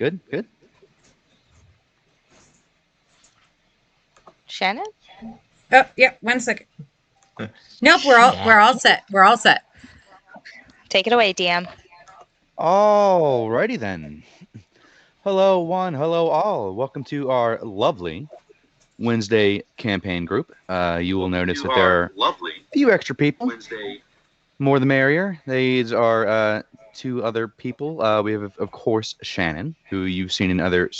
Good, good. Shannon? Oh, yeah, 1 second. Nope, we're all set. We're all set. Take it away, DM. Alrighty then. Hello, one. Hello, all. Welcome to our lovely Wednesday campaign group. You will notice that there are a few extra people. More the merrier. These are two other people. We have, of course, Shannon, who you've seen in other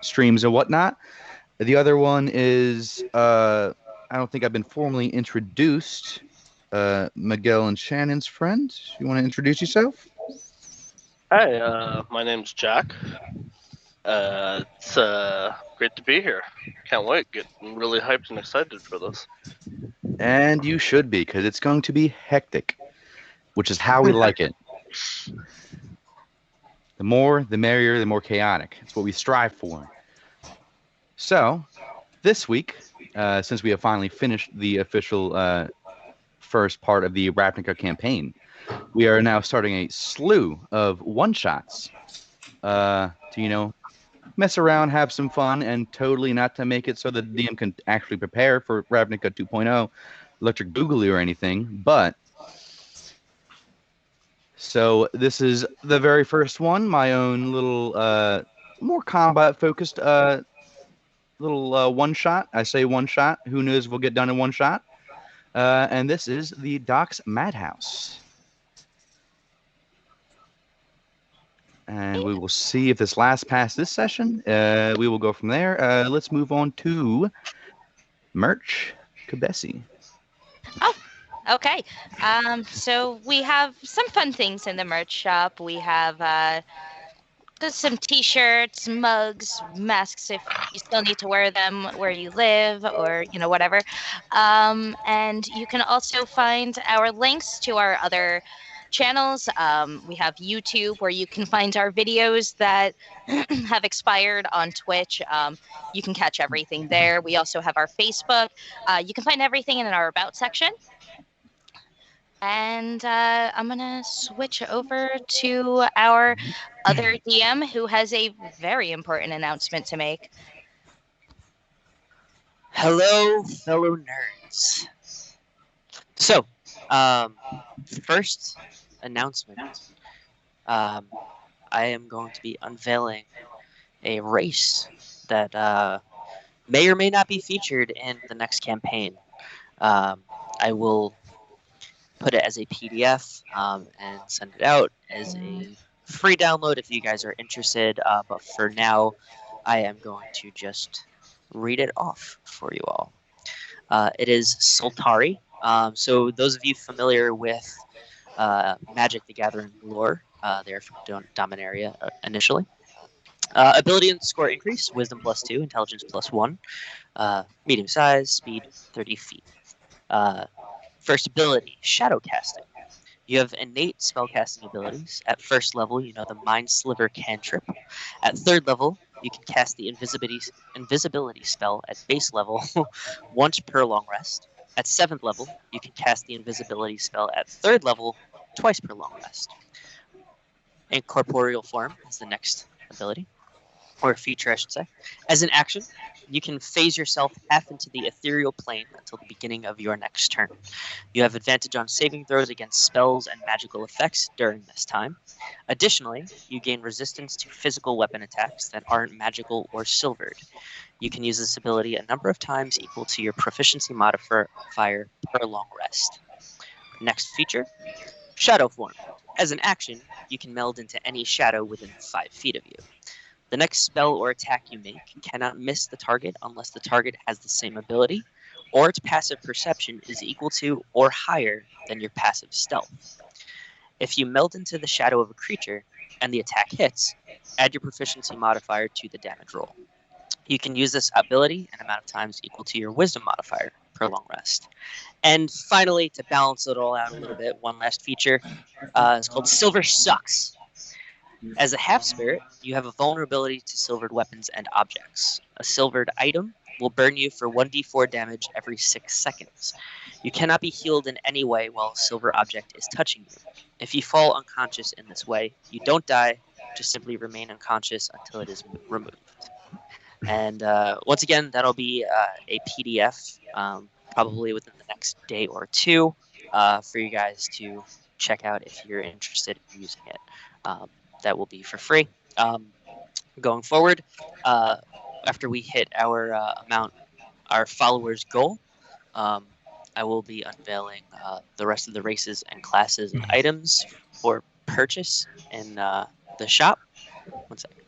streams and whatnot. The other one is, I don't think I've been formally introduced. Miguel and Shannon's friend. You want to introduce yourself? Hi, my name's Jack. It's great to be here. Can't wait. Getting really hyped and excited for this. And you should be, because it's going to be hectic, which is how we like it. The more, the merrier, the more chaotic. It's what we strive for. So, this week, since we have finally finished the official first part of the Ravnica campaign, we are now starting a slew of one-shots to, mess around, have some fun, and totally not to make it so that the DM can actually prepare for Ravnica 2.0, Electric Boogaloo or anything, but so this is the very first one, my own little more combat-focused little one-shot. I say one-shot. Who knows if we'll get done in one shot? And this is the Doc's Madhouse. And we will see if this lasts past this session. We will go from there. Let's move on to merch. Kabesi. Oh, okay. So we have some fun things in the merch shop. We have there's some t-shirts, mugs, masks if you still need to wear them where you live or, whatever. And you can also find our links to our other channels. We have YouTube where you can find our videos that have expired on Twitch. You can catch everything there. We also have our Facebook. You can find everything in our About section. And I'm going to switch over to our other DM who has a very important announcement to make. Hello, fellow nerds. So, first announcement. I am going to be unveiling a race that may or may not be featured in the next campaign. I will put it as a PDF and send it out as a free download if you guys are interested. But for now, I am going to just read it off for you all. It is Sultari. So those of you familiar with Magic the Gathering lore, they're from Dominaria initially. Ability and score increase, Wisdom +2, Intelligence +1, medium size, speed 30 feet. First ability, Shadow Casting. You have innate spellcasting abilities. At first level, you know the Mind Sliver cantrip. At third level, you can cast the invisibility spell at base level once per long rest. At 7th level, you can cast the invisibility spell at 3rd level twice per long rest. Incorporeal form is the next ability, or feature, I should say. As an action, you can phase yourself half into the ethereal plane until the beginning of your next turn. You have advantage on saving throws against spells and magical effects during this time. Additionally, you gain resistance to physical weapon attacks that aren't magical or silvered. You can use this ability a number of times equal to your proficiency modifier per long rest. Next feature, Shadow Form. As an action, you can meld into any shadow within 5 feet of you. The next spell or attack you make cannot miss the target unless the target has the same ability, or its passive perception is equal to or higher than your passive stealth. If you meld into the shadow of a creature and the attack hits, add your proficiency modifier to the damage roll. You can use this ability an amount of times equal to your wisdom modifier per long rest. And finally, to balance it all out a little bit, one last feature is called Silver Sucks. As a half spirit, you have a vulnerability to silvered weapons and objects. A silvered item will burn you for 1d4 damage every 6 seconds. You cannot be healed in any way while a silver object is touching you. If you fall unconscious in this way, you don't die, just simply remain unconscious until it is removed. And once again, that'll be a PDF, probably within the next day or two, for you guys to check out if you're interested in using it. That will be for free. Going forward, after we hit our our followers' goal, um, I will be unveiling the rest of the races and classes and items for purchase in the shop. One second.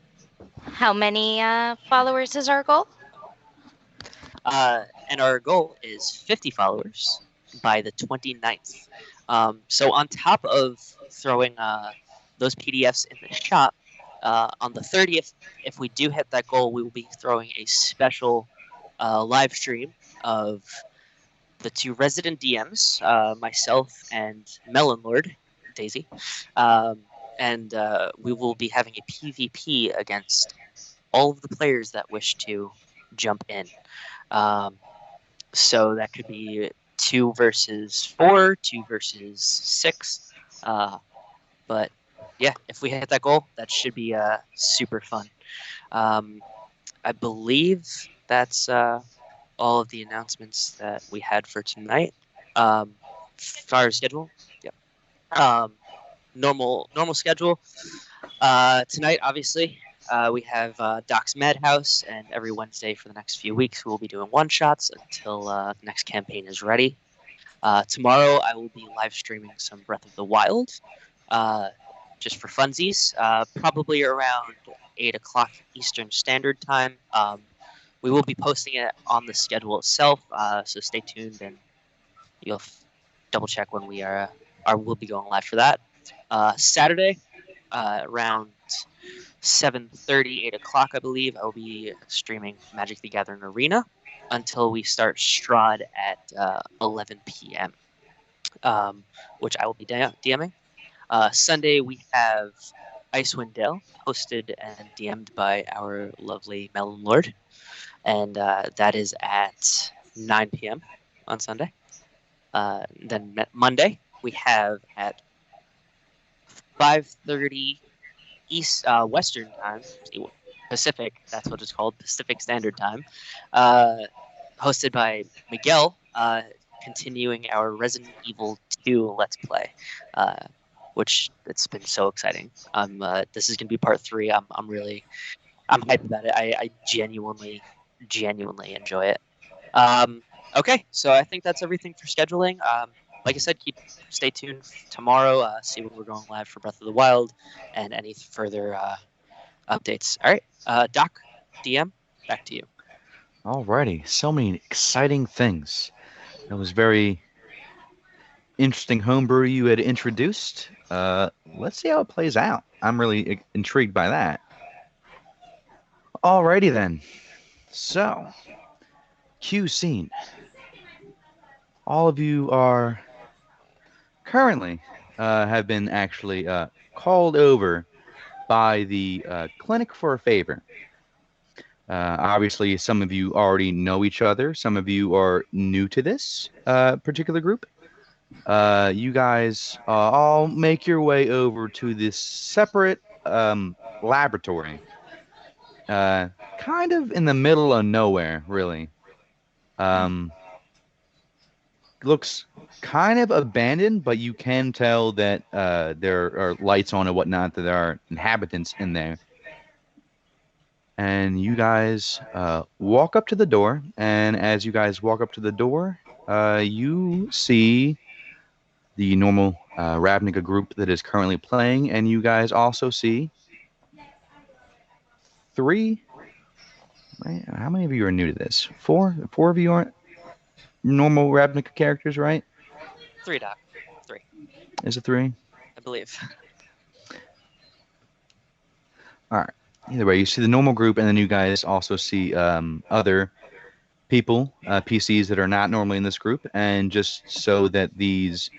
How many followers is our goal? And our goal is 50 followers by the 29th. So on top of throwing those PDFs in the shop, on the 30th, if we do hit that goal, we will be throwing a special live stream of the two resident DMs, myself and Melon Lord, Daisy. And we will be having a PvP against all of the players that wish to jump in. So that could be 2 versus 4, 2 versus 6. But yeah, if we hit that goal, that should be super fun. I believe that's all of the announcements that we had for tonight. Fire schedule, yep. Normal schedule. Tonight, obviously, we have Doc's Madhouse, and every Wednesday for the next few weeks, we will be doing one-shots until the next campaign is ready. Tomorrow, I will be live streaming some Breath of the Wild, just for funsies, probably around 8 o'clock Eastern Standard Time. We will be posting it on the schedule itself, so stay tuned, and you'll double check when we'll be going live for that. Saturday, around 7:30, 8 o'clock, I believe, I'll be streaming Magic the Gathering Arena until we start Strahd at 11 p.m., which I will be DMing. Sunday, we have Icewind Dale, hosted and DM'd by our lovely Melon Lord, and that is at 9 p.m. on Sunday. Then Monday, we have at 5:30 Western Time, Pacific, that's what it's called, Pacific Standard Time, hosted by Miguel, continuing our Resident Evil 2 Let's Play, which it's been so exciting. This is going to be part 3. I'm hyped about it. I genuinely enjoy it. Okay, so I think that's everything for scheduling. Like I said, stay tuned tomorrow. See when we're going live for Breath of the Wild and any further updates. All right, Doc, DM, back to you. Alrighty, so many exciting things. That was very interesting homebrew you had introduced. Let's see how it plays out. I'm really intrigued by that. Alrighty then. So, Q scene. All of you are currently have been actually called over by the clinic for a favor. Obviously, some of you already know each other. Some of you are new to this particular group. You guys all make your way over to this separate laboratory, kind of in the middle of nowhere, really. Looks kind of abandoned, but you can tell that there are lights on and whatnot, that there are inhabitants in there. And you guys walk up to the door, and as you guys walk up to the door, you see the normal Ravnica group that is currently playing, and you guys also see 3. Right? How many of you are new to this? 4? 4 of you aren't normal Ravnica characters, right? 3, Doc. 3. Is it 3? I believe. All right. Either way, you see the normal group, and then you guys also see other people, PCs that are not normally in this group, and just so that these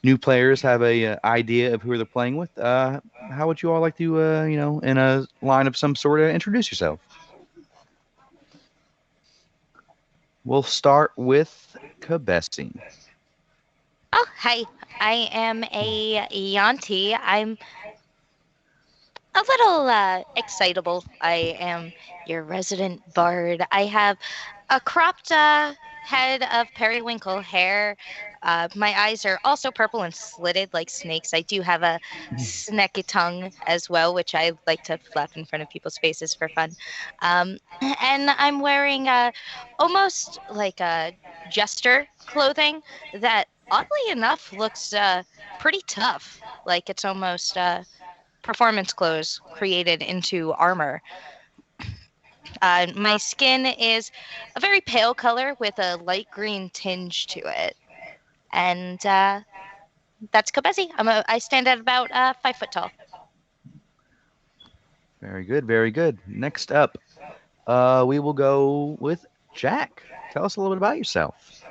new players have a idea of who they're playing with, how would you all like to, in a line of some sort, introduce yourself? We'll start with Kabesi. Oh, hi. I am a Yanti. a little excitable. I am your resident bard. I have a cropped head of periwinkle hair. My eyes are also purple and slitted like snakes. I do have a snaky tongue as well, which I like to flap in front of people's faces for fun. And I'm wearing almost like a jester clothing that, oddly enough, looks pretty tough. Like it's almost performance clothes created into armor. My skin is a very pale color with a light green tinge to it. And that's Kabezi. I stand at about 5 foot tall. Very good, very good. Next up, we will go with Jack. Tell us a little bit about yourself.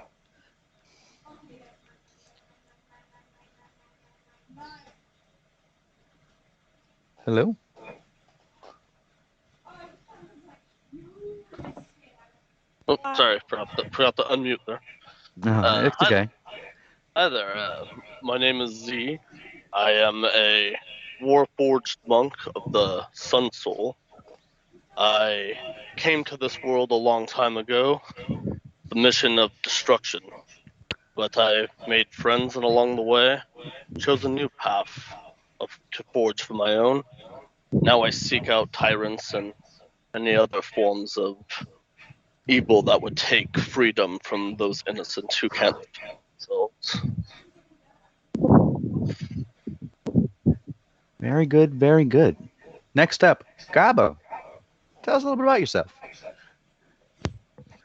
Hello? Oh, sorry, forgot to unmute there. It's okay. Hi there. My name is Z. I am a Warforged monk of the Sun Soul. I came to this world a long time ago, the mission of destruction. But I made friends, and along the way, chose a new path to forge for my own. Now I seek out tyrants and any other forms of evil that would take freedom from those innocents who can't defend themselves. Very good, very good. Next up, Gabo. Tell us a little bit about yourself.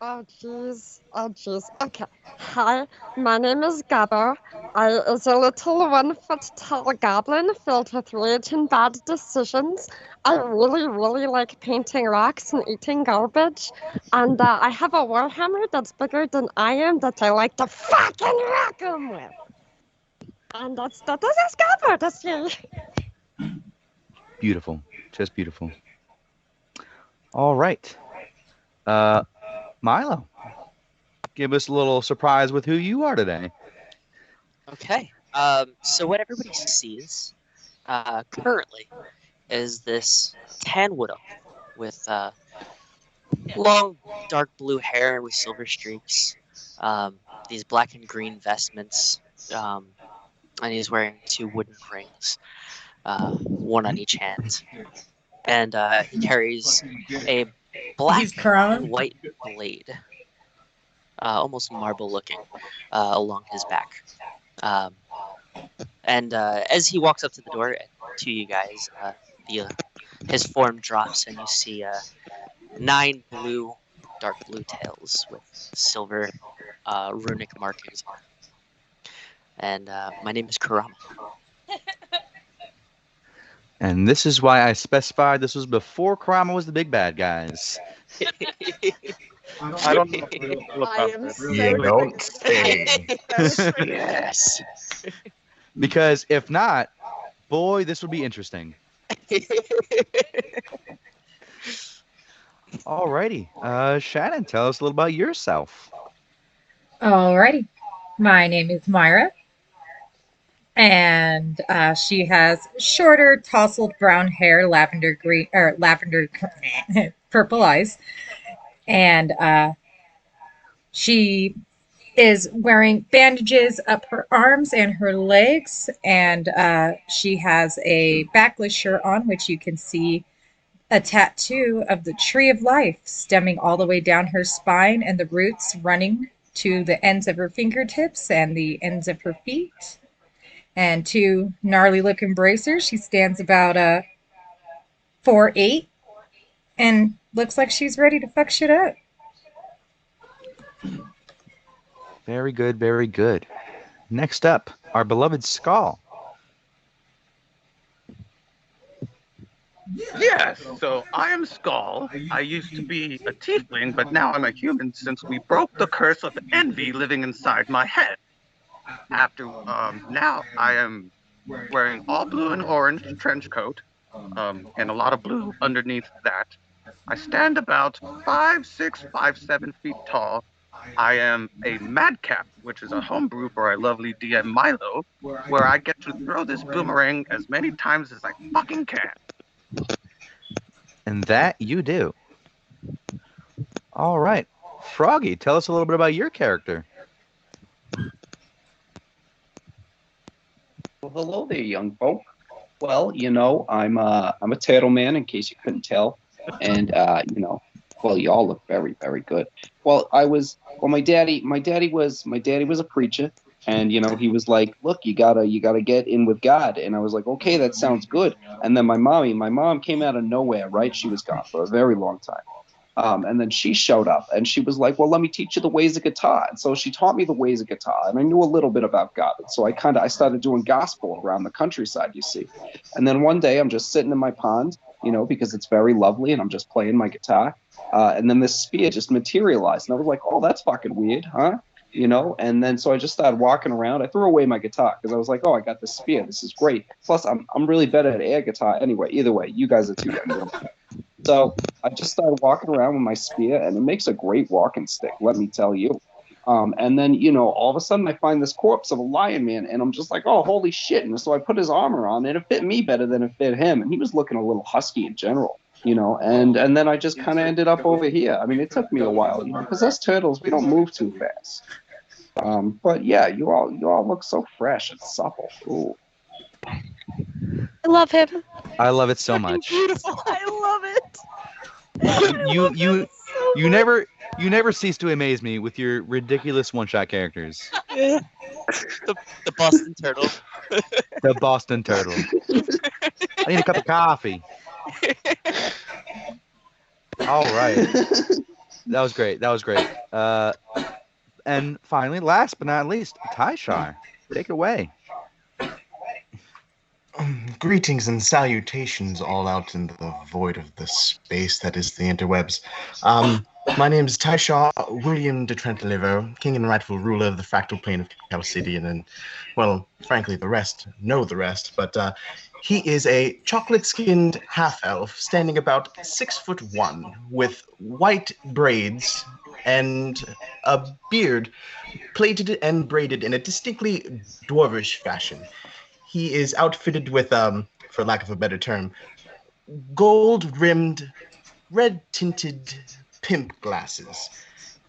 Oh jeez, oh jeez. Okay. Hi, my name is Gabber. I is a little 1 foot tall goblin filled with rage and bad decisions. I really, really like painting rocks and eating garbage. And I have a warhammer that's bigger than I am that I like to fucking rock 'em with. And this is Gabber. That's me. Beautiful, just beautiful. All right. Milo, give us a little surprise with who you are today. Okay. So what everybody sees currently is this tan widow with long dark blue hair with silver streaks, these black and green vestments, and he's wearing 2 wooden rings, one on each hand. And he carries a black He's crowned. and white blade, almost marble looking, along his back. And as he walks up to the door to you guys, his form drops, and you see 9 dark blue tails with silver runic markings on them. And my name is Kurama. And this is why I specified this was before Kurama was the big bad, guys. I don't know. I am so You don't excited. Yes. Because if not, boy, this would be interesting. Alrighty. Shannon, tell us a little about yourself. Alrighty. My name is Myra. And she has shorter, tousled brown hair, lavender green or lavender purple eyes, and she is wearing bandages up her arms and her legs, and she has a backless shirt on, which you can see a tattoo of the tree of life stemming all the way down her spine, and the roots running to the ends of her fingertips and the ends of her feet. And 2 gnarly looking bracers. She stands about 4'8" and looks like she's ready to fuck shit up. Very good, very good. Next up, our beloved Skull. Yes, so I am Skull. I used to be a tiefling, but now I'm a human since we broke the curse of envy living inside my head. Now I am wearing all blue and orange trench coat, and a lot of blue underneath that. I stand about 5'6", 5'7" feet tall. I am a madcap, which is a homebrew for our lovely DM Milo, where I get to throw this boomerang as many times as I fucking can. And that you do. All right. Froggy, tell us a little bit about your character. Well, hello there, young folk. Well, I'm a turtle man, in case you couldn't tell, and well, you all look very, very good. My daddy was a preacher, and he was like, look, you gotta get in with God, and I was like, okay, that sounds good. And then my mom came out of nowhere, right? She was gone for a very long time. And then she showed up and she was like, well, let me teach you the ways of guitar. And so she taught me the ways of guitar, and I knew a little bit about God. And so I started doing gospel around the countryside, you see. And then one day I'm just sitting in my pond, because it's very lovely, and I'm just playing my guitar. And then this spear just materialized. And I was like, oh, that's fucking weird, huh? And then so I just started walking around. I threw away my guitar because I was like, oh, I got this spear. This is great. Plus, I'm really better at air guitar anyway. Either way, you guys are too young. So I just started walking around with my spear, and it makes a great walking stick, let me tell you. And then, all of a sudden I find this corpse of a lion man, and I'm just like, oh, holy shit. And so I put his armor on, and it fit me better than it fit him. And he was looking a little husky in general, and then I just kind of ended up over here. I mean, it took me a while, because us turtles, we don't move too fast. But yeah, you all look so fresh and supple. Ooh. I love him. I love it so Fucking much. beautiful. I love it. You never cease to amaze me with your ridiculous one-shot characters. Yeah. The Boston Turtle. The Boston Turtle. I need a cup of coffee. All right. That was great. And finally, last but not least, Tyshar. Take it away. Greetings and salutations all out in the void of the space that is the interwebs. My name is Tyshaw William de Trentalivo, king and rightful ruler of the fractal plane of Chalcedion, and, well, frankly, the rest know the rest, but he is a chocolate-skinned half-elf standing about 6'1", with white braids and a beard plaited and braided in a distinctly dwarvish fashion. He is outfitted with, for lack of a better term, gold-rimmed, red-tinted pimp glasses.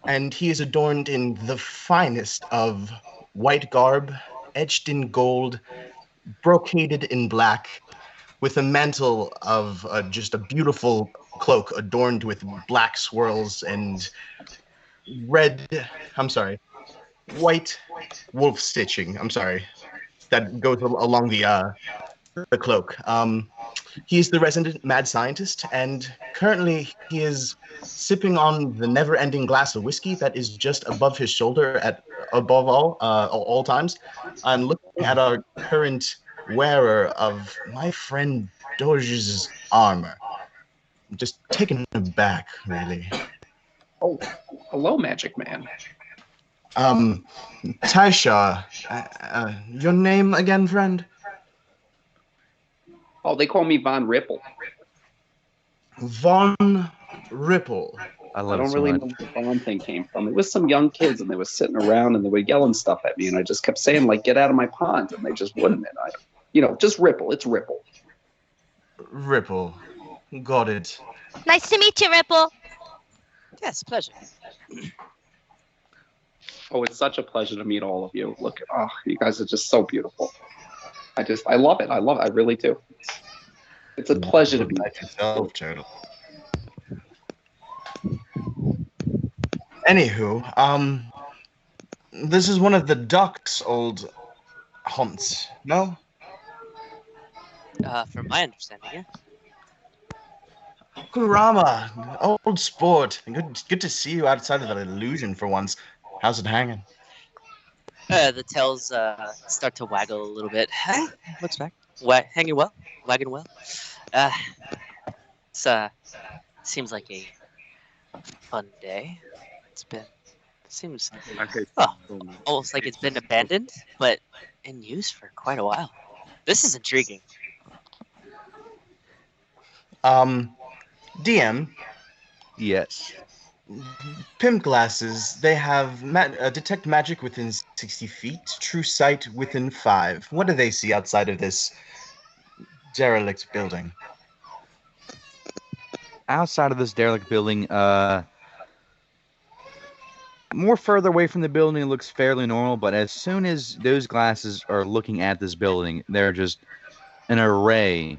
And he is adorned in the finest of white garb, etched in gold, brocaded in black, with a mantle of just a beautiful cloak adorned with black swirls and white wolf stitching. That goes along the cloak. He is the resident mad scientist, and currently he is sipping on the never-ending glass of whiskey that is just above his shoulder at above all times, and looking at our current wearer of my friend Doge's armor. I'm just taken aback, really. Oh, hello, Magic Man. Tyshaw, your name again, friend? Oh, they call me Von Ripple. Von Ripple. I don't really know where the Von thing came from. It was some young kids, and they were sitting around, and they were yelling stuff at me, and I just kept saying, like, get out of my pond, and they just wouldn't. And just Ripple. It's Ripple. Ripple. Got it. Nice to meet you, Ripple. Yes, pleasure. Oh, it's such a pleasure to meet all of you. Look, you guys are just so beautiful. I love it. I really do. It's a pleasure to be with yourself, Turtle. Anywho, this is one of the duck's old haunts, no? From my understanding, yeah. Kurama, old sport. Good to see you outside of that illusion for once. How's it hanging? The tails start to waggle a little bit. Looks back. Hanging well. Wagging well. Seems like a fun day. Seems almost like it's been abandoned, but in use for quite a while. This is intriguing. DM? Yes. Pimp glasses, they have detect magic within 60 feet, true sight within 5. What do they see outside of this derelict building? outside of this derelict building, more further away from the building, it looks fairly normal. But as soon as those glasses are looking at this building, they're just an array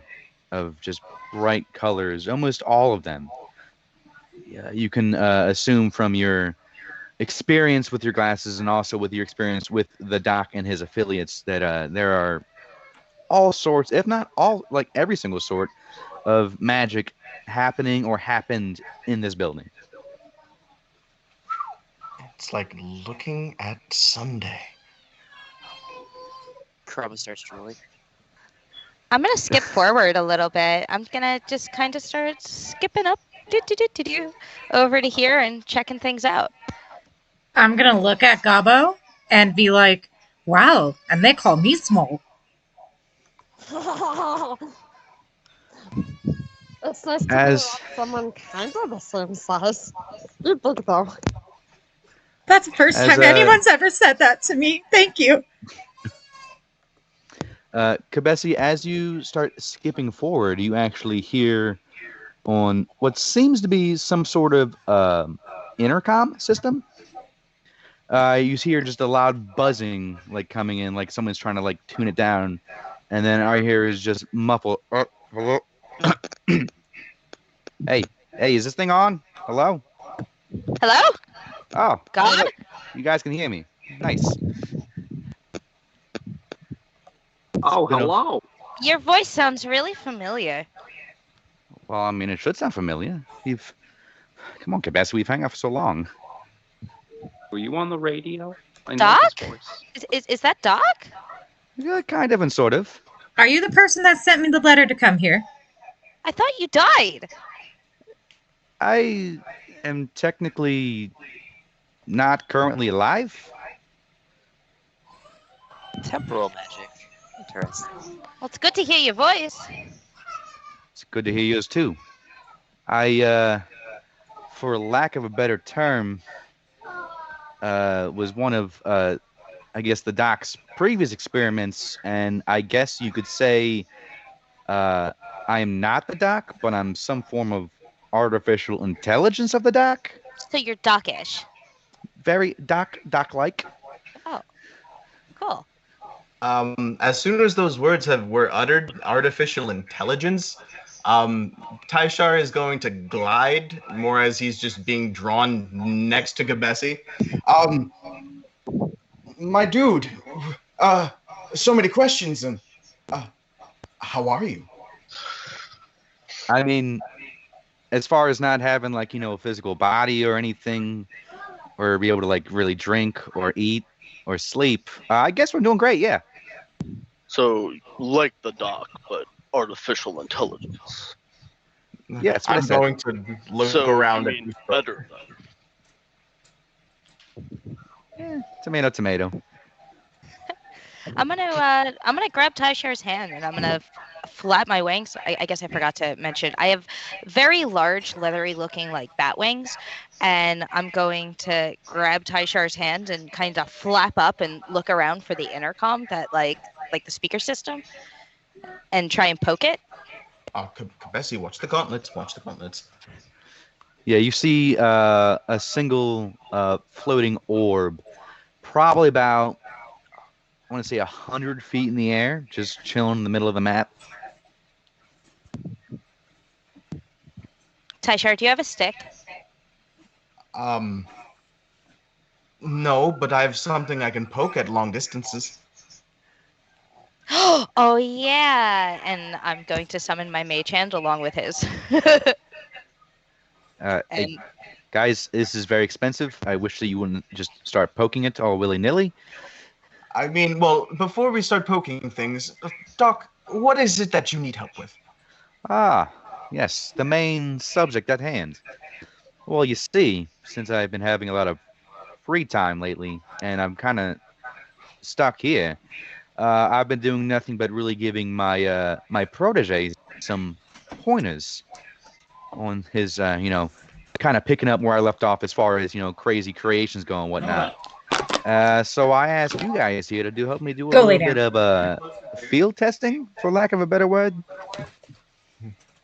of just bright colors, almost all of them. Yeah, you can assume from your experience with your glasses and also with your experience with the doc and his affiliates that there are all sorts, if not all, like every single sort of magic happening or happened in this building. It's like looking at Sunday. Crumb starts drooling. I'm gonna skip forward a little bit. I'm gonna just kind of start skipping up over to here and checking things out. I'm gonna look at Gabo and be like, wow, and they call me small. It's nice to be As around someone kind of the same size. You're big though. That's the first As, time anyone's ever said that to me. Thank you. Kabesi, as you start skipping forward, you actually hear on what seems to be some sort of intercom system. You hear just a loud buzzing, like coming in, like someone's trying to like tune it down, and then all I hear is just muffled. Hello? hey, is this thing on? Hello? Hello? Oh, God? look, you guys can hear me. Nice. Oh, been a- hello. Your voice sounds really familiar. Well, I mean, it should sound familiar. Come on, Kabesi, we've hung out for so long. Were you on the radio? I know Doc? this voice. Is that Doc? Yeah, kind of and sort of. Are you the person that sent me the letter to come here? I thought you died. I am technically not currently alive. Temporal magic. Interesting. Well, it's good to hear your voice. It's good to hear yours too. I, for lack of a better term, was one of, I guess, the doc's previous experiments, and I guess you could say I am not the doc, but I'm some form of artificial intelligence of the doc. So you're Doc-ish. Very doc-like. Oh, cool. As soon as those words were uttered, artificial intelligence, Tyshar is going to glide more as he's just being drawn next to Kabesi. My dude, so many questions, and how are you? I mean, as far as not having like, a physical body or anything, or be able to like really drink or eat or sleep, I guess we're doing great. Yeah. So, like the doc, but artificial intelligence. Yeah, that's what I I'm said. going to look So, around I at mean, better then. Tomato. I'm gonna grab Tyshar's hand and I'm gonna flap my wings. I guess I forgot to mention I have very large, leathery looking like bat wings, and I'm going to grab Tyshar's hand and kind of flap up and look around for the intercom that like the speaker system, and try and poke it. Kabesi, watch the gauntlets. Yeah, you see a single floating orb, probably about, I want to say 100 feet in the air, just chilling in the middle of the map. Tyshar, do you have a stick? No, but I have something I can poke at long distances. Oh yeah, and I'm going to summon my mage hand along with his. Hey, And guys, this is very expensive. I wish that you wouldn't just start poking it all willy-nilly. I mean, well, before we start poking things, Doc, what is it that you need help with? Ah, yes, the main subject at hand. Well, you see, since I've been having a lot of free time lately, and I'm kind of stuck here, I've been doing nothing but really giving my my protege some pointers on his, kind of picking up where I left off as far as, crazy creations go and whatnot. So I asked you guys here to help me do a Go lay little bit of field testing, for lack of a better word.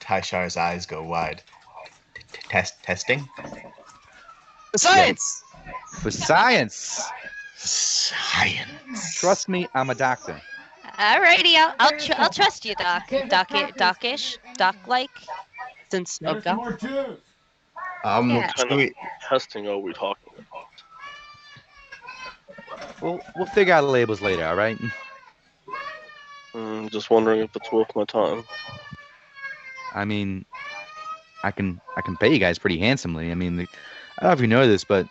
Tyshar's eyes go wide. testing. Science. For science. Science. Trust me, I'm a doctor. Alrighty, I'll trust you, Doc. Doc-ish, Doc-like. Sense of God. Yeah. What kind of testing are we talking about? We'll figure out the labels later. All right. Just wondering if it's worth my time. I mean, I can pay you guys pretty handsomely. I mean, I don't know if you know this, but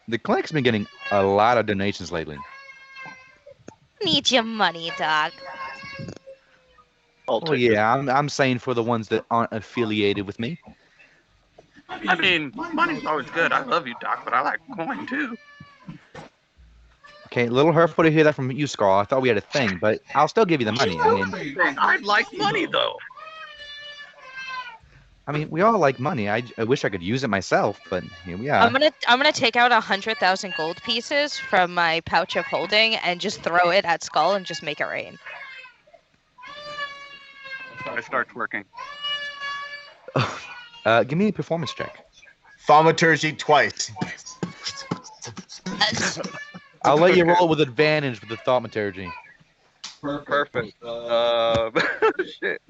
the clinic's been getting a lot of donations lately. Need your money, Doc. I'll Well, take it. yeah, I'm saying for the ones that aren't affiliated with me. I mean, money's always good. I love you, Doc, but I like coin too. Okay, a little hurtful to hear that from you, Scar. I thought we had a thing, but I'll still give you the money. I'd like money though. I mean, we all like money. I wish I could use it myself, but here we are. I'm gonna take out 100,000 gold pieces from my pouch of holding and just throw it at Skull and just make it rain. I start twerking. Give me a performance check. Thaumaturgy twice. I'll let you roll with advantage with the thaumaturgy. Perfect. Shit.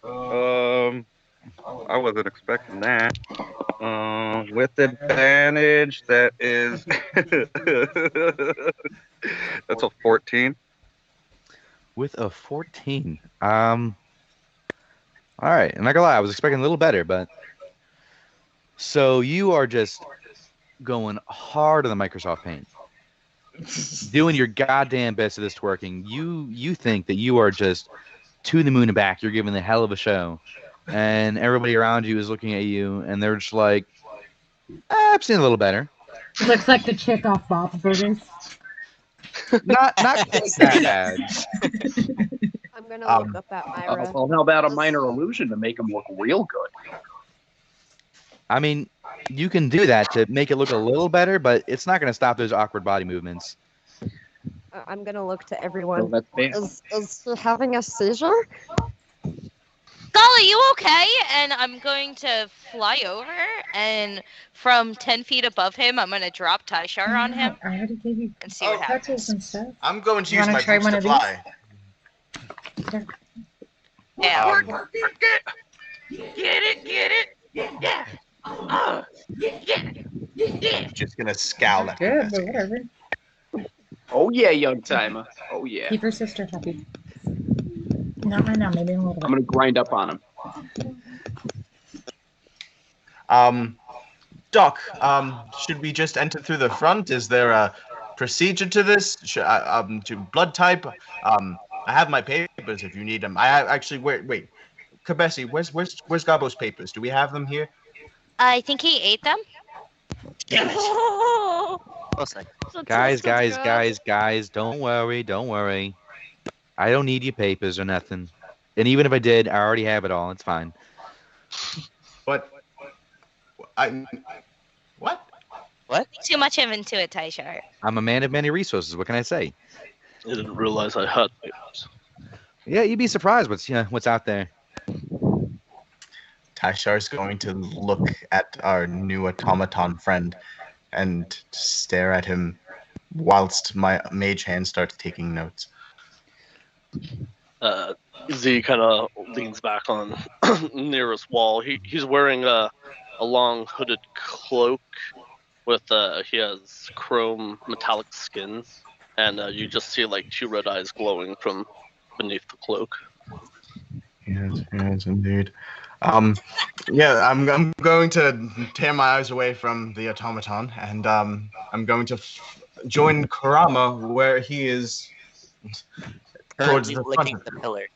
I wasn't expecting that. With advantage, that is that's a 14. With a 14. All right. I'm not gonna lie, I was expecting a little better, but so you are just going hard on the Microsoft Paint, doing your goddamn best at this twerking. You think that you are just to the moon and back. You're giving the hell of a show, and everybody around you is looking at you, and they're just like, I've seen a little better. Looks like the chick off Bob's Burgers. Not quite that bad. I'm gonna look up at Myra. Well, how about a minor illusion to make him look real good? I mean, you can do that to make it look a little better, but it's not going to stop those awkward body movements. I'm gonna look to So everyone. that's fair. Is he having a seizure? Skull, are you okay? And I'm going to fly over, and from 10 feet above him, I'm going to drop Tyshar on him I already gave you and see what happens. touches and stuff. I'm going to You use wanna my try boots one to of these? fly. Yeah. Get it. Yeah. I'm just gonna scowl at Good, but Professor. whatever. Oh yeah, young timer. Oh yeah. Keep her sister happy. Not right now, maybe in a little bit. I'm gonna grind up on him. Doc, should we just enter through the front? Is there a procedure to this? To blood type? I have my papers if you need them. I have, actually, wait. Kabesi, where's Gabo's papers? Do we have them here? I think he ate them. Close second. Guys, don't worry. I don't need your papers or nothing. And even if I did, I already have it all. It's fine. But what? Too much into it, Tyshar. I'm a man of many resources. What can I say? I didn't realize I had papers. Yeah, you'd be surprised what's out there. Tyshar's going to look at our new automaton friend and stare at him whilst my mage hand starts taking notes. Z kind of leans back on nearest wall. He's wearing a long hooded cloak with he has chrome metallic skin, and you just see like two red eyes glowing from beneath the cloak. Yes, indeed. Yeah, I'm going to tear my eyes away from the automaton, and I'm going to join Karama where he is towards Currently the licking front. the pillar.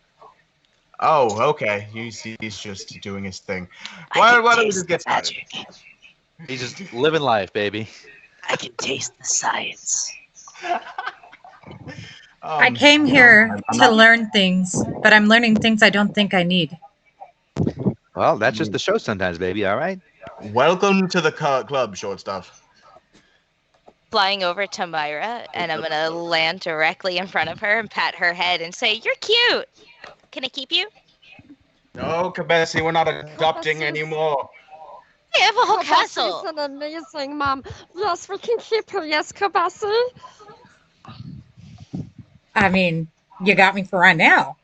Oh, okay. He's just doing his thing. I Why can don't we taste just get the started? magic. He's just living life, baby. I can taste the science. I came here to learn things, but I'm learning things I don't think I need. Well, that's just the show sometimes, baby. All right. Welcome to the club, short stuff. Flying over to Myra, and I'm gonna land directly in front of her and pat her head and say, "You're cute. Can I keep you?" No, Kabesi, we're not adopting anymore. I have a whole Kabasi castle. is an amazing mom. Yes, we can keep her. Yes, Kabasi. I mean, you got me for right now.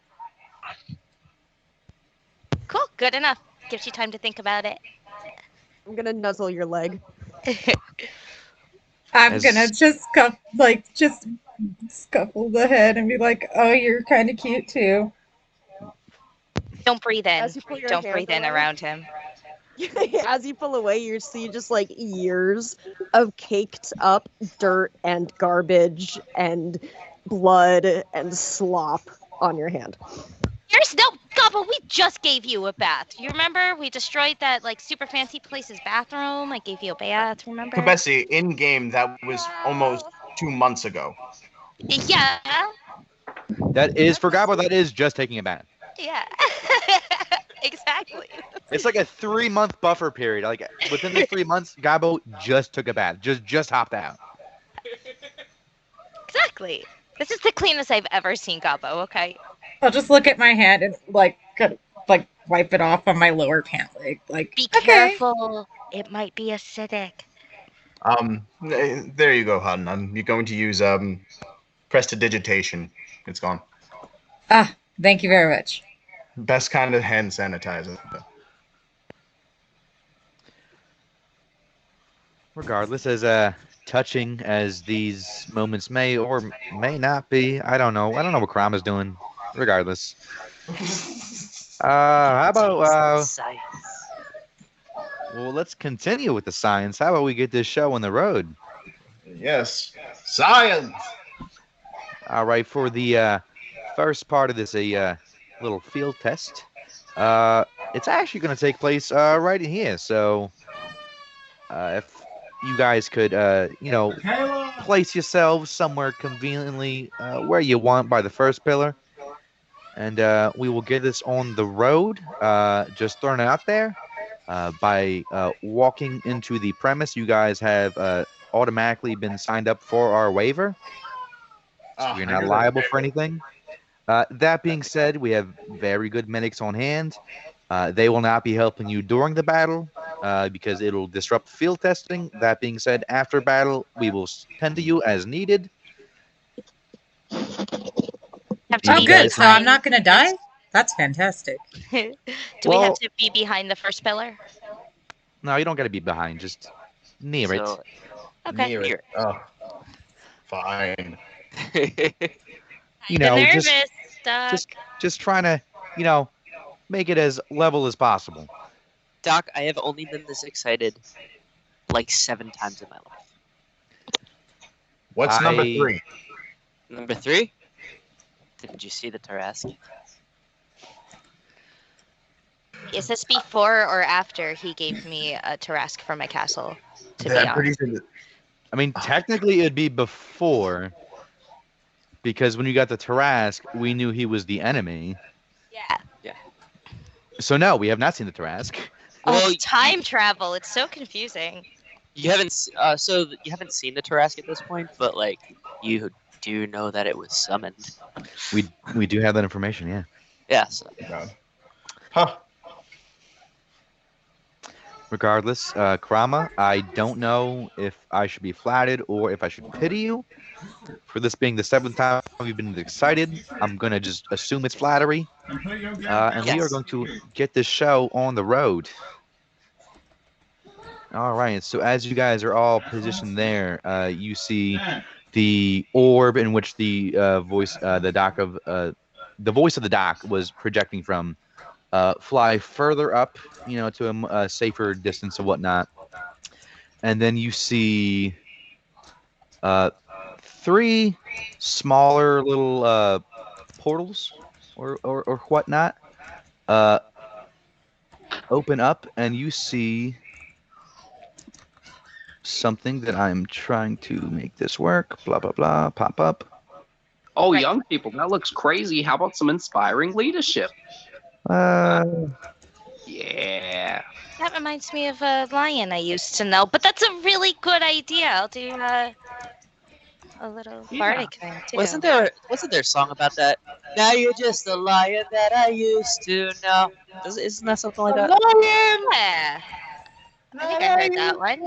Cool, good enough. Gives you time to think about it. I'm gonna nuzzle your leg. I'm As- gonna just scuffle the head and be like, "Oh, you're kind of cute too." Don't breathe in. As you pull your Don't hand breathe in away. around him. As you pull away, you see just like years of caked up dirt and garbage and blood and slop on your hand. There's no Gobble, we just gave you a bath. You remember? We destroyed that like super fancy place's bathroom. I gave you a bath, remember? Kabesi, in game, that was almost 2 months ago. Yeah. That is for Gabo. That is just taking a bath. Yeah. Exactly. It's like a 3-month buffer period. Like within the 3 months, Gabo just took a bath. Just hopped out. Exactly. This is the cleanest I've ever seen Gabo, okay? I'll just look at my hand and wipe it off on my lower pant leg. Like, Be okay. careful. It might be acidic. There you go, Hutton. You're going to use prestidigitation. It's gone. Ah, thank you very much. Best kind of hand sanitizer. Regardless, as touching as these moments may or may not be, I don't know. I don't know what Krama's doing. Regardless, how about Science. well, let's continue with the science. How about we get this show on the road? Yes. Science! All right, for the first part of this, little field test. It's actually going to take place right in here. So, if you guys could, place yourselves somewhere conveniently where you want by the first pillar, and we will get this on the road. Just throwing it out there. By walking into the premise, you guys have automatically been signed up for our waiver. So you're not liable for anything. That being said, we have very good medics on hand. They will not be helping you during the battle because it'll disrupt field testing. That being said, after battle, we will tend to you as needed. Have to Oh, be good. So I'm behind- not gonna die? That's fantastic. Do we have to be behind the first pillar? No, you don't got to be behind. Just near it. So, Okay. Near it. Oh. Fine. You know, nervous, just Doc. just trying to, make it as level as possible. Doc, I have only been this excited like 7 times in my life. What's number I- 3? Number 3? Did you see the Tarrasque? Is this before or after he gave me a Tarrasque for my castle? To be I'm honest. pretty sure that- I mean, technically, it'd be before, because when you got the Tarrasque, we knew he was the enemy. Yeah. So no, we have not seen the Tarrasque. Well, Oh, time travel. It's so confusing. You haven't you haven't seen the Tarrasque at this point, but like you do know that it was summoned. We do have that information, yeah. Yeah. So, God. Huh. Regardless, Krama, I don't know if I should be flattered or if I should pity you. For this being the 7th time we've been excited, I'm going to just assume it's flattery. And we are Yes. going to get this show on the road. All right, so as you guys are all positioned there, you see the orb in which the voice of the doc was projecting from fly further up, to a safer distance and whatnot. And then you see 3 smaller little portals or whatnot open up, and you see something that I'm trying to make this work. Blah, blah, blah. Pop up. Oh, Right. young people, that looks crazy. How about some inspiring leadership? Yeah. That reminds me of a lion I used to know, but that's a really good idea. I'll do a little bardic thing too. wasn't there a song about that? Now you're just a lion that I used to know. Isn't that something like that? Yeah. I think I heard that one.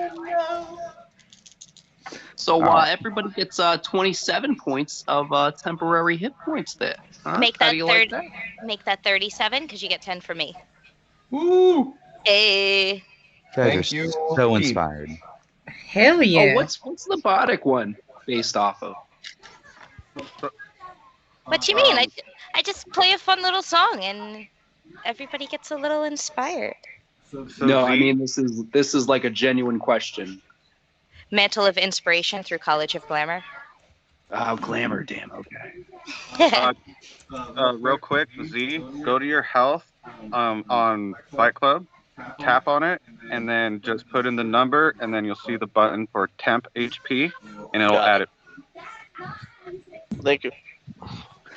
So All right. everybody gets 27 points of temporary hit points there. Huh? Make How that do you like that? Make that 37 because you get 10 for me. Woo! Hey. You guys Thank are you. so inspired. Hell yeah. Oh, what's the Bardic one based off of? What you mean? I just play a fun little song and everybody gets a little inspired. So No, I Z, mean this is like a genuine question. Mantle of Inspiration through College of Glamour. Oh, glamour, damn. Okay. real quick, Z, go to your health on Fight Club, tap on it, and then just put in the number, and then you'll see the button for temp HP, and it'll Got add it. it. Thank you.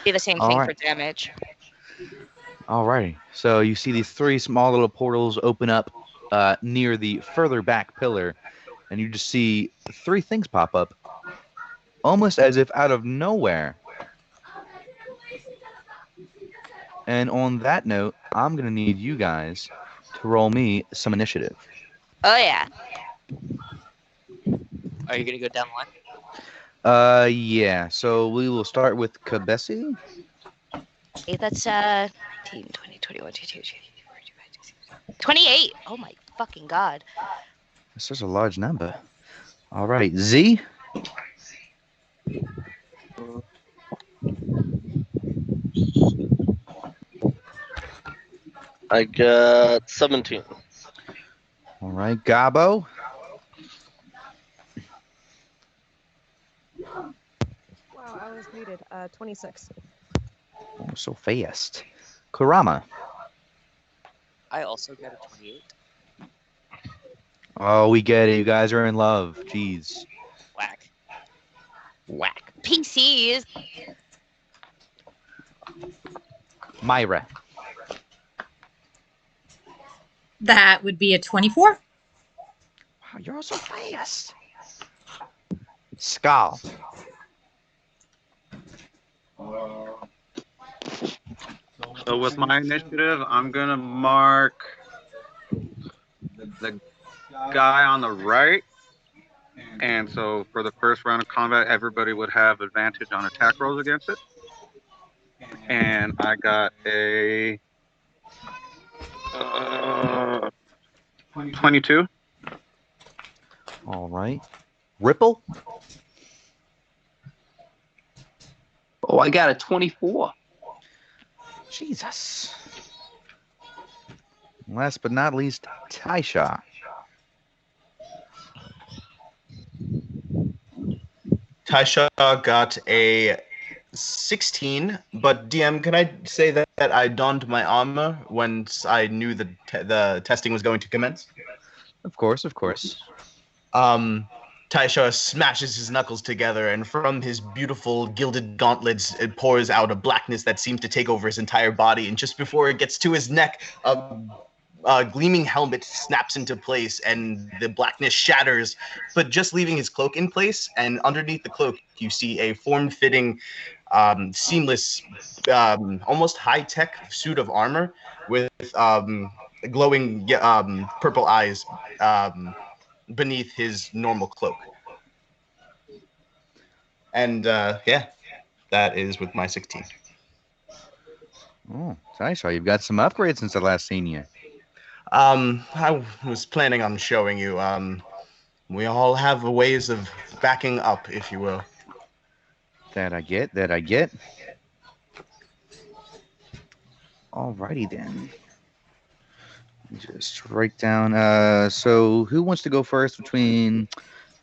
Do the same All thing right. for damage. Alrighty. So you see these three small little portals open up near the further back pillar, and you just see three things pop up, almost as if out of nowhere. And on that note, I'm gonna need you guys to roll me some initiative. Oh yeah. Are you gonna go down the line? Yeah. So we will start with Kabesi. Hey, that's 19, 20, 21, 22, 28. Oh my fucking god. This is a large number. All right, Z. I got 17. All right, Gabo. Wow, I was muted. 26. Oh, so fast. Kurama. I also got a 28. Oh, we get it. You guys are in love. Jeez. Whack. Whack. PCs. Myra. That would be a 24. Wow, you're all so fast. Skal. So with my initiative, I'm gonna mark the guy on the right, and so for the first round of combat, everybody would have advantage on attack rolls against it. And I got a 22. All right. Ripple. Oh, I got a 24. Jesus. Last but not least, Taisha. Taisha got a 16, but DM, can I say that I donned my armor once I knew the testing was going to commence? Of course, of course. Taisha smashes his knuckles together, and from his beautiful gilded gauntlets, it pours out a blackness that seems to take over his entire body. And just before it gets to his neck, a gleaming helmet snaps into place, and the blackness shatters, but just leaving his cloak in place. And underneath the cloak, you see a form-fitting, seamless, almost high-tech suit of armor with glowing purple eyes beneath his normal cloak. And yeah, that is with my 16. Oh, Taisha, you've got some upgrades since I last seen you. I was planning on showing you. We all have ways of backing up, if you will. That I get, that I get. Alrighty then. Just write down. So who wants to go first between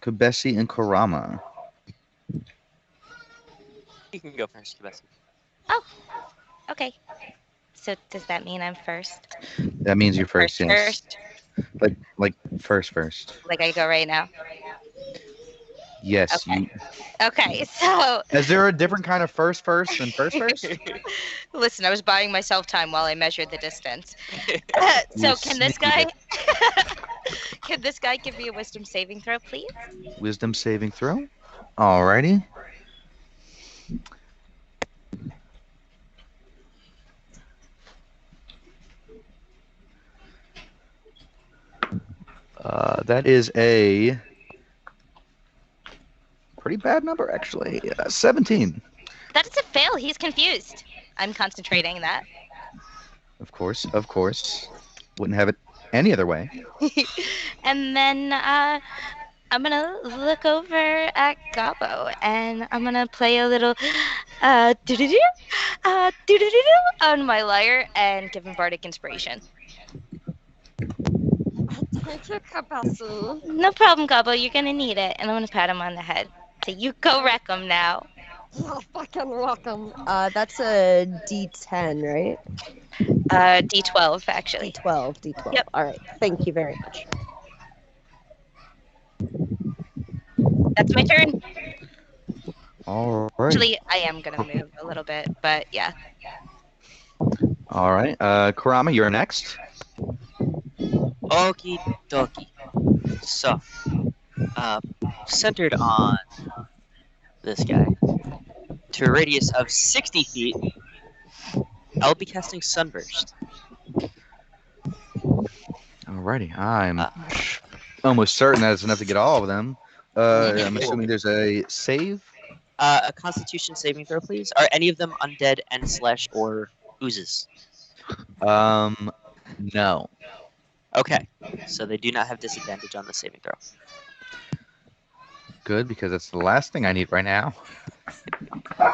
Kabesi and Kurama? You can go first, Kabesi. Oh, okay. So does that mean I'm first? That means you're first, yes. First. Like first. Like I go right now. Yes. Okay. Okay, so Is there a different kind of first than first? listen, I was buying myself time while I measured the distance. So You can this sneaky guy can this guy give me a wisdom saving throw, please? Wisdom saving throw. Alrighty. That is a pretty bad number, actually. 17. That is a fail. He's confused. I'm concentrating that. Of course. Wouldn't have it any other way. And then I'm gonna look over at Gabo and I'm gonna play a little do-do-do, do-do-do-do on my lyre and give him bardic inspiration. Thank you, Kabasi. No problem, Gabo. You're gonna need it. And I'm gonna pat him on the head. So you go wreck him now. You're fucking welcome. That's a D10, right? D12 actually. D12. Yep. All right. Thank you very much. That's my turn. All right. Actually, I am gonna move a little bit, but yeah. All right. Kurama, you're next. Okie dokie. So, centered on this guy, to a radius of 60 feet, I'll be casting Sunburst. Alrighty. I'm almost certain that it's enough to get all of them. I'm assuming there's a save. A Constitution saving throw, please. Are any of them undead and slash or oozes? No. Okay, so they do not have disadvantage on the saving throw. Good, because that's the last thing I need right now. You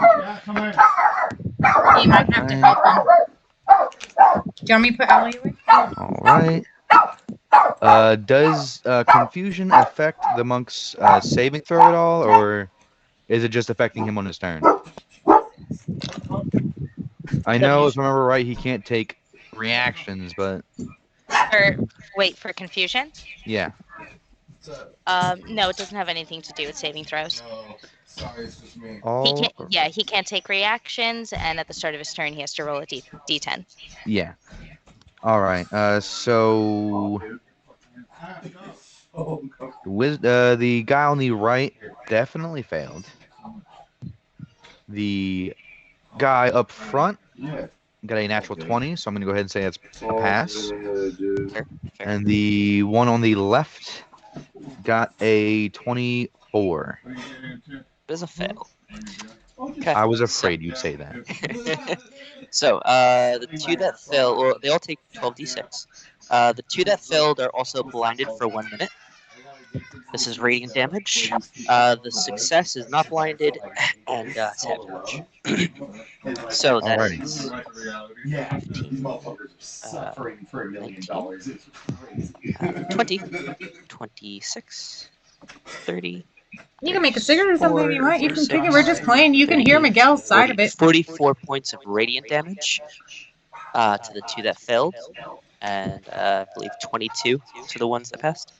might have to help him. Do you want me to put Allie away? All right. Does confusion affect the monk's saving throw at all, or is it just affecting him on his turn? I know, if I remember right, he can't take reactions, but Wait for confusion. yeah. No, it doesn't have anything to do with saving throws. All, He can't take reactions, and at the start of his turn, he has to roll a D10. yeah. All right. So the guy on the right definitely failed. The guy up front got a natural 20, so I'm going to go ahead and say that's a pass. Fair. And the one on the left got a 24. There's a fail. Okay. I was afraid you'd say that. So, the two that failed, well, they all take 12d6. The two that failed are also blinded for 1 minute. This is radiant damage. The success is not blinded, and it's half damage. So that Alrighty. is 15, 20, 26, 30. You can make a cigarette or something if you want. You can kick it. We're just playing. You can hear Miguel's side of it. 44 points of radiant damage to the two that failed, and I believe 22 to the ones that passed,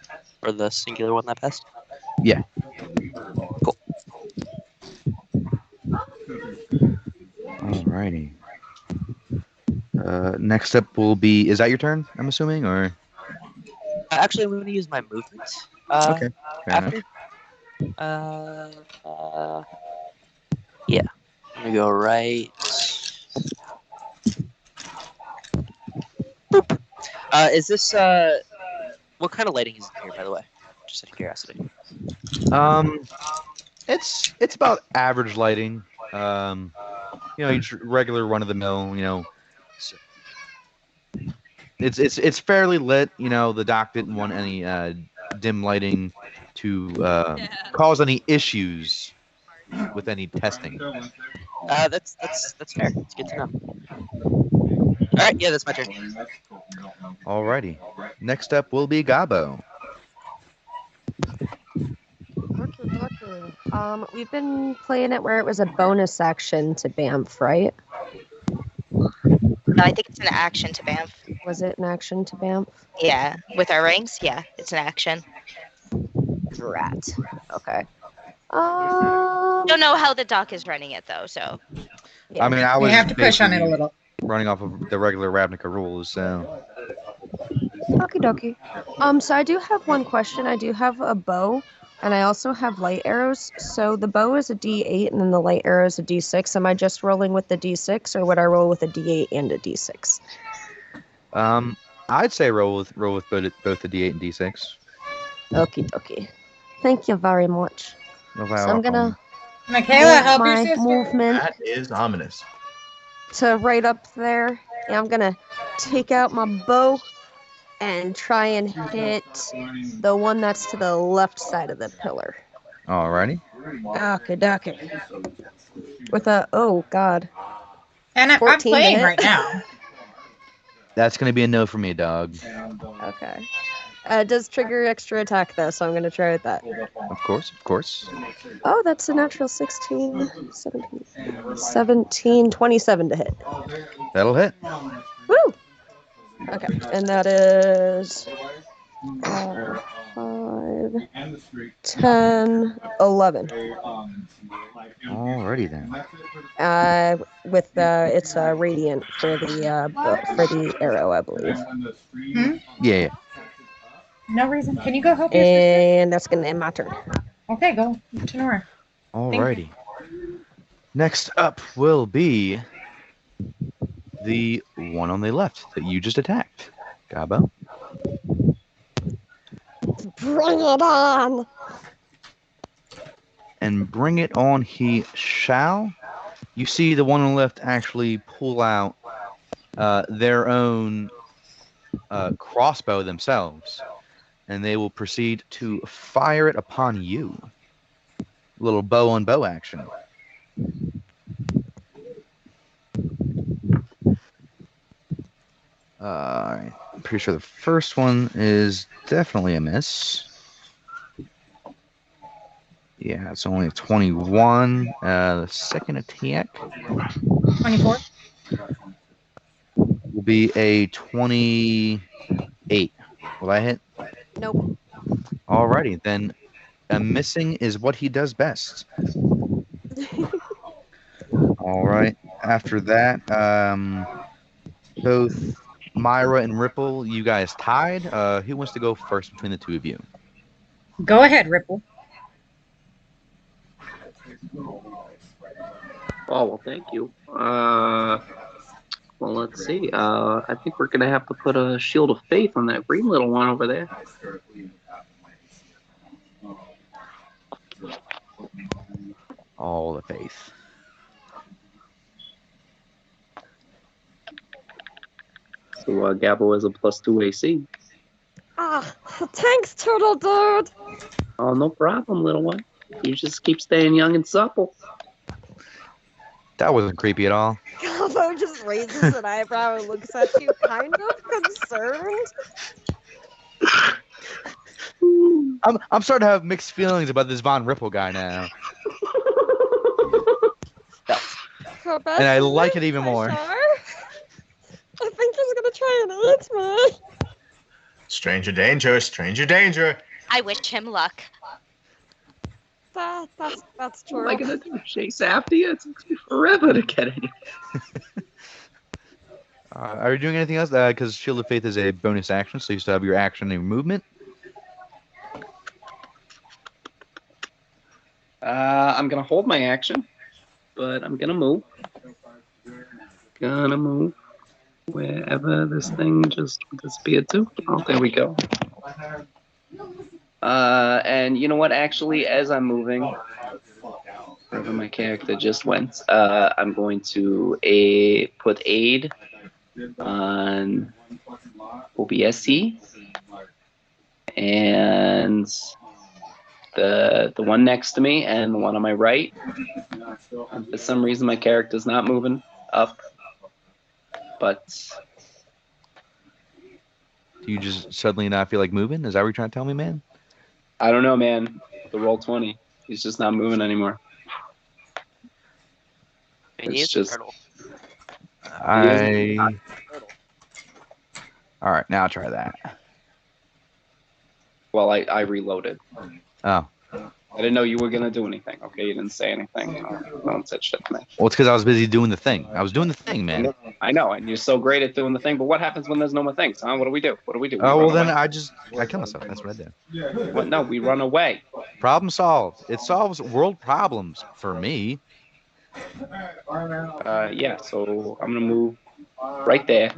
or the singular one that passed. Yeah. Cool. Alrighty. Next up will be. Is that your turn? I'm assuming, or Actually, I'm going to use my movement. okay. Fair enough. After. Yeah. I'm going to go right. Boop. Is this what kind of lighting is in here, by the way? Just out of curiosity. It's about average lighting. Each regular run of the mill. It's fairly lit. The doc didn't want any dim lighting to cause any issues with any testing. That's fair. It's good to know. All right, yeah, that's my turn. Alrighty. Next up will be Gabo. Okay. We've been playing it where it was a bonus action to Bamf, right? No, I think it's an action to Bamf. Was it an action to Bamf? Yeah, with our ranks, yeah, it's an action. Drat. Okay. Don't know how the doc is running it though, so. Yeah. I mean, I You was have to push on it a basically little. running off of the regular Ravnica rules, so. Okie dokie. So I do have one question. I do have a bow, and I also have light arrows. So the bow is a D8, and then the light arrow is a D6. Am I just rolling with the D6, or would I roll with a D8 and a D6? I'd say roll with both the D8 and D6. Okie dokie. Thank you very much. You're So very I'm gonna welcome. Michaela, move help your my sister. movement That is ominous. to right up there. And I'm gonna take out my bow and try and hit the one that's to the left side of the pillar. Alrighty. Okie dokie. With a, oh god, And I'm 14 to playing hit. right now. That's gonna be a no for me, dog. Okay. It does trigger extra attack though, so I'm gonna try with that. Of course, of course. Oh, that's a natural 16, 17, 27 to hit. That'll hit. Woo! Okay, and that is 5, 10, 11. Alrighty then. With it's radiant for the arrow, I believe. Yeah. No reason. Can you go help your sister? And that's gonna end my turn. Okay, go to Nora. Alrighty. Next up will be the one on the left that you just attacked. Gabo. Bring it on! And bring it on he shall. You see the one on the left actually pull out their own crossbow themselves, and they will proceed to fire it upon you. Little bow on bow action. Alright. I'm pretty sure the first one is definitely a miss. Yeah, it's only a 21. The second attack 24. will be a 28. Will I hit? Nope. Alrighty, then a missing is what he does best. Alright, after that, both Myra and Ripple, you guys tied. Who wants to go first between the two of you? Go ahead, Ripple. Oh, well, thank you. Well, let's see. I think we're going to have to put a shield of faith on that green little one over there. All the faith. So, Gabo has a +2 AC. Ah, thanks, Turtle Dude! Oh, no problem, little one. You just keep staying young and supple. That wasn't creepy at all. Gabo just raises an eyebrow and looks at you, kind of concerned. I'm starting to have mixed feelings about this Von Ripple guy now. And I like it even more. I think he's gonna try and eat me. Stranger danger, stranger danger. I wish him luck. That's true. What am I going to do? Chase after you? It takes me forever to get any. Are you doing anything else? Because Shield of Faith is a bonus action, so you still have your action and your movement. I'm going to hold my action, but I'm going to move. Gonna move wherever this thing just disappeared to. Oh, there we go. And you know what? Actually, as I'm moving, wherever my character just went, I'm going to put aid on OBSC and the one next to me and the one on my right. And for some reason, my character's not moving up, but Do you just suddenly not feel like moving? Is that what you're trying to tell me, man? I don't know, man. The roll 20, he's just not moving anymore. And he It's is a just- turtle. All right, now try that. Well, I reloaded. Oh. I didn't know you were gonna do anything. Okay, you didn't say anything. No one said shit to me. Well, it's because I was busy doing the thing. I was doing the thing, man. I know, and you're so great at doing the thing. But what happens when there's no more things? Huh? What do we do? What do we do? We Oh, well, run then away? I kill myself. That's what I do. What? No, we run away. Problem solved. It solves world problems for me. Yeah. So I'm gonna move right there.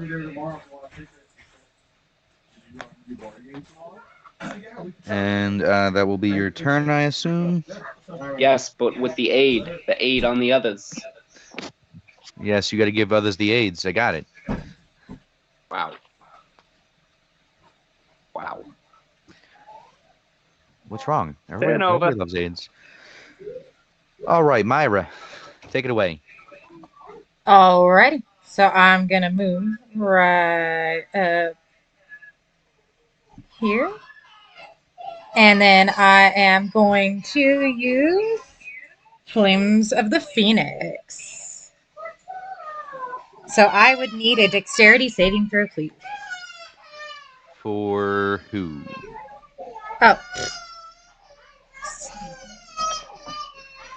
And that will be your turn, I assume. Yes, but with the aid on the others. Yes, you got to give others the aids. I got it. Wow. Wow. What's wrong? Turn over. Everybody loves aids. All right, Myra, take it away. Alrighty. So I'm gonna move right up here. And then I am going to use Flames of the Phoenix. So I would need a dexterity saving throw, please. For who? Oh.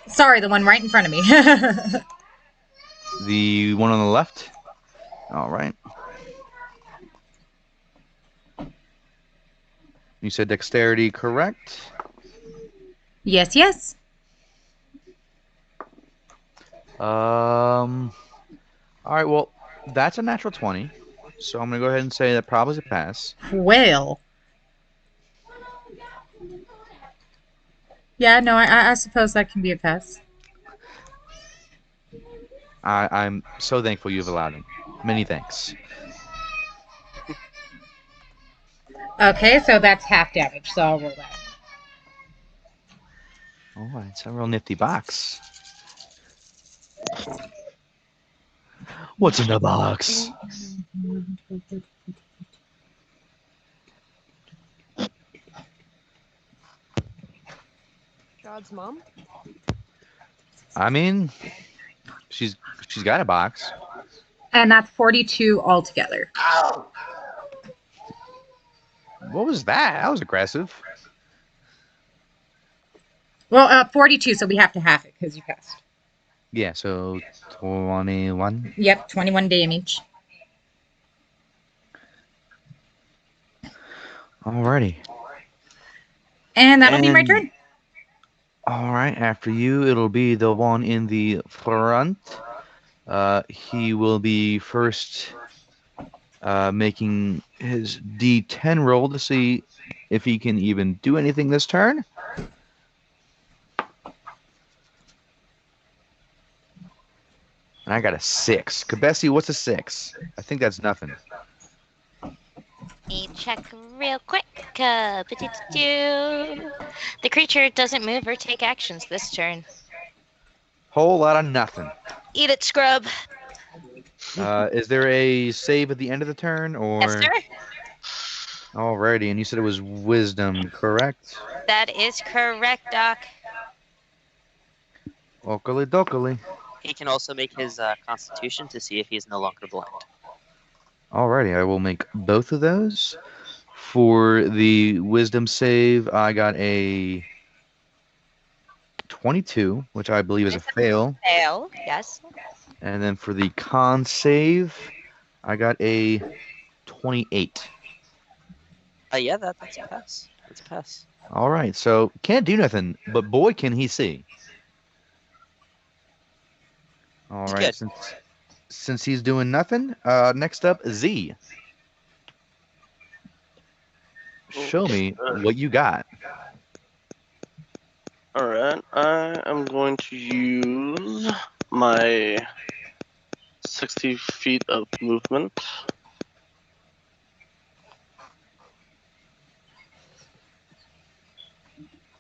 Sorry, the one right in front of me. The one on the left? All right. You said dexterity, correct? Yes, yes. All right, well, that's a natural 20. So I'm going to go ahead and say that probably is a pass. Well. Yeah, no, I suppose that can be a pass. I'm so thankful you've allowed me. Many thanks. Okay, so that's half damage, so I'll roll that. All right, it's a real nifty box. What's in the box? God's mom? I mean, she's got a box. And that's 42 altogether. What was that? That was aggressive. Well, 42, so we have to half it because you passed. Yeah, so 21. Yep, 21 damage. Alrighty. And that'll be my turn. All right, after you, it'll be the one in the front. He will be first making his D10 roll to see if he can even do anything this turn. And I got a 6. Kabesi, what's a 6? I think that's nothing. Let me check real quick. The creature doesn't move or take actions this turn. Whole lot of nothing. Eat it, scrub. Is there a save at the end of the turn, or? Yes, sir. Alrighty, and you said it was wisdom, correct? That is correct, Doc. Okily dokily. He can also make his constitution to see if he is no longer blind. Alrighty, I will make both of those. For the wisdom save, I got a 22, which I believe is a fail. Fail, yes. And then for the con save, I got a 28. Yeah, that's a pass. That's a pass. All right, so can't do nothing, but boy, can he see. All right, since he's doing nothing, next up, Z. Show me what you got. Alright, I am going to use my 60 feet of movement.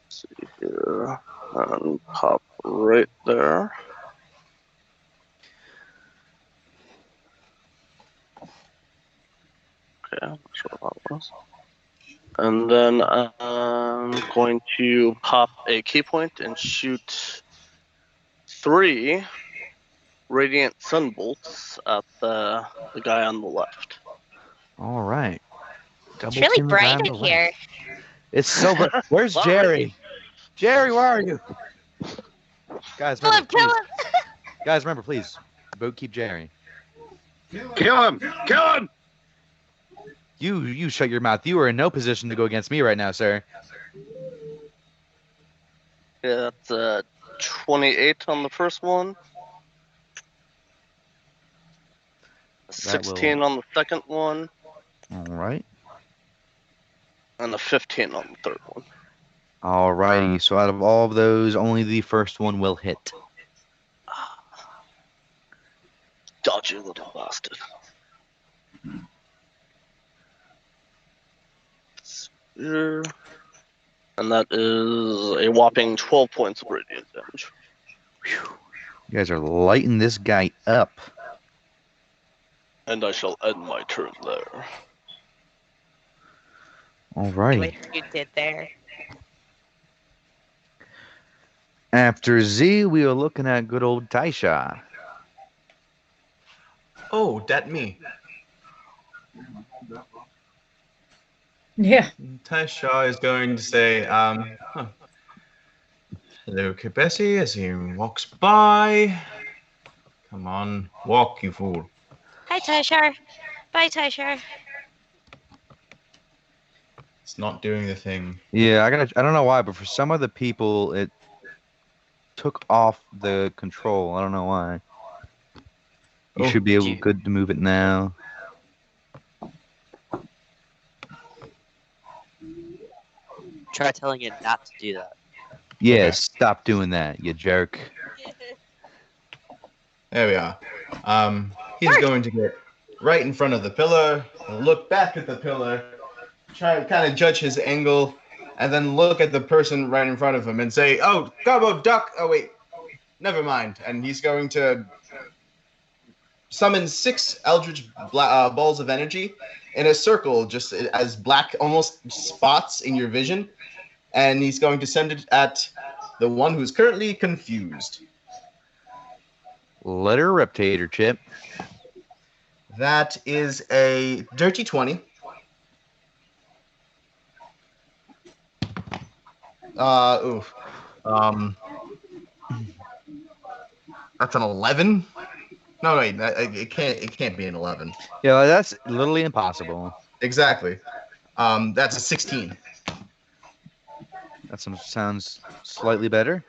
Let's see here, and pop right there. Okay, I'm not sure what that was. And then I'm going to pop a key point and shoot 3 radiant sunbolts at the guy on the left. All right. It's really bright in here. It's so bright. Where's Jerry? Jerry, where are you? Guys, remember, Kill him! Guys, remember, please, vote keep Jerry. Kill him! Kill him! You shut your mouth. You are in no position to go against me right now, sir. Yeah, that's 28 on the first one. 16 on the second one. All right. And a 15 on the third one. Alrighty, so out of all of those, only the first one will hit. Dodgy little bastard. Here. And that is a whopping 12 points of radiant damage. Whew. You guys are lighting this guy up. And I shall end my turn there. Alrighty. What you did there. After Z, we are looking at good old Taisha. Oh, that me. Yeah. Taisha is going to say, hello, Kibesi, as he walks by. Come on, walk, you fool. Hi, Tyshar. Bye, Tyshar. It's not doing the thing. Yeah, I don't know why, but for some of the people, it took off the control. I don't know why. You Oh, should be good to move it now. Try telling it not to do that. Yeah, Okay. stop doing that, you jerk. There we are. He's going to get right in front of the pillar, look back at the pillar, try to kind of judge his angle, and then look at the person right in front of him and say, "Oh, Gobbo, duck!" Oh wait, never mind. And he's going to summon 6 eldritch balls of energy in a circle, just as black almost spots in your vision, and he's going to send it at the one who's currently confused. Let her rip, Tater Chip. That is a dirty 20. Oof. That's an 11. No, wait, it can't be an 11. Yeah, that's literally impossible. Exactly. That's a 16. That sounds slightly better.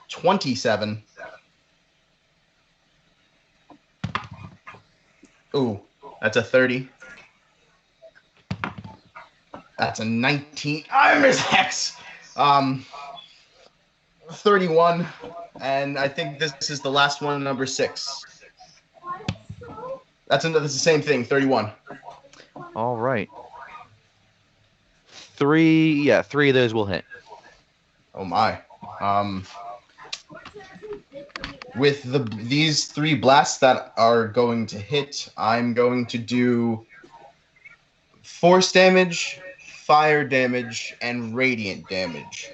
27. Ooh, that's a 30. That's a 19. I miss hex. 31, and I think this is the last one, number 6. That's the same thing, 31. All right. 3 of those will hit. Oh my. With these 3 blasts that are going to hit, I'm going to do force damage, fire damage, and radiant damage.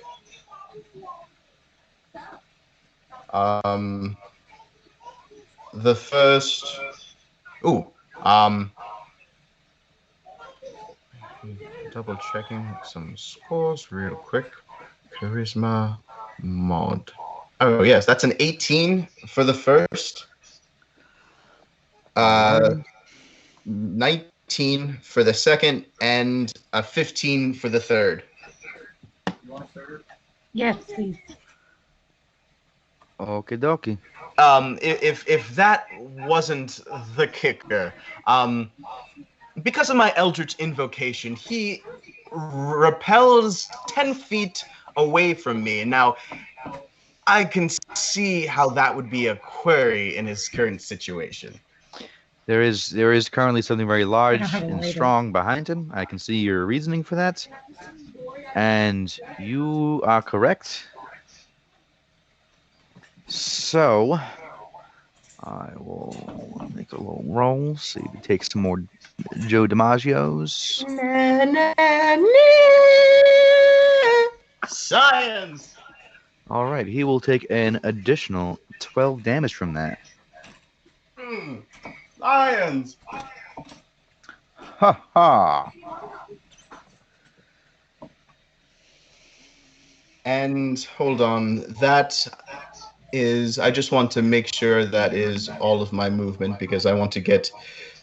The first. Ooh. Double checking some scores real quick. Charisma mod. Oh yes, that's an 18 for the first. 19 for the second, and a 15 for the third. Yes, please. Okie dokie. If that wasn't the kicker, because of my Eldritch invocation, he repels 10 feet away from me. And now I can see how that would be a query in his current situation. There is currently something very large have a and lighter. strong behind him. I can see your reasoning for that. And you are correct. So I will make a little roll, see if he takes some more Joe DiMaggio's. Na, na, na. Science! All right, he will take an additional 12 damage from that. Science! Ha ha! And hold on, that is, I just want to make sure that is all of my movement because I want to get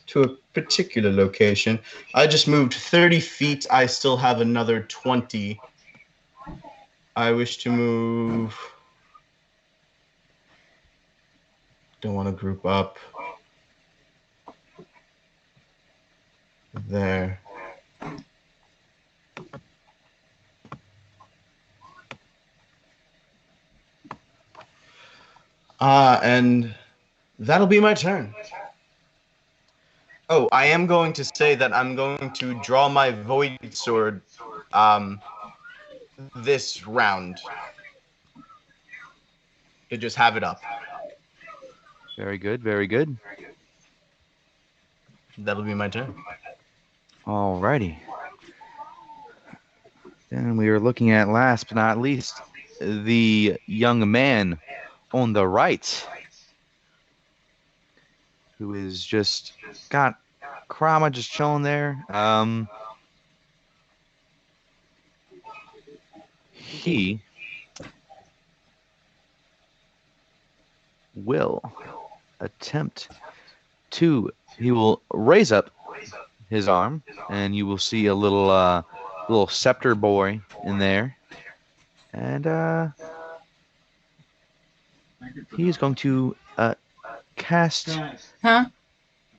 to a particular location. I just moved 30 feet. I still have another 20. I wish to move. Don't want to group up. There. And that'll be my turn. Oh, I am going to say that I'm going to draw my Void Sword this round. To just have it up. Very good, very good. That'll be my turn. Alrighty. Then we are looking at, last but not least, the young man on the right, who is just got Krama just chilling there. He will attempt to. He will raise up his arm, and you will see a little scepter boy in there, and he's going to cast Huh?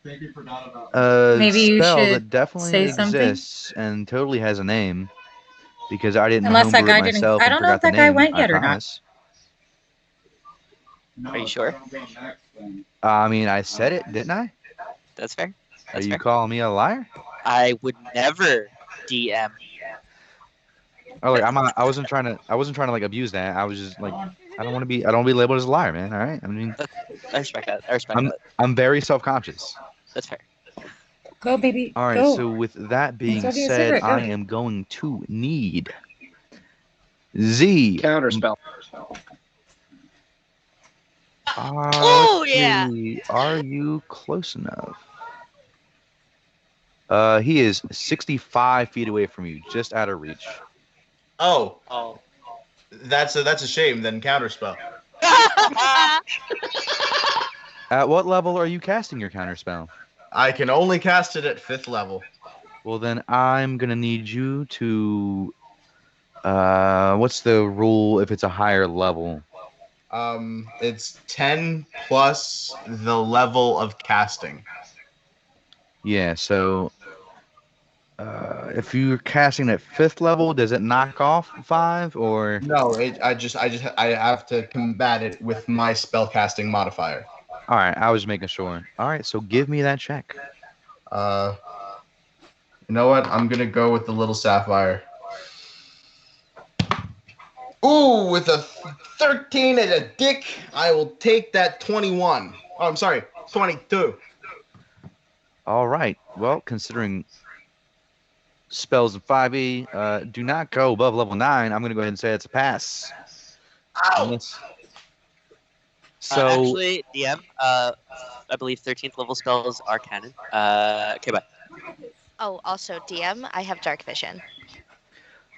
a Maybe you spell should that definitely say something? exists and totally has a name, because I didn't Unless that homebrew it guy didn't. myself I and don't know forgot if the that guy name. went I yet or not. promise. Are you sure? I mean, I said it, didn't I? That's fair. Are That's you fair. calling me a liar? I would never DM. Oh, like I wasn't trying to like abuse that. I was just like, I don't want to be labeled as a liar, man. All right. I mean, I respect that. I respect that. I'm very self-conscious. That's fair. Go, baby. All right. Go. So with that being smoking a said, cigarette, go. I am going to need Z. Counterspell. Oh, yeah. Are you close enough? He is 65 feet away from you, just out of reach. Oh, Oh. that's a shame. Then counterspell. At what level are you casting your counterspell? I can only cast it at 5th level. Well, then I'm gonna need you to. What's the rule if it's a higher level? It's 10 plus the level of casting. Yeah. So, if you're casting at 5th level, does it knock off 5 or? No, I have to combat it with my spellcasting modifier. All right. I was making sure. All right. So give me that check. You know what? I'm gonna go with the little sapphire. Ooh, with a 13 and a dick, I will take that 21. Oh, I'm sorry, 22. All right. Well, considering spells in 5e do not go above level 9, I'm going to go ahead and say it's a pass. Ow! So actually, DM, I believe 13th level spells are canon. Okay, bye. Oh, also, DM, I have dark vision.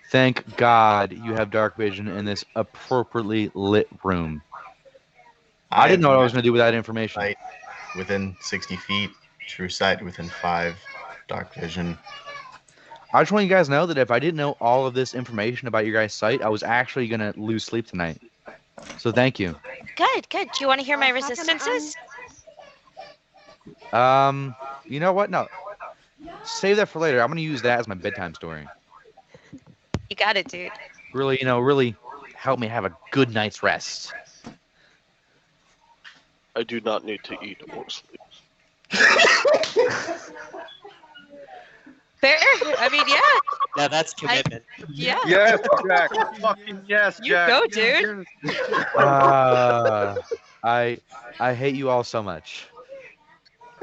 thank God you have dark vision in this appropriately lit room. I didn't know what I was going to do with that information. Sight within 60 feet, true sight within 5, dark vision. I just want you guys to know that if I didn't know all of this information about your guys' site, I was actually going to lose sleep tonight. So thank you. Good, good. Do you want to hear my resistances? You know what? No. Save that for later. I'm going to use that as my bedtime story. You got it, dude. Really, really help me have a good night's rest. I do not need to eat or sleep. Fair. I mean, yeah. Now that's commitment. Yeah. Yes, Jack. Fucking yes, You Jack. go, dude. I hate you all so much.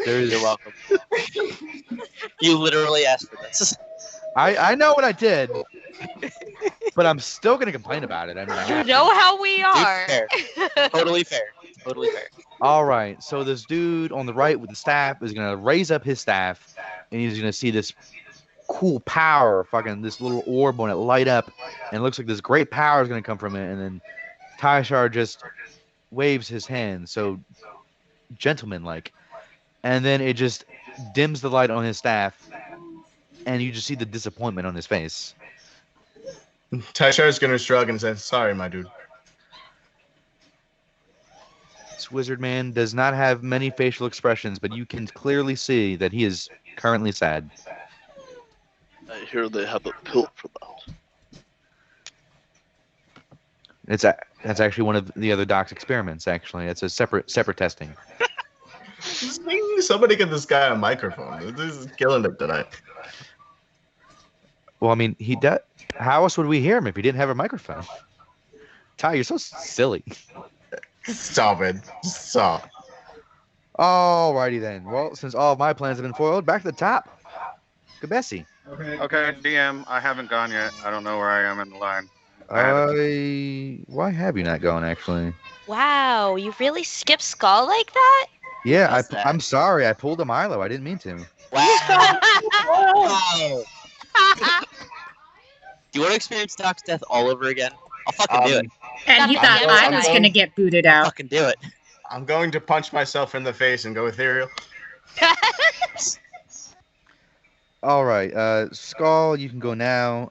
You're welcome. You literally asked for this. I know what I did, but I'm still gonna complain about it. I mean, I You have know to. how we are. Fair. Totally fair. Totally fair. All right, so this dude on the right with the staff is gonna raise up his staff, and he's gonna see this cool power, fucking this little orb on it light up, and it looks like this great power is gonna come from it. And then Tyshar just waves his hand, so gentleman-like, and then it just dims the light on his staff, and you just see the disappointment on his face. Tyshar's gonna shrug and say, "Sorry, my dude." This wizard man does not have many facial expressions, but you can clearly see that he is currently sad. I hear they have a pill for that. That's actually one of the other doc's experiments. Actually, it's a separate testing. Somebody get this guy a microphone. This is killing it tonight. Well, I mean, he does. How else would we hear him if he didn't have a microphone? Ty, you're so silly. Stop it. Stop. Alrighty then. Well, since all of my plans have been foiled, back to the top. Good Bessie. Okay, DM, I haven't gone yet. I don't know where I am in the line. Why have you not gone, actually? Wow, you really skipped Skull like that? Yeah, does that? I'm sorry. I pulled a Milo. I didn't mean to. Wow. Do you want to experience Doc's death all over again? I'll fucking do it. And he Fucking thought yeah, I was tonight. going to get booted I'll out. fucking do it. I'm going to punch myself in the face and go ethereal. All right, Skull, you can go now.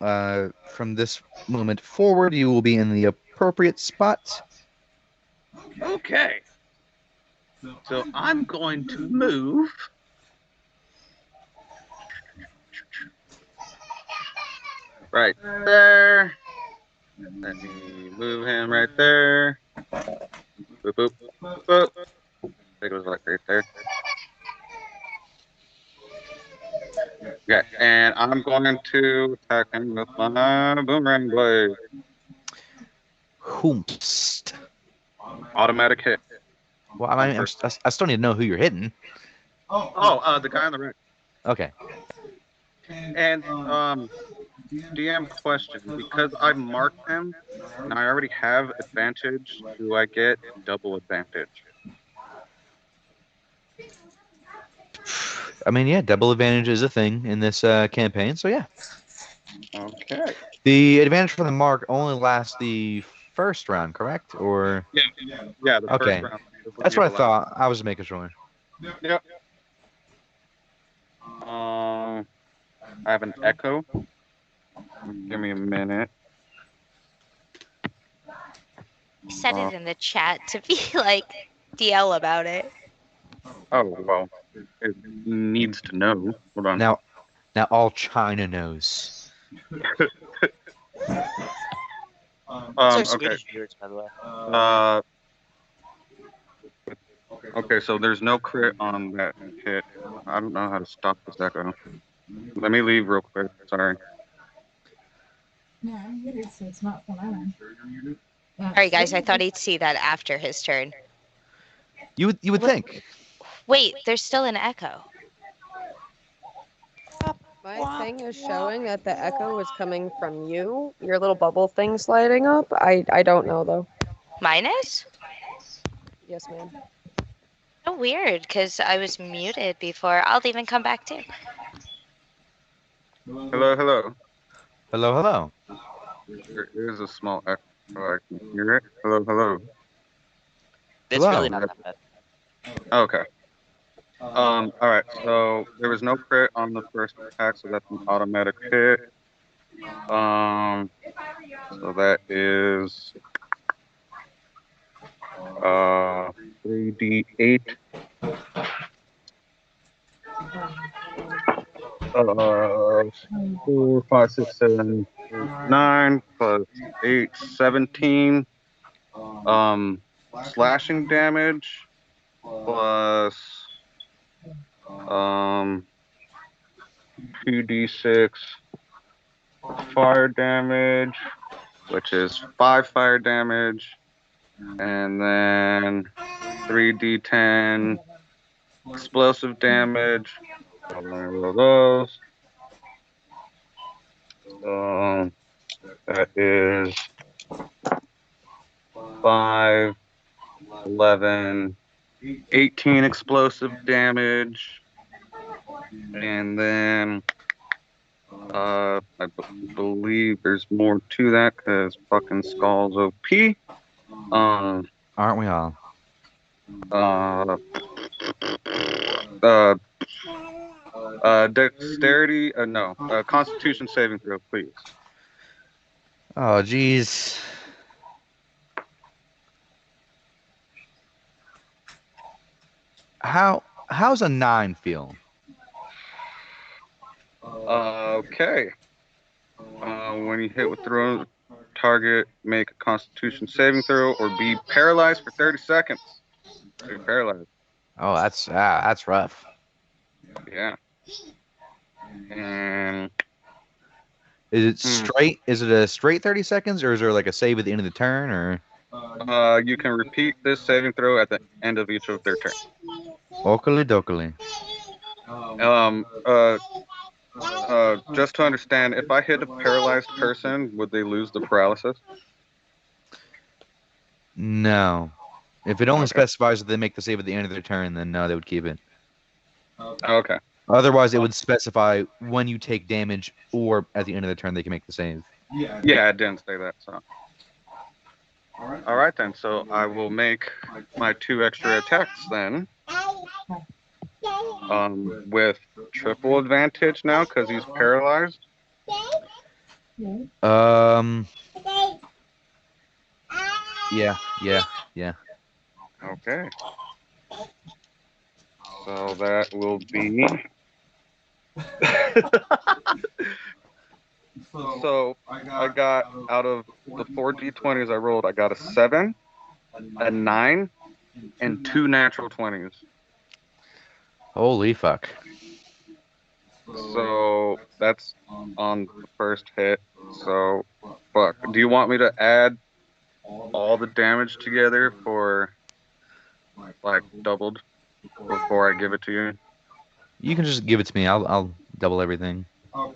From this moment forward, you will be in the appropriate spot. Okay. So I'm going to move. Right there. Let me move him right there. Boop, boop, boop. I think it was like right there. Okay, and I'm going to attack him with my boomerang blade. Hoomst. Automatic hit. Well, I mean, I still need to know who you're hitting. The guy on the right. Okay. And DM question, because I marked him and I already have advantage, do I get double advantage? I mean, yeah, double advantage is a thing in this campaign, so yeah. Okay. The advantage for the mark only lasts the first round, correct? Or Yeah, the okay, first round. that's what I thought. I was making sure. Yep. I have an echo. Give me a minute. Said it in the chat to be like DL about it. Oh well, it needs to know. Hold on. Now all China knows. So Okay. Swedish viewers, by the way. Okay, so there's no crit on that hit. I don't know how to stop this echo. Let me leave real quick. Sorry. Yeah, I'm muted, so it's not fun. Sorry, guys, I thought he'd see that after his turn. You would think. Wait, there's still an echo. My thing is showing that the echo is coming from you. Your little bubble thing's lighting up. I don't know though. Mine is? Yes, ma'am. So weird, because I was muted before. I'll even come back too. Hello, hello. Hello, hello. There is a small echo. I can hear it. Hello, hello. It's Hello. really not that bad. Okay. All right. So there was no crit on the first attack, so that's an automatic hit. So that is 3d8. 4, 5, 6, 7, 8, 9 plus 8, 17. Slashing damage plus 2d6 fire damage, which is 5 fire damage, and then 3d10 explosive damage. I'm gonna roll those. That is 5, 11, 18 explosive damage, and then I believe there's more to that because fucking Skull's OP. Aren't we all? Dexterity, no, Constitution saving throw, please. Oh, geez. How's a 9 feel? Okay. When you hit with throw target, make a Constitution saving throw or be paralyzed for 30 seconds. Be paralyzed. Oh, that's rough. Yeah. And Is it straight? Is it a straight 30 seconds, or is there like a save at the end of the turn, or? You can repeat this saving throw at the end of each of their turns. Okily dokily. Just to understand, if I hit a paralyzed person, would they lose the paralysis? No. If it only Okay. specifies that they make the save at the end of their turn, then no, they would keep it. Okay. Otherwise, it would specify when you take damage or at the end of the turn they can make the save. Yeah, it didn't say that. So. All right then. So I will make my 2 extra attacks then. With triple advantage now because he's paralyzed. Yeah. Okay. So that will be. So I got out of the 4 d20s I rolled, I got a 7, a 9, and 2 natural 20s. Holy fuck. So that's on the first hit. So fuck. Do you want me to add all the damage together for like doubled before I give it to you? You can just give it to me. I'll double everything.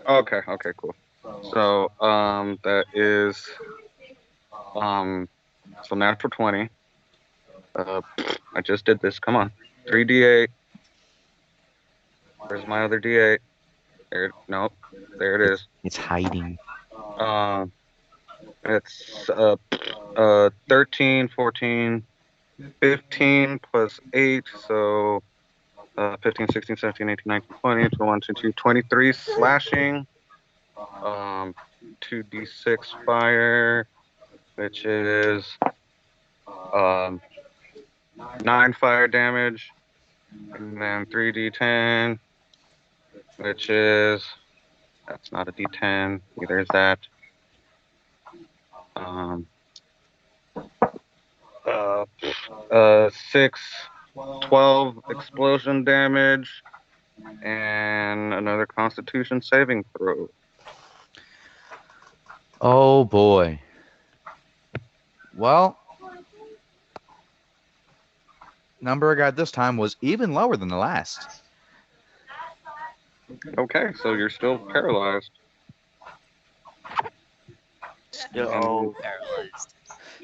Okay, cool. So that is so natural 20. I just did this. Come on. 3d8. Where's my other d8? Nope. There it is. It's hiding. It's 13, 14, 15 plus 8, so 15, 16, 17, 18, 19, 20, 21, 22, 23 slashing, 2d6 fire, which is 9 fire damage, and then 3d10, which is, that's not a d10, neither is that. 6, 12 explosion damage, and another Constitution saving throw. Oh boy. Well, number I got this time was even lower than the last. Okay, so you're still paralyzed. Still paralyzed.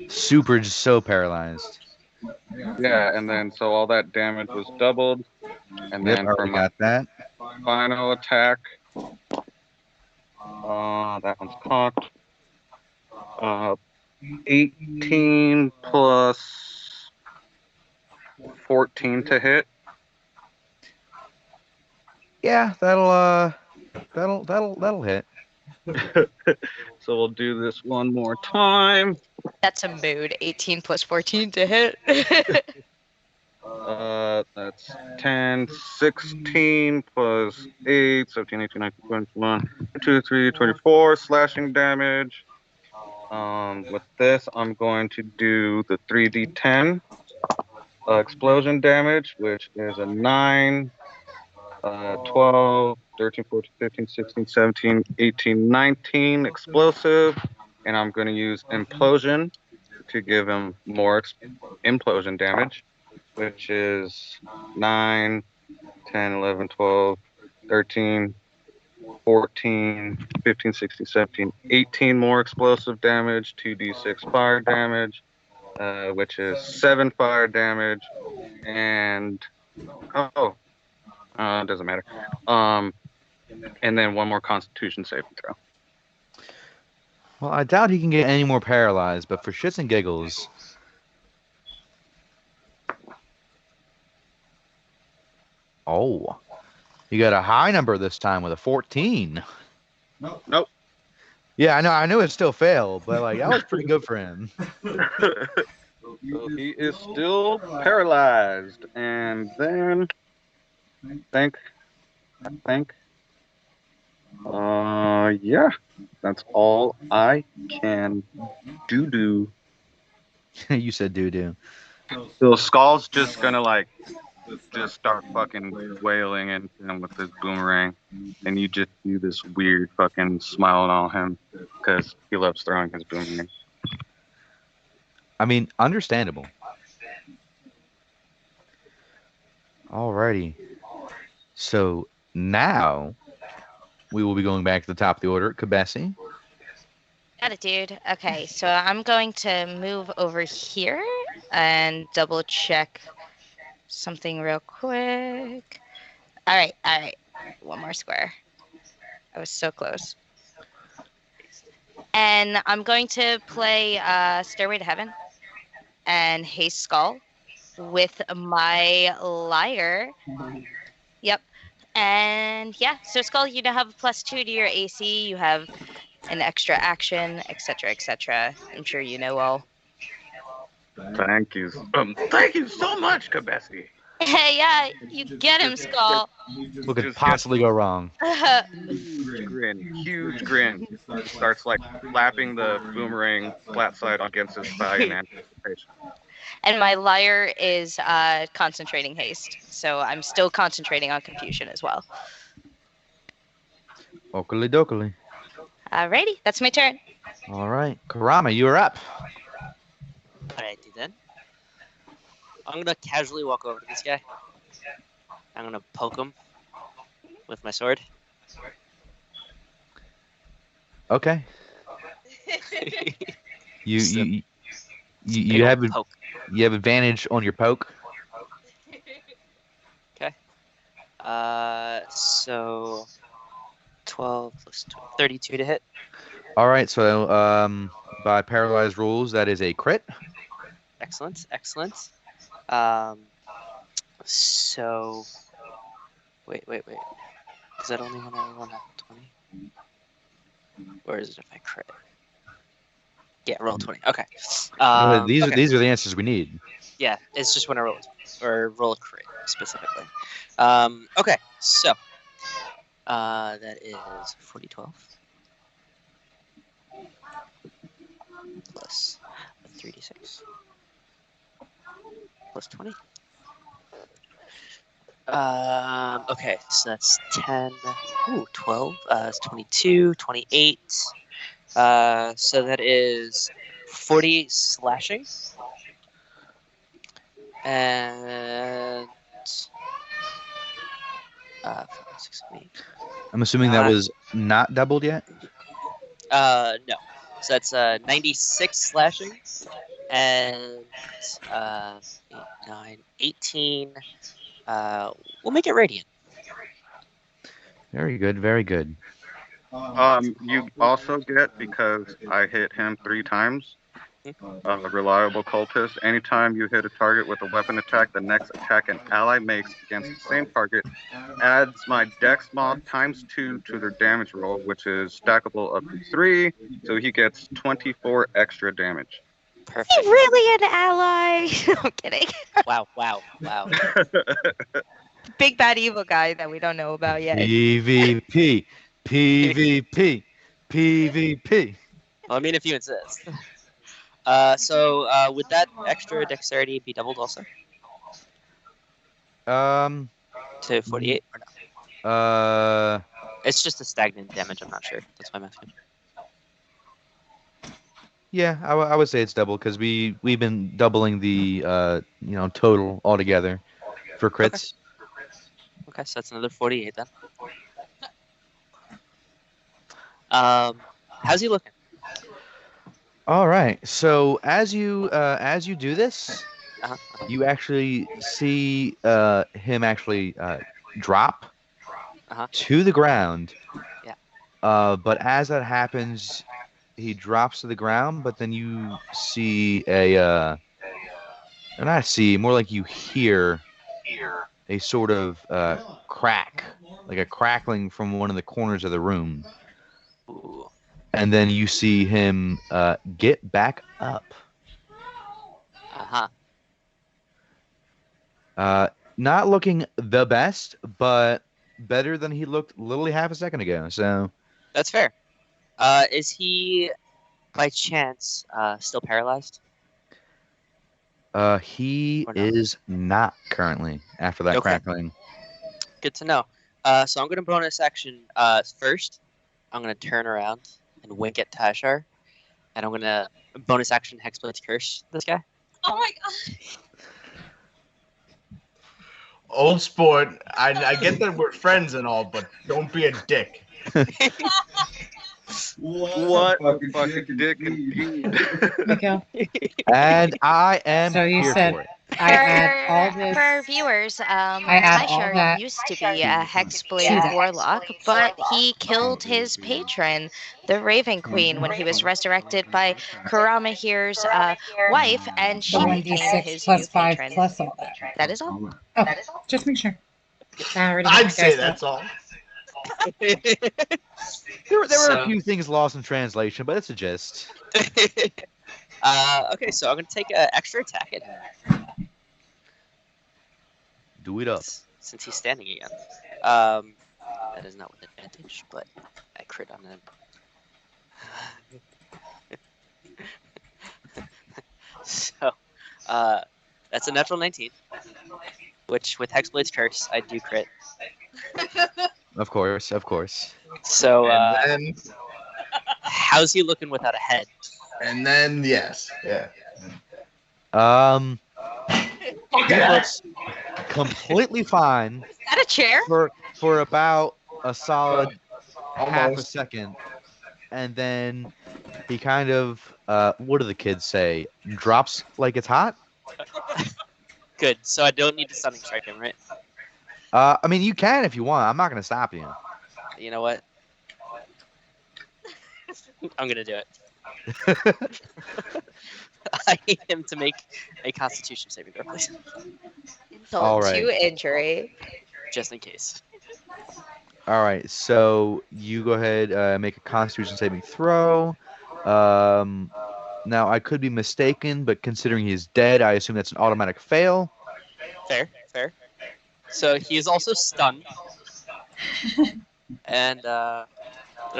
Super just so paralyzed. Yeah, and then so all that damage was doubled, and Yep, then for already my got that. final attack, that one's cocked. 18 plus 14 to hit. Yeah, that'll hit. So we'll do this one more time. That's a mood. 18 plus 14 to hit. That's 10, 16 plus 8, 17, 18, 19, 20, 21, 22, 23, 24 slashing damage. With this, I'm going to do the 3d10 explosion damage, which is a 9, 12, 13, 14, 15, 16, 17, 18, 19 explosive. And I'm going to use implosion to give him more implosion damage, which is 9, 10, 11, 12, 13, 14, 15, 16, 17, 18 more explosive damage, 2d6 fire damage, which is 7 fire damage, and doesn't matter. And then 1 more Constitution saving throw. Well, I doubt he can get any more paralyzed, but for shits and giggles. Oh. You got a high number this time with a 14. Nope. Yeah, I know it still failed, but like that was pretty good for him. So he is still paralyzed, and then I think Yeah, that's all I can do. You said doo doo. So Skull's just gonna like just start fucking wailing into him with his boomerang, and you just do this weird fucking smile on him because he loves throwing his boomerang. I mean, understandable. Alrighty. So now we will be going back to the top of the order. Kabesi. Got it, dude. Okay, so I'm going to move over here and double check something real quick. All right, all right. One more square. I was so close. And I'm going to play Stairway to Heaven and Haste Skull with my lyre. Yep. And yeah, so Skull, you now have a +2 to your AC. You have an extra action, etc., etc. I'm sure you know all. Thank you. Thank you so much, Kabesi. Hey, yeah, you get him, Skull. What could Just possibly go wrong? huge grin, huge grin. He starts like flapping the boomerang flat side against his thigh in anticipation. And my lyre is concentrating haste, so I'm still concentrating on confusion as well. Oakley dokley. Alrighty, that's my turn. All right. Karama, you are up. Alrighty then. I'm gonna casually walk over to this guy. I'm gonna poke him with my sword. Okay. You Just a- you It's a you, big you ol' have poke. you have advantage on your poke. So 12 plus 12, 32 to hit. All right. So by paralyzed rules, that is a crit. Excellent, excellent. So wait. Is that only when I roll a 20? Or is it if I crit? Yeah, roll 20. Okay. These okay. these are the answers we need. Yeah, it's just when I roll or roll a crit specifically. Okay, so that is 4012 plus 3d6 plus 20. Okay, so that's 10, 12, it's 22, 28. So that is 40 slashing. And 5, 6, 7, 8. I'm assuming that was not doubled yet. No. So that's 96 slashing and 8, 9, 18. We'll make it radiant. Very good. Very good. You also get, because I hit him 3 times, reliable cultist. Anytime you hit a target with a weapon attack, the next attack an ally makes against the same target adds my dex mod ×2 to their damage roll, which is stackable up to 3. So he gets 24 extra damage. Perfect. He's really an ally. I'm kidding. Wow. Big bad evil guy that we don't know about yet. PvP, PvP, PvP. Well, I mean, if you insist. So would that extra dexterity be doubled also to 48 or no? It's just a stagnant damage. I'm not sure. That's why I'm asking. Yeah, I would say it's double because we've been doubling the total altogether for crits. Okay, so that's another 48 then. How's he looking? All right. So as you do this, you actually see him actually drop to the ground. Yeah. But as that happens, he drops to the ground. But then you see or not see, more like you hear a sort of crack, like a crackling from one of the corners of the room. Ooh. And then you see him get back up. Not looking the best, but better than he looked literally half a second ago. So That's fair. Is he, by chance, still paralyzed? he Or no? is not currently after that Okay. crackling. Good to know. So I'm gonna bonus action. First, I'm gonna turn around and wink at Tashar, and I'm gonna bonus action Hexblade's Curse this guy. Oh my god. Old sport, I get that we're friends and all, but don't be a dick. What a fucking dick indeed. Miguel, And I am So you here said- for it. I add all this. For our viewers, add all Tyshar that used to be a to Hexblade that. warlock, but he killed his patron, the Raven Queen, when he was resurrected by Karamahir's wife, and The she became 1d6 his plus new 5 patron. plus all that. That is all. Oh, just make sure. I already have my I'd say dice that's out. all. There were So- a few things lost in translation, but it's a gist. Okay, so I'm gonna take an extra attack at him Do it up. since he's standing again. That is not with advantage, but I crit on him. So, that's a natural 19, which with Hexblade's Curse, I do crit. Of course, of course. So, And how's he looking without a head? then yes, yeah. He looks completely fine Is that a chair? for about a solid half a Almost. second, and then he kind of what do the kids say? Drops like it's hot. Good. So I don't need to stunning strike him, right? I mean, you can if you want. I'm not gonna stop you. You know what? I'm gonna do it. I need him to make a Constitution saving throw, please, Insult All right. to injury. just in case. All right, so you go ahead, make a Constitution saving throw. Now I could be mistaken, but considering he's dead, I assume that's an automatic fail. Fair, fair. So he is also stunned, and I'm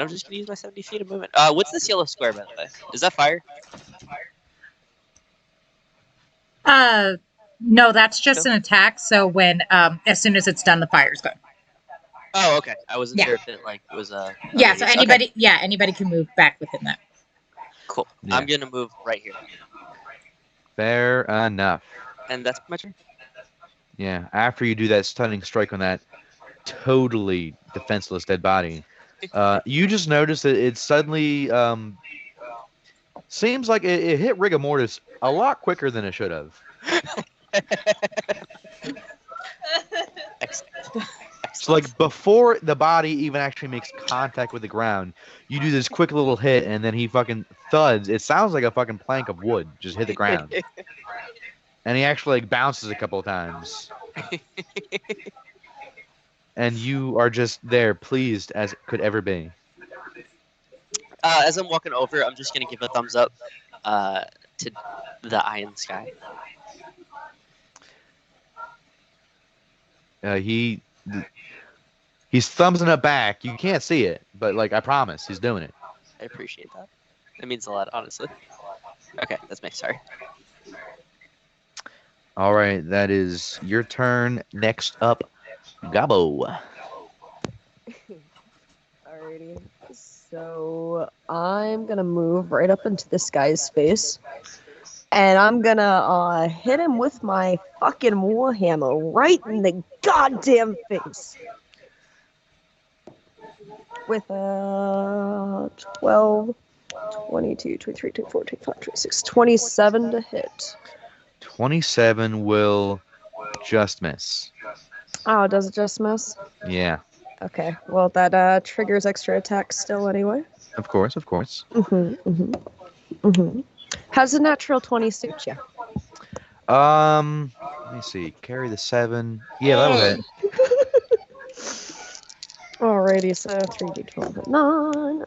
just gonna use my 70 feet of movement. What's this yellow square, by the way? Is that fire? No, that's just an attack. So when as soon as it's done, the fire's gone. Oh, okay. I wasn't Yeah. sure if it was a. Yeah, so radius. Okay, anybody can move back within that. cool. Yeah. I'm gonna move right here, Fair enough. and that's my turn. Yeah, after you do that stunning strike on that totally defenseless dead body, you just notice that it suddenly seems like it hit rigor mortis a lot quicker than it should have. Excellent. So like before the body even actually makes contact with the ground, you do this quick little hit, and then he fucking thuds. It sounds like a fucking plank of wood just hit the ground, and he actually like bounces a couple of times. And you are just there, pleased as it could ever be. As I'm walking over, I'm just gonna give a thumbs up to the eye in the sky. He's thumbsing it back. You can't see it, but like I promise, he's doing it. I appreciate that. It means a lot, honestly. Okay, that's me. Sorry. All right, that is your turn. Next up, Gabo. Alrighty. So I'm gonna move right up into this guy's face. And I'm gonna hit him with my fucking warhammer right in the goddamn face. With 12, 22, 23, 24, 25, 26, 27 to hit. 27 will just miss. Oh, does it just miss? Yeah, Okay, well that triggers extra attacks still anyway. of course, of course. How's a natural 20 suit you? Let me see. Carry the 7. Yeah, that'll hit. Alrighty, so 3d12 9.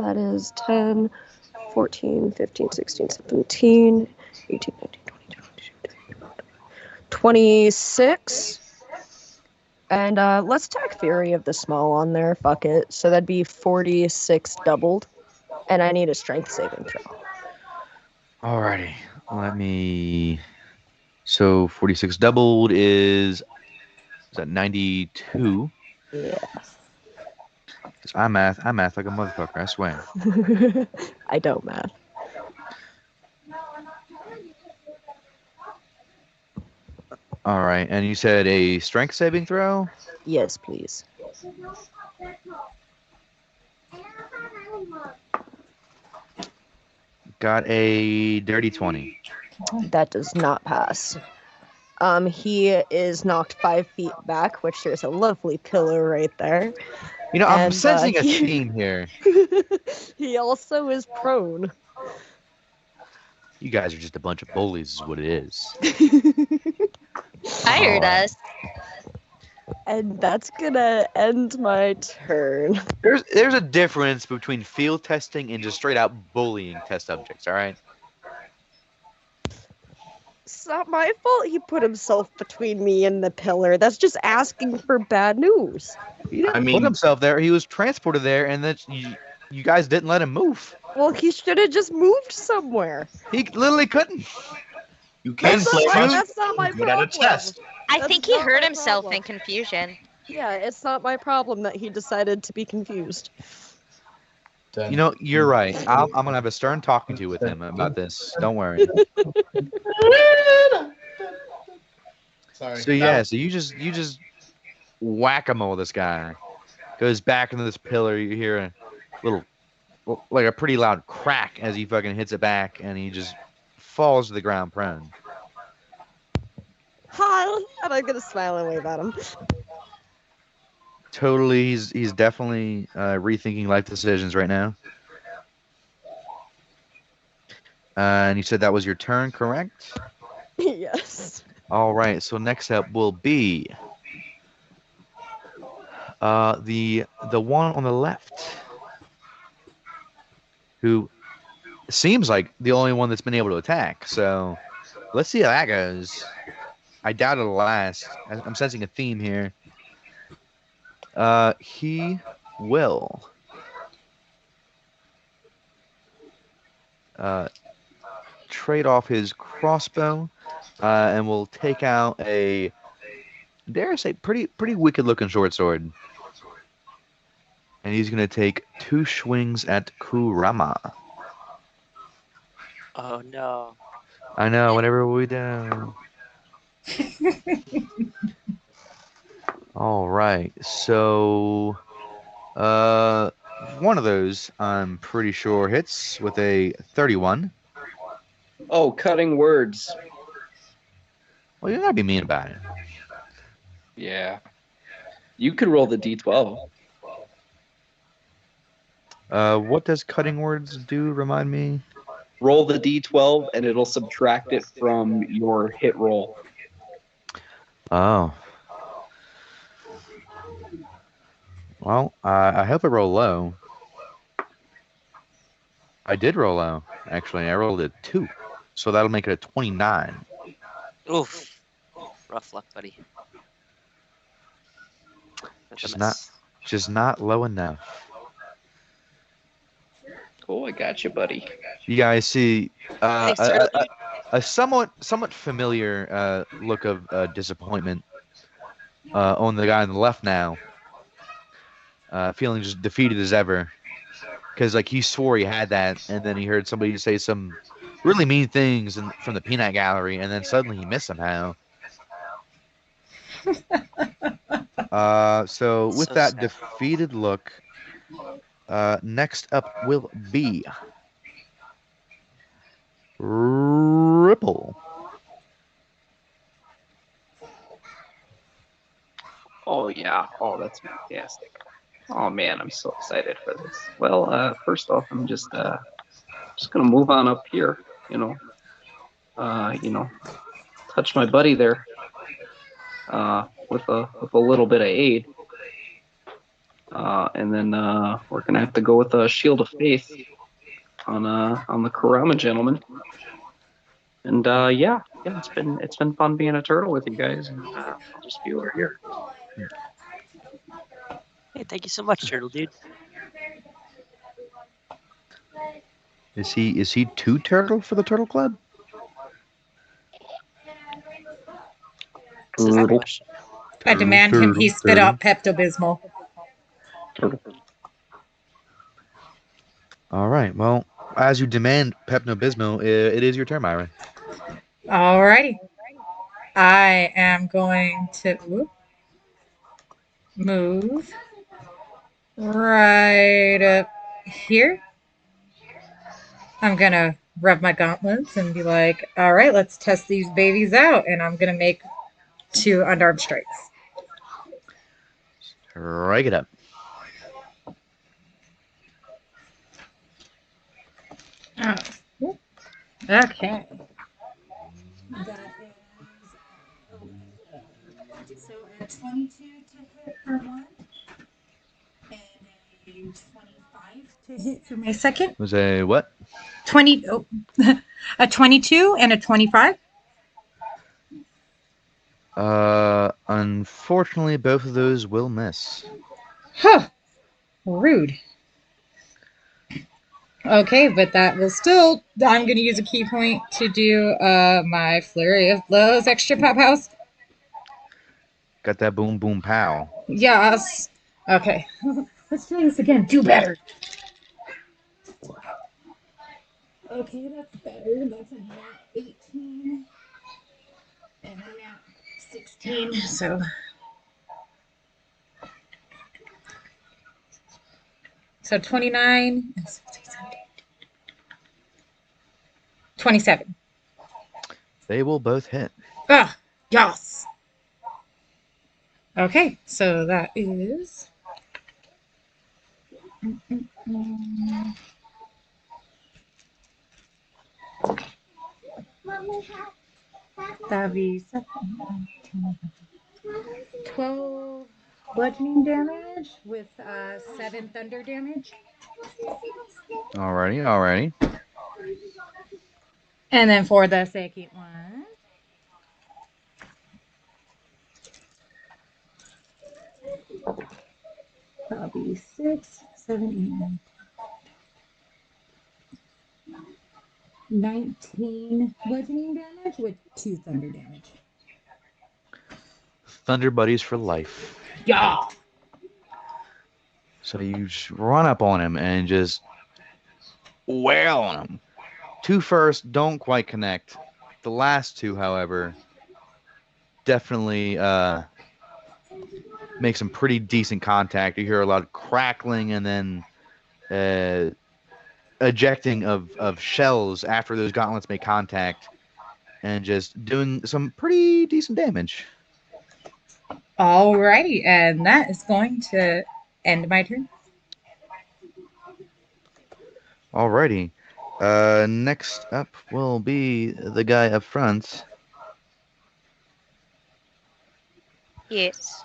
That is 10, 14, 15, 16, 17, 18, 19, 20, 22, 26. And let's tack Fury of the Small on there. Fuck it. So that'd be 46 doubled. And I need a strength saving throw. Alrighty. Let me. So 46 doubled is that 92? Yeah. I math like a motherfucker, I swear. I don't math. Alright, and you said a strength saving throw? Yes, please. Got a dirty 20. That does not pass. He is knocked 5 feet back, which there's a lovely pillar right there. You know, I'm And, sensing a he- theme here. He also is prone. You guys are just a bunch of bullies, is what it is. Hired Alright. us. And that's gonna end my turn. There's a difference between field testing and just straight out bullying test subjects, alright? It's not my fault he put himself between me and the pillar. That's just asking for bad news. He didn't I put mean- himself there. He was transported there, and then you guys didn't let him move. Well, he should have just moved somewhere. He literally couldn't. You can That's play not, good that's not my at problem. a test. I That's think he not hurt my himself problem. in confusion. Yeah, it's not my problem that he decided to be confused. You know, you're right. I'm gonna have a stern talking to with him about this. Don't worry. Sorry. So yeah, so you just whack-a-mole this guy. Goes back into this pillar. You hear a little, like a pretty loud crack as he fucking hits it back, and he just falls to the ground prone. Hi! And I'm gonna smile and wave at him. Totally, he's definitely rethinking life decisions right now. And you said that was your turn, correct? Yes. All right. So next up will be the one on the left, who seems like the only one that's been able to attack. So let's see how that goes. I doubt it'll last. I'm sensing a theme here. He will trade off his crossbow and will take out a, dare I say, pretty wicked looking short sword. And he's gonna take 2 swings at Kurama. Oh no. I know, whatever we do. All right, so one of those I'm pretty sure hits with a 31. Oh, cutting words. Well, you gotta be mean about it. Yeah. You could roll the d12. What does cutting words do? Remind me. Roll the d12 and it'll subtract it from your hit roll. Oh. Well, I hope I roll low. I did roll low, actually. I rolled a 2, so that'll make it a 29. Oof. Rough luck, buddy. That's a Just miss. Just not low enough. Oh, I got you, buddy. You guys see Thanks, Charlie. a somewhat familiar look of disappointment on the guy on the left now. Feeling just defeated as ever. Because like he swore he had that, and then he heard somebody say some really mean things from the peanut gallery, and then suddenly he missed somehow. So with So that sad. defeated look, next up will be Ripple. Oh, yeah. Oh, that's fantastic. Oh, man, I'm so excited for this. Well, first off, I'm just going to move on up here, touch my buddy there with a little bit of aid. And then we're going to have to go with a Shield of Faith on the Kurama gentleman. And yeah, it's been fun being a turtle with you guys. And I'll just be over here. Hey, thank you so much, Turtle Dude. Is he too turtle for the Turtle Club? This is the Turtle. question. I demand him he spit out Pepto-Bismol. Turtle. All right. Well, as you demand Pepto-Bismol, it is your turn, Myra. Alrighty. I am going to move right up here. I'm gonna rub my gauntlets and be like, all right, let's test these babies out. And I'm gonna make 2 unarmed strikes. Strike it up. Oh. Okay. That is so a 22 to hit for one, and a 25 to hit for my second. Was a what? 20. Oh, a 22 and a 25. Unfortunately, both of those will miss. Huh. Rude. Okay, but that will still. I'm going to use a key point to do my flurry of blows, extra pop house. Got that boom boom pow. Yes. Okay. Let's try this again. Do better. Okay, that's better. That's a nat 18 and a nat 16. So 29, 27. They will both hit. Ah, yes. Okay, so that is. That'd be 12 bludgeoning damage with 7 thunder damage. Alrighty. And then for the second one, that'll be 6, 7, 8, 9, 19 bludgeoning damage with 2 thunder damage. Thunder buddies for life. Yeah. So you just run up on him and just wail on him. 2 first don't quite connect. The last 2, however, definitely make some pretty decent contact. You hear a lot of crackling and then ejecting of shells after those gauntlets make contact, and just doing some pretty decent damage. Alrighty, and that is going to end my turn. Alrighty. Next up will be the guy up front. Yes.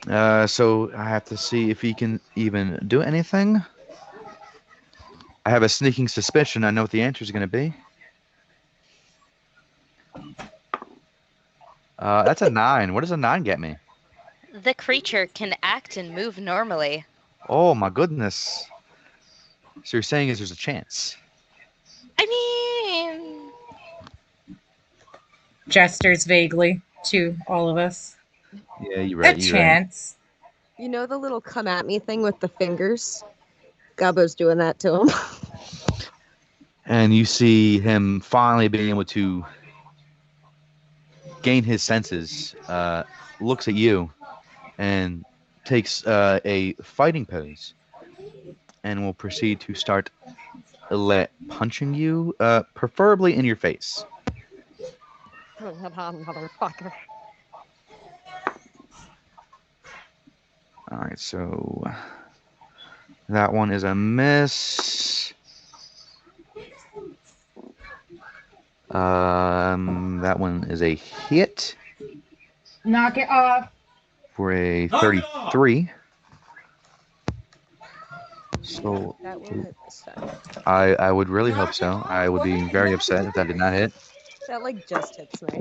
So I have to see if he can even do anything. I have a sneaking suspicion I know what the answer is going to be. That's a 9. What does a 9 get me? The creature can act and move normally. Oh my goodness. So you're saying is there's a chance? I mean, Gestures vaguely to all of us. Yeah, you're right. A chance. You know the little come at me thing with the fingers? Gabbo's doing that to him. And you see him finally being able to gain his senses, looks at you, and takes a fighting pose, and will proceed to start punching you, preferably in your face. Motherfucker. All right, so that one is a miss. That one is a hit Knock it off. for a 33. So That will hit this time. I would really hope so. I would be very upset if that did not hit. That like just hits me.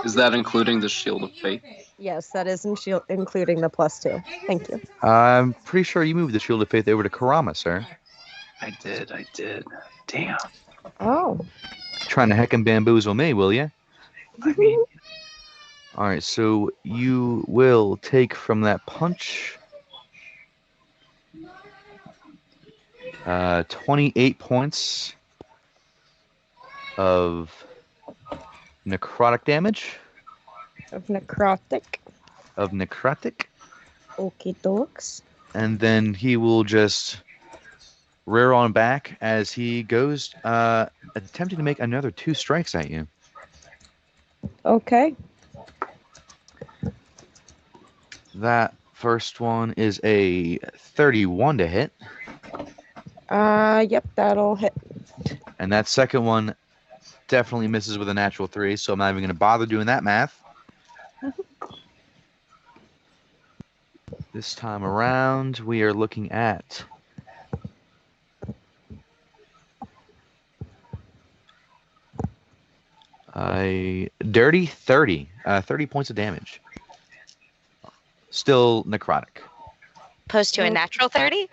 Is that including the Shield of Faith? Yes, that is including the +2. Thank you. I'm pretty sure you moved the Shield of Faith over to Karama, sir. I did. Damn. Oh. Trying to heckin' bamboozle me, will you? I mean, All right, so you will take from that punch 28 points of necrotic damage. Of necrotic. Okie dokes. And then he will just rear on back as he goes, attempting to make another 2 strikes at you. Okay. That first one is a 31 to hit. Yep, that'll hit. And that second one definitely misses with a natural 3, so I'm not even going to bother doing that math. This time around, we are looking at a dirty 30. 30 points of damage. Still necrotic. Opposed to a natural 30?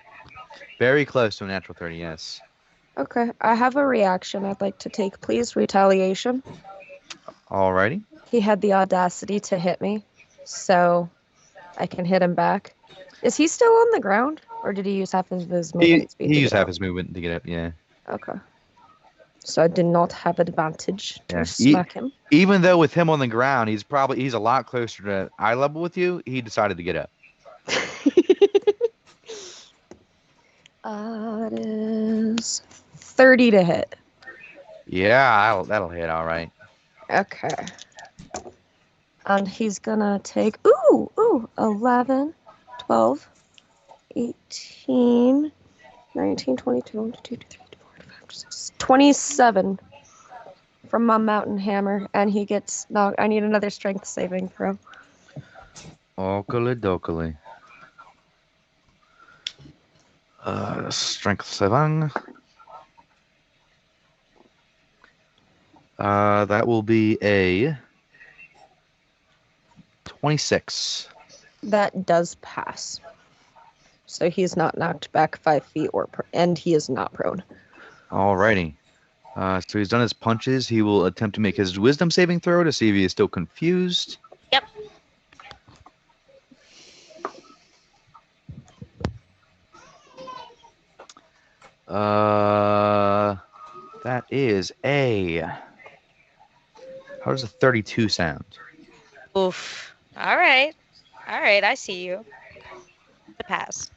Very close to a natural 30, yes. Okay, I have a reaction I'd like to take, please. Retaliation. Alrighty. He had the audacity to hit me, so I can hit him back. Is he still on the ground, or did he use half of his movement speed? He used half his movement to get up, yeah. Okay. So I did not have advantage to smack him. Even though with him on the ground, he's a lot closer to eye level with you, he decided to get up. It is 30 to hit. Yeah, that'll hit all right. Okay. And he's gonna take 11, 12, 18, 19, 22, 22, 23, 24, 25, 26, 27 from my mountain hammer, and he gets knocked. I need another strength saving throw. Okily dokily. Strength saving. That will be a 26. That does pass. So he's not knocked back 5 feet, and he is not prone. Alrighty. So he's done his punches. He will attempt to make his wisdom saving throw to see if he is still confused. Yep. That is a... How does a 32 sound? Oof. All right, I see you. The pass.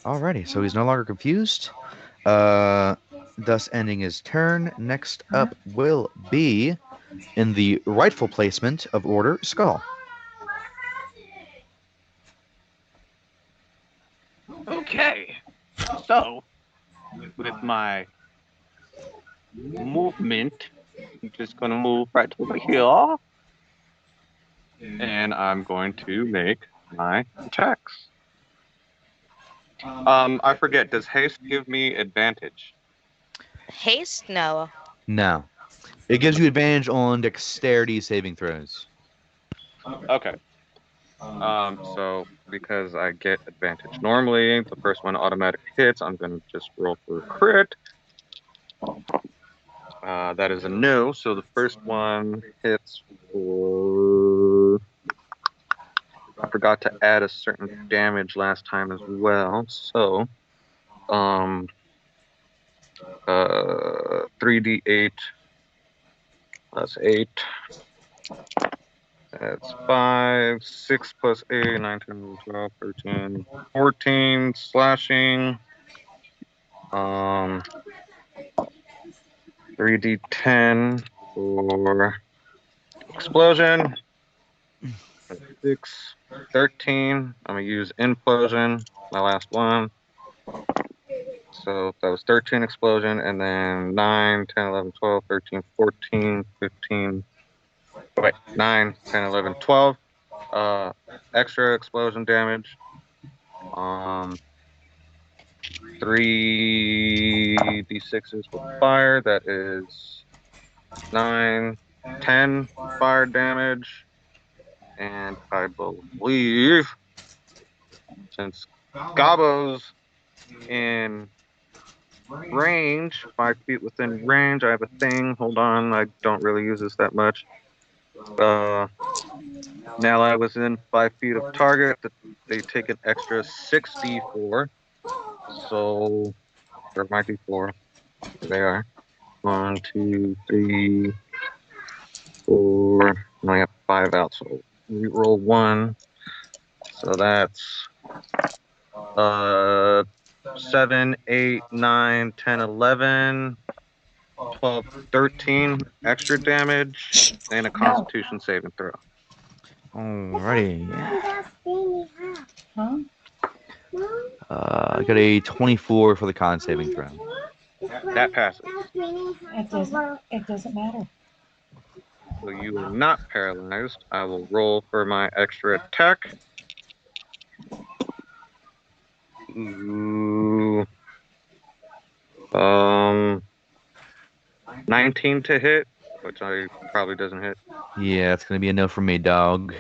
Alrighty, so he's no longer confused. Thus ending his turn. Next up will be in the rightful placement of order, Skull. Okay. So, with my movement, I'm just going to move right over here. And I'm going to make my attacks. I forget, does haste give me advantage? Haste? No. No. It gives you advantage on dexterity saving throws. Okay. So because I get advantage normally, the first one automatic hits, I'm going to just roll for a crit. That is a no, so the first one hits for... I forgot to add a certain damage last time as well, so 3d8 plus 8. That's 5, 6 plus 8, 9, 10, 12, 13, 14 slashing. 3d10 for explosion. 6, 13. I'm going to use implosion, my last one. So that was 13 explosion, and then 9, 10, 11, 12, 13, 14, 15. Wait, 9, 10, 11, 12. Extra explosion damage. 3d6s with fire. That is 9, 10 fire damage. And I believe, since Gabo's in range, 5 feet within range, I have a thing. Hold on, I don't really use this that much. Now I was in 5 feet of target. They take an extra 6d4. So there might be 4. There they are. 1, 2, 3, 4. I only have 5 out, so we roll 1. So that's 7, 8, 9, 10, 11, 12, 13 extra damage, and a Constitution saving throw. Alrighty. Huh? I got a 24 for the con saving throw. That passes. It doesn't matter. So you are not paralyzed. I will roll for my extra attack. Ooh. 19 to hit, which probably doesn't hit. Yeah, it's gonna be a no from me, dog.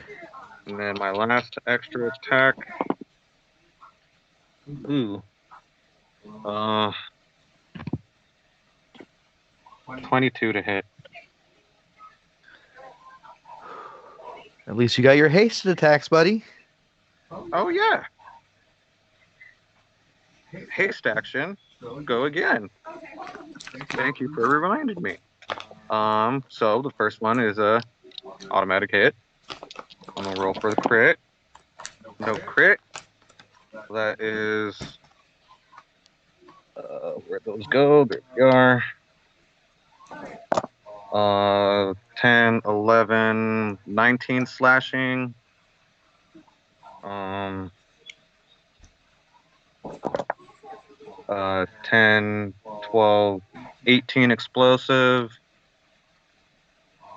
And then my last extra attack. Ooh. 22 to hit. At least you got your hasted attacks, buddy. Oh yeah. Haste action. Go again. Thank you for reminding me. So the first one is a automatic hit. I'm gonna roll for the crit. No crit. That is where'd those go? There we are. 10, 11, 19 slashing. 10, 12, 18 explosive.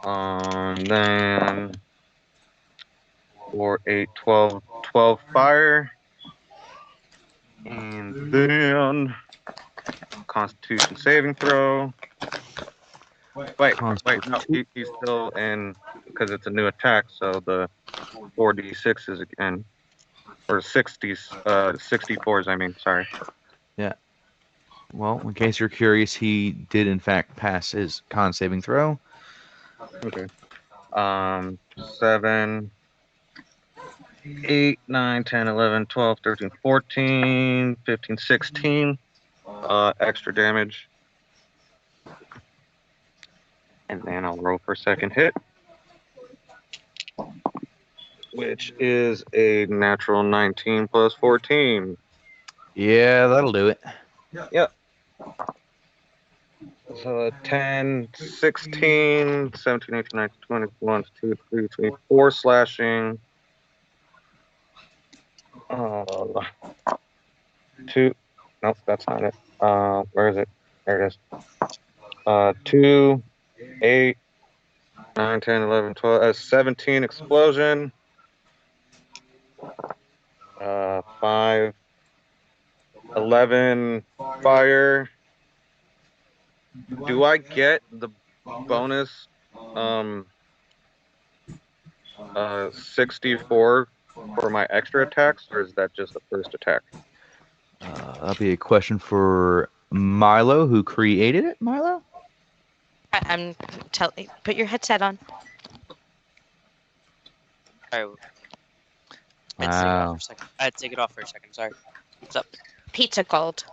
Then 4, 8, 12, 12 fire. And then Constitution saving throw. Wait, no, he's still in, because it's a new attack, so the 4d6 is again, or 64s, I mean, sorry. Yeah. Well, in case you're curious, he did in fact pass his con saving throw. Okay. 7, 8, 9, 10, 11, 12, 13, 14, 15, 16 extra damage. And then I'll roll for second hit, which is a natural 19 plus 14. Yeah, that'll do it. Yep. So 10, 16, 17, 18, 19, 20, 1, 2, 3, 4 slashing. 2. Nope, that's not it. Where is it? There it is. 2, 8, 9, 10, 11, 12, 17 explosion. 5, 11 fire. Do I get the bonus 64 for my extra attacks, or is that just the first attack? That'll be a question for Milo, who created it. Milo? I'm telling. Put your headset on. All right. Wow. I had to take it off for a second. Sorry. What's up? Pizza called.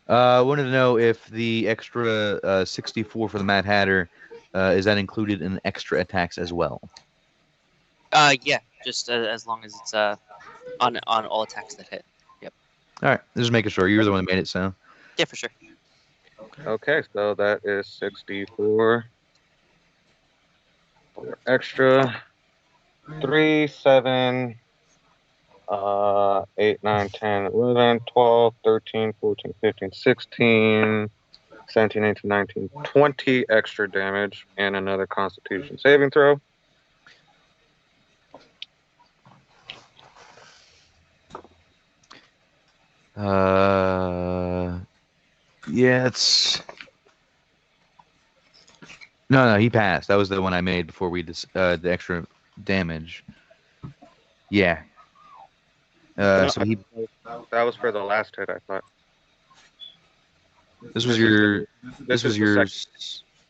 I wanted to know if the extra 64 for the Mad Hatter is that included in extra attacks as well? Yeah, just as long as it's on all attacks that hit. Yep. All right, just making sure. You were the one that made it, so. Yeah, for sure. Okay, so that is 64 for extra. 3, 7, 8, 9, 10, 11, 12, 13, 14, 15, 16, 17, 18, 19, 20 extra damage, and another Constitution saving throw. Yeah, it's no. He passed. That was the one I made before we the extra damage. Yeah. So he. That was for the last hit, I thought. This was your. This was your.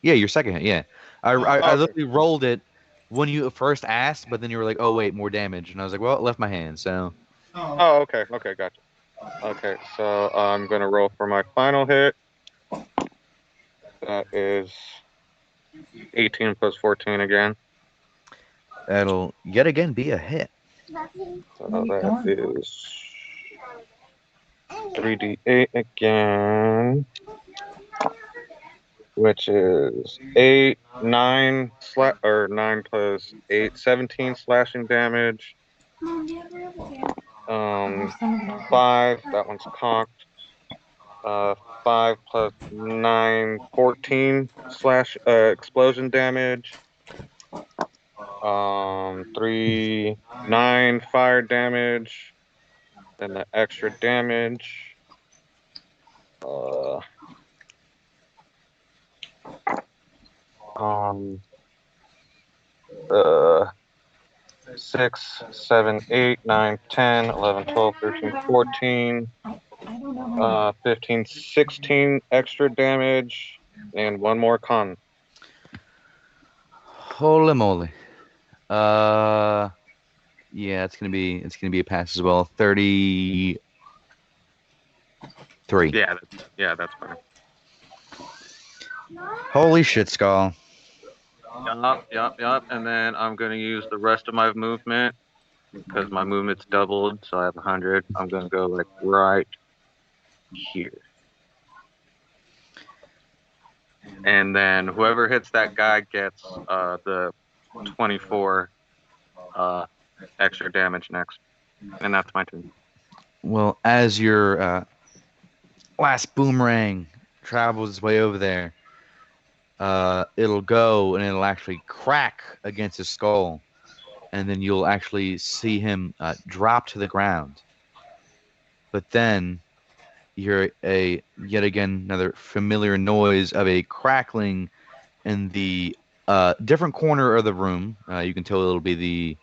Yeah, your second hit. Yeah. I okay. literally rolled it when you first asked, but then you were like, "Oh wait, more damage," and I was like, "Well, it left my hand." So. Oh, okay. Okay, gotcha. Okay, so I'm gonna roll for my final hit. That is 18 plus 14 again. That'll yet again be a hit. So that is 3d8 again, which is 8, 9 or 9 plus 8, 17 slashing damage. 5. That one's cocked. 5 plus 9, 14 slash explosion damage. 3, 9 fire damage. Then the extra damage. 6, 7, 8, 9, 10, 11, 12, 13, 14, 15, 16 extra damage, and 1 more con. Holy moly. Yeah, it's gonna be a pass as well. 33. Yeah, that's fine. Holy shit, Skull. Yup. And then I'm gonna use the rest of my movement because my movement's doubled, so I have 100. I'm gonna go like right here. And then whoever hits that guy gets the 24 extra damage next. And that's my turn. Well, as your last boomerang travels its way over there, it'll go and it'll actually crack against his skull, and then you'll actually see him drop to the ground. But then you hear yet again another familiar noise of a crackling in the different corner of the room. You can tell it'll be the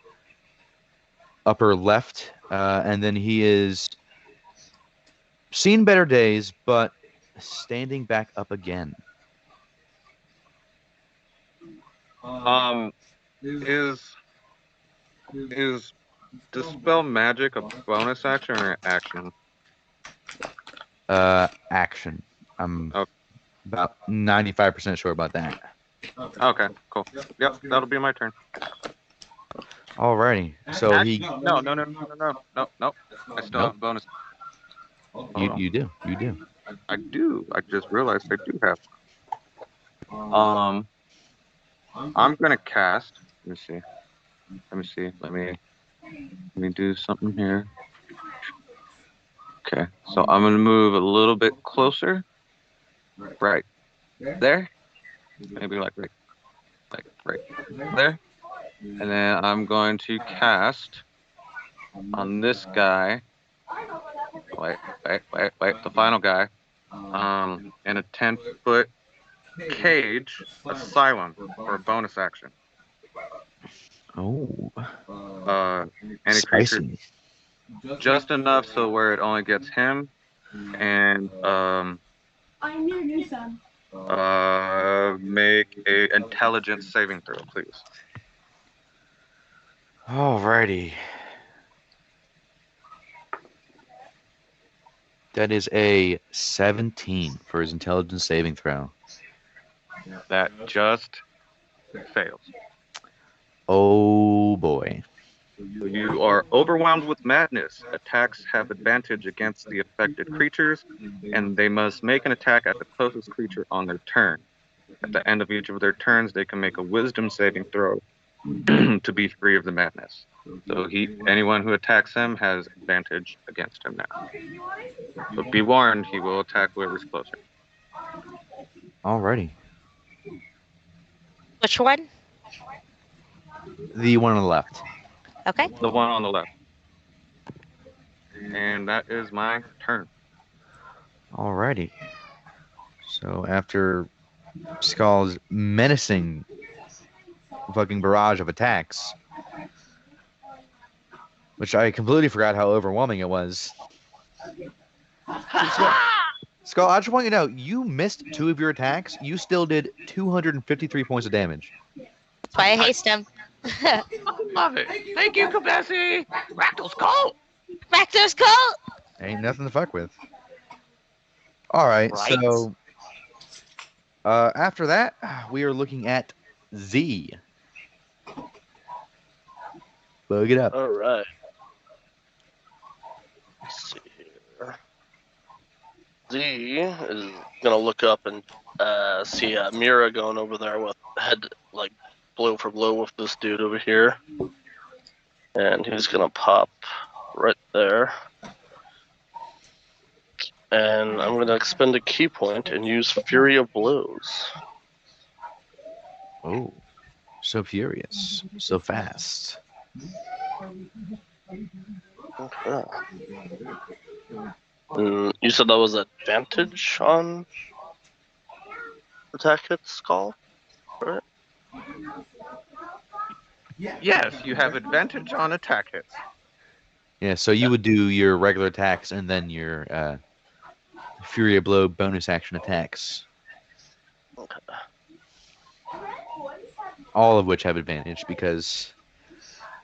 upper left, and then he is seen better days, but standing back up again. Is dispel magic a bonus action or an action? Action. I'm about 95% sure about that. Okay, cool. Yep, that'll be my turn. Alrighty. So Actually, no. I still have a bonus. You do. I do. I just realized I do have. I'm gonna cast. Let me see. Let me do something here. Okay, so I'm gonna move a little bit closer. Right there. Maybe like right there. And then I'm going to cast on this guy. Wait, the final guy. In a 10-foot cage, asylum for a bonus action. Oh. Any creature just enough so where it only gets him, and make a intelligence saving throw, please. Alrighty. That is a 17 for his intelligence saving throw. That just fails. Oh boy. You are overwhelmed with madness. Attacks have advantage against the affected creatures, and they must make an attack at the closest creature on their turn. At the end of each of their turns, they can make a wisdom saving throw to be free of the madness. So anyone who attacks him has advantage against him now. So be warned, he will attack whoever's closer. Alrighty. Which one? The one on the left. Okay. The one on the left. And that is my turn. Alrighty. So after Skull's menacing fucking barrage of attacks, which I completely forgot how overwhelming it was. Skull, I just want you to know, you missed 2 of your attacks. You still did 253 points of damage. That's why I haste him. Love it. Thank you, Kabesi. Rakdos Cult. Rakdos Cult! Ain't nothing to fuck with. Alright, Right. so after that, we are looking at Z. Bug it up. All right. Let's see here. Z is gonna look up and see Mira going over there with head like blow for blow with this dude over here, and he's gonna pop right there. And I'm gonna expend a key point and use Fury of Blows. Oh, so furious, so fast. Okay. You said that was advantage on attack hit Skull, right? Yes, you have advantage on attack hits. Yeah, so you would do your regular attacks and then your Fury of Blow bonus action attacks. Okay. All of which have advantage because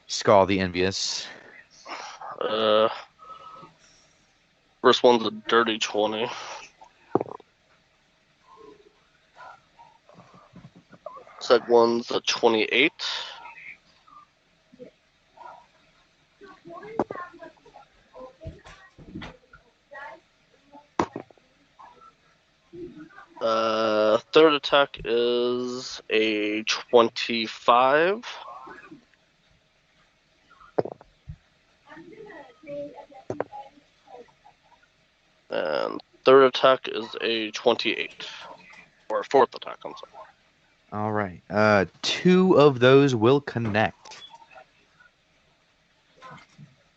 Skull the Envious. First one's a dirty 20. Second one's a 28. Third attack is a 25. And third attack is a 28. Or fourth attack, I'm sorry. All right. 2 of those will connect.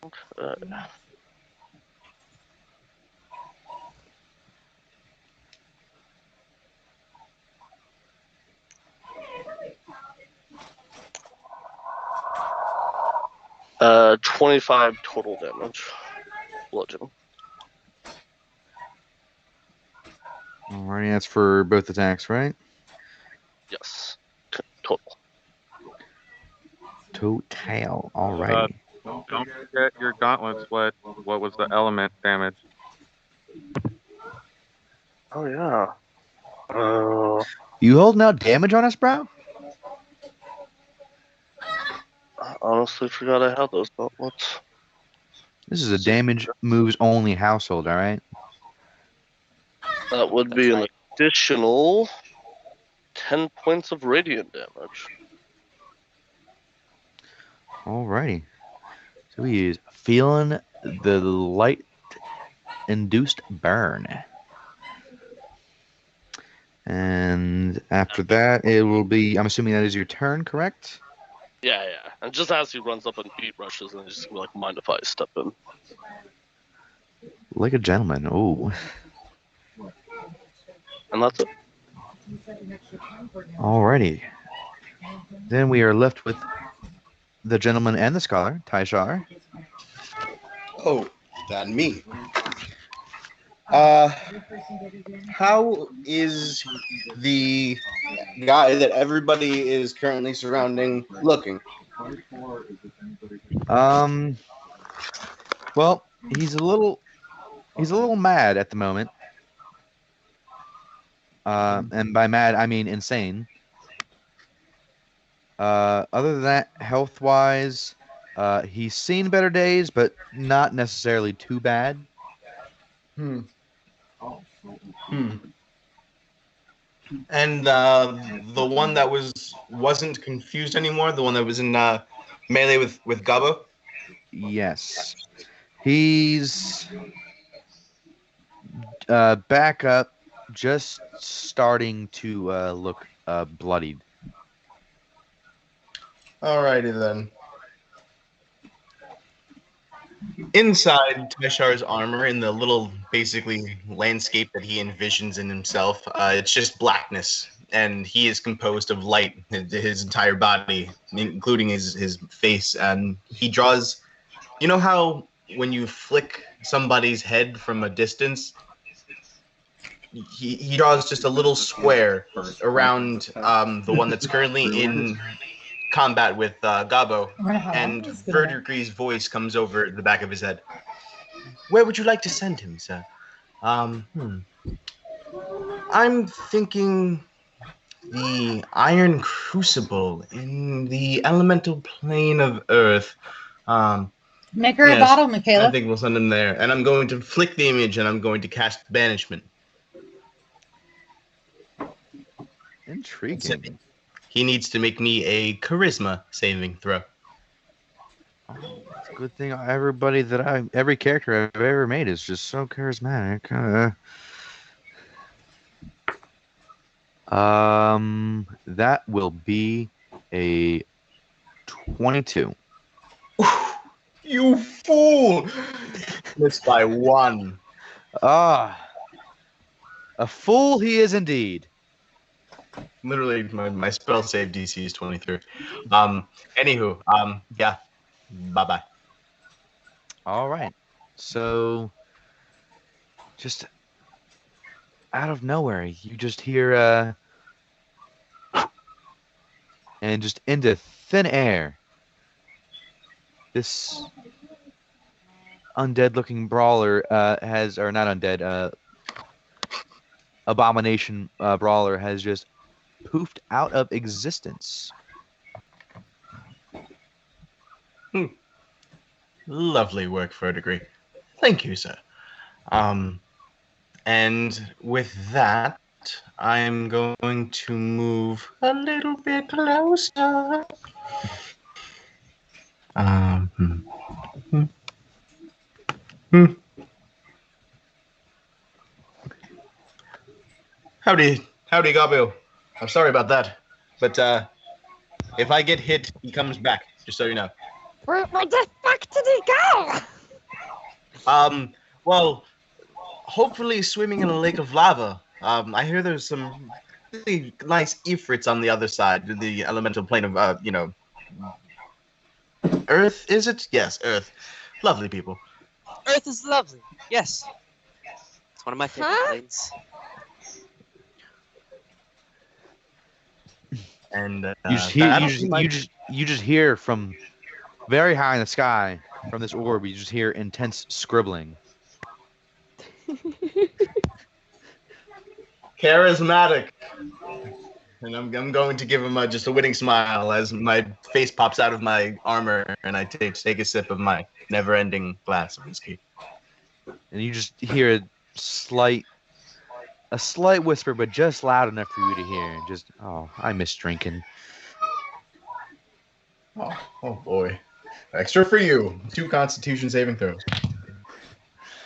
Okay. Uh, 25 total damage. Bludgeon. Alrighty, that's for both attacks, right? Yes. Total. Total. Alrighty. Don't forget your gauntlets. What was the element damage? Oh, yeah. You holding out damage on us, bro? I honestly forgot I had those gauntlets. This is a damage moves only household, alright? That would be an additional 10 points of radiant damage. Alrighty. So he is feeling the light induced burn. And after that, it will be, I'm assuming that is your turn, correct? Yeah. And just as he runs up and beat rushes, and he's just like, mind if I step in? Like a gentleman. Oh. And that's it. Alrighty. Then we are left with the gentleman and the scholar, Taishar. Oh, that me. How is the guy that everybody is currently surrounding looking? Well, he's a little mad at the moment. And by mad, I mean insane. Other than that, health-wise, he's seen better days, but not necessarily too bad. And the one that wasn't confused anymore, the one that was in melee with Gabo? Yes. He's back up, just starting to look bloodied. Alrighty then. Inside Teshar's armor, in the little basically landscape that he envisions in himself, it's just blackness, and he is composed of light. His entire body, including his face, and he draws. You know how when you flick somebody's head from a distance, he draws just a little square around the one that's currently in combat with Gabo, and Verdegree's voice comes over the back of his head. Where would you like to send him, sir? I'm thinking the Iron Crucible in the elemental plane of Earth. Make her a Yes, bottle, Michaela. I think we'll send him there. And I'm going to flick the image and I'm going to cast Banishment. Intriguing. He needs to make me a Charisma saving throw. It's a good thing every character I've ever made is just so charismatic. That will be a 22. You fool! Missed by 1. Ah, a fool he is indeed. Literally, my spell save DC is 23. Anywho, yeah. Bye-bye. All right. So, just out of nowhere, you just hear, and just into thin air, this undead-looking brawler or not undead, abomination brawler has just poofed out of existence. Lovely work for a degree. Thank you, sir. And with that, I'm going to move a little bit closer. Howdy, Gabo. I'm sorry about that, but if I get hit, he comes back. Just so you know. Where the fuck did he go? Well, hopefully swimming in a lake of lava. I hear there's some really nice ifrits on the other side, the elemental plane of, Earth, is it? Yes, Earth. Lovely people. Earth is lovely. Yes. It's one of my favorite planes. And you just hear from very high in the sky from this orb. You just hear intense scribbling. Charismatic. And I'm going to give him just a winning smile as my face pops out of my armor and I take a sip of my never-ending glass of whiskey. And you just hear a slight whisper, but just loud enough for you to hear. Just, oh, I miss drinking. Oh boy. Extra for you. 2 Constitution saving throws.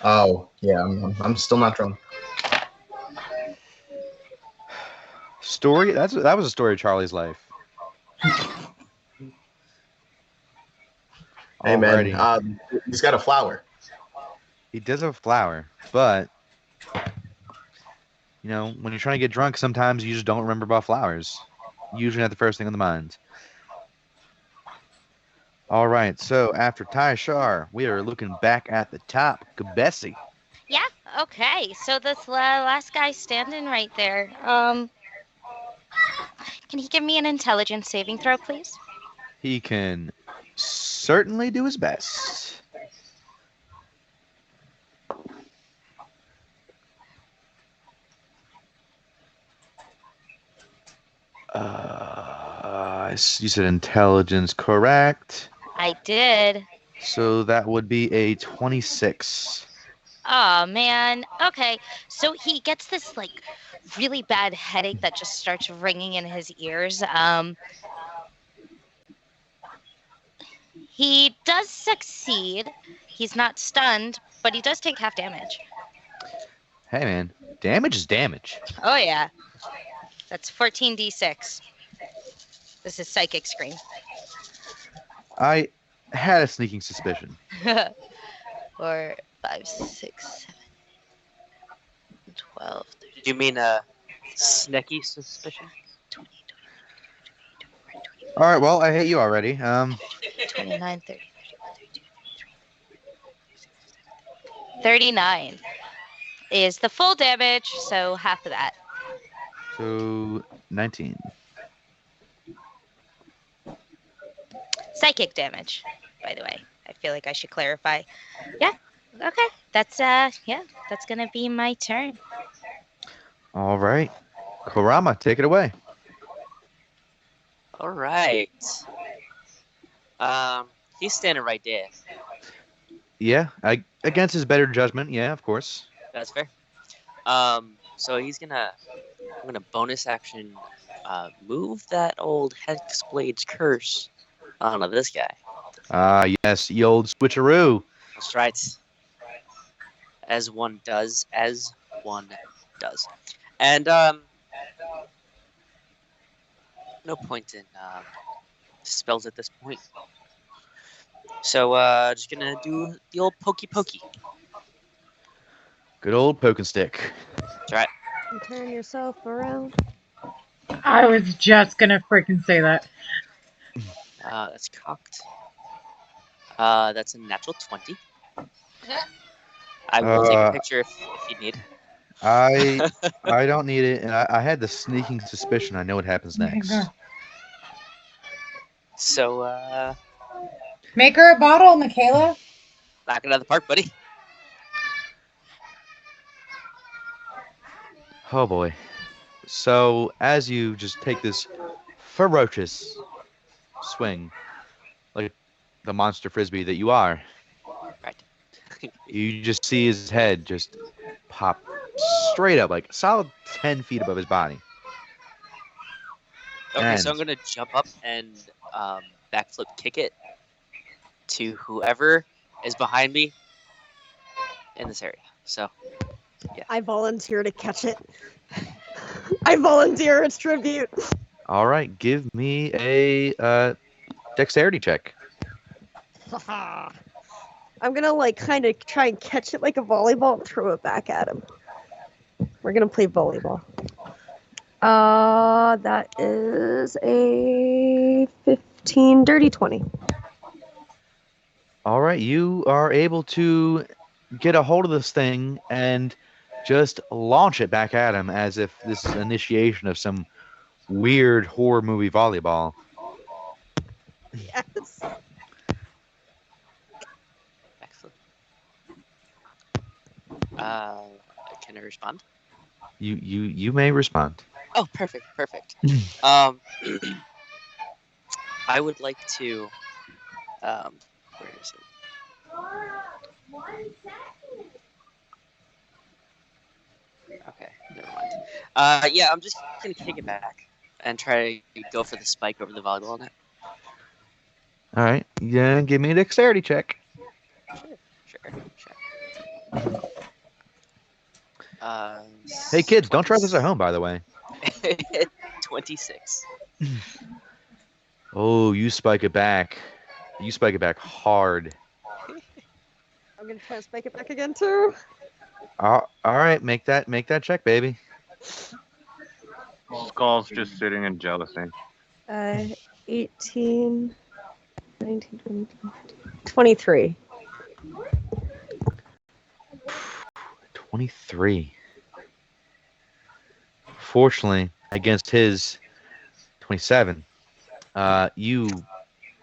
Oh, yeah, I'm still not drunk. Story? That was a story of Charlie's life. Hey man, he's got a flower. He does have a flower, but you know, when you're trying to get drunk, sometimes you just don't remember about flowers. Usually not the first thing on the mind. All right, so after Tyshar, we are looking back at the top. Kabesi. Yeah, okay. So this last guy standing right there, can he give me an intelligence saving throw, please? He can certainly do his best. You said intelligence, correct? I did. So that would be a 26. Oh, man. Okay. So he gets this, like, really bad headache that just starts ringing in his ears. He does succeed. He's not stunned, but he does take half damage. Hey, man. Damage is damage. Oh, yeah. That's 14d6. This is Psychic Scream. I had a sneaking suspicion. 4, 5, 6, 7, 12, 13, You mean a sneaky suspicion? 20, All right. Well, I hate you already. 29, 30, 31, 32, 39 is the full damage, so half of that. So 19. Psychic damage, by the way. I feel like I should clarify. Yeah. Okay. That's that's gonna be my turn. All right. Kurama, take it away. All right. He's standing right there. Yeah, against his better judgment. Yeah, of course. That's fair. So I'm gonna bonus action, move that old Hexblade's curse onto this guy. Yes, the old switcheroo. That's right. As one does. And no point in spells at this point. So just gonna do the old pokey pokey. Good old poke and stick. That's right. You turn yourself around. I was just gonna freaking say that. That's cocked. That's a natural 20. I will take a picture if you need. I don't need it, and I had the sneaking suspicion I know what happens next. So Make her a bottle, Michaela. knock it out of the park, buddy. Oh boy. So as you just take this ferocious swing, like the monster frisbee that you are, Right. you just see his head just pop straight up, like a solid 10 feet above his body. Okay, so And- I'm gonna jump up and backflip kick it to whoever is behind me in this area. So I volunteer to catch it. I volunteer its tribute. All right, give me a dexterity check. I'm gonna like kind of try and catch it like a volleyball and throw it back at him. We're gonna play volleyball. That is a 15, dirty 20. All right, you are able to get a hold of this thing and just launch it back at him as if this is initiation of some weird horror movie volleyball. Yes. excellent. Can I respond? You may respond. Oh, perfect. I would like to. Where is it? Okay, never mind. Yeah, I'm just gonna kick it back and try to go for the spike over the volleyball net. All right, yeah, give me a dexterity check. Sure. Hey kids, don't try this at home, by the way. 26. Oh, you spike it back. You spike it back hard. I'm gonna try to spike it back again too. All right, make that check, baby. Skull's just sitting in jealousy. 18, 19, 20, 23. 23. Fortunately, against his 27, you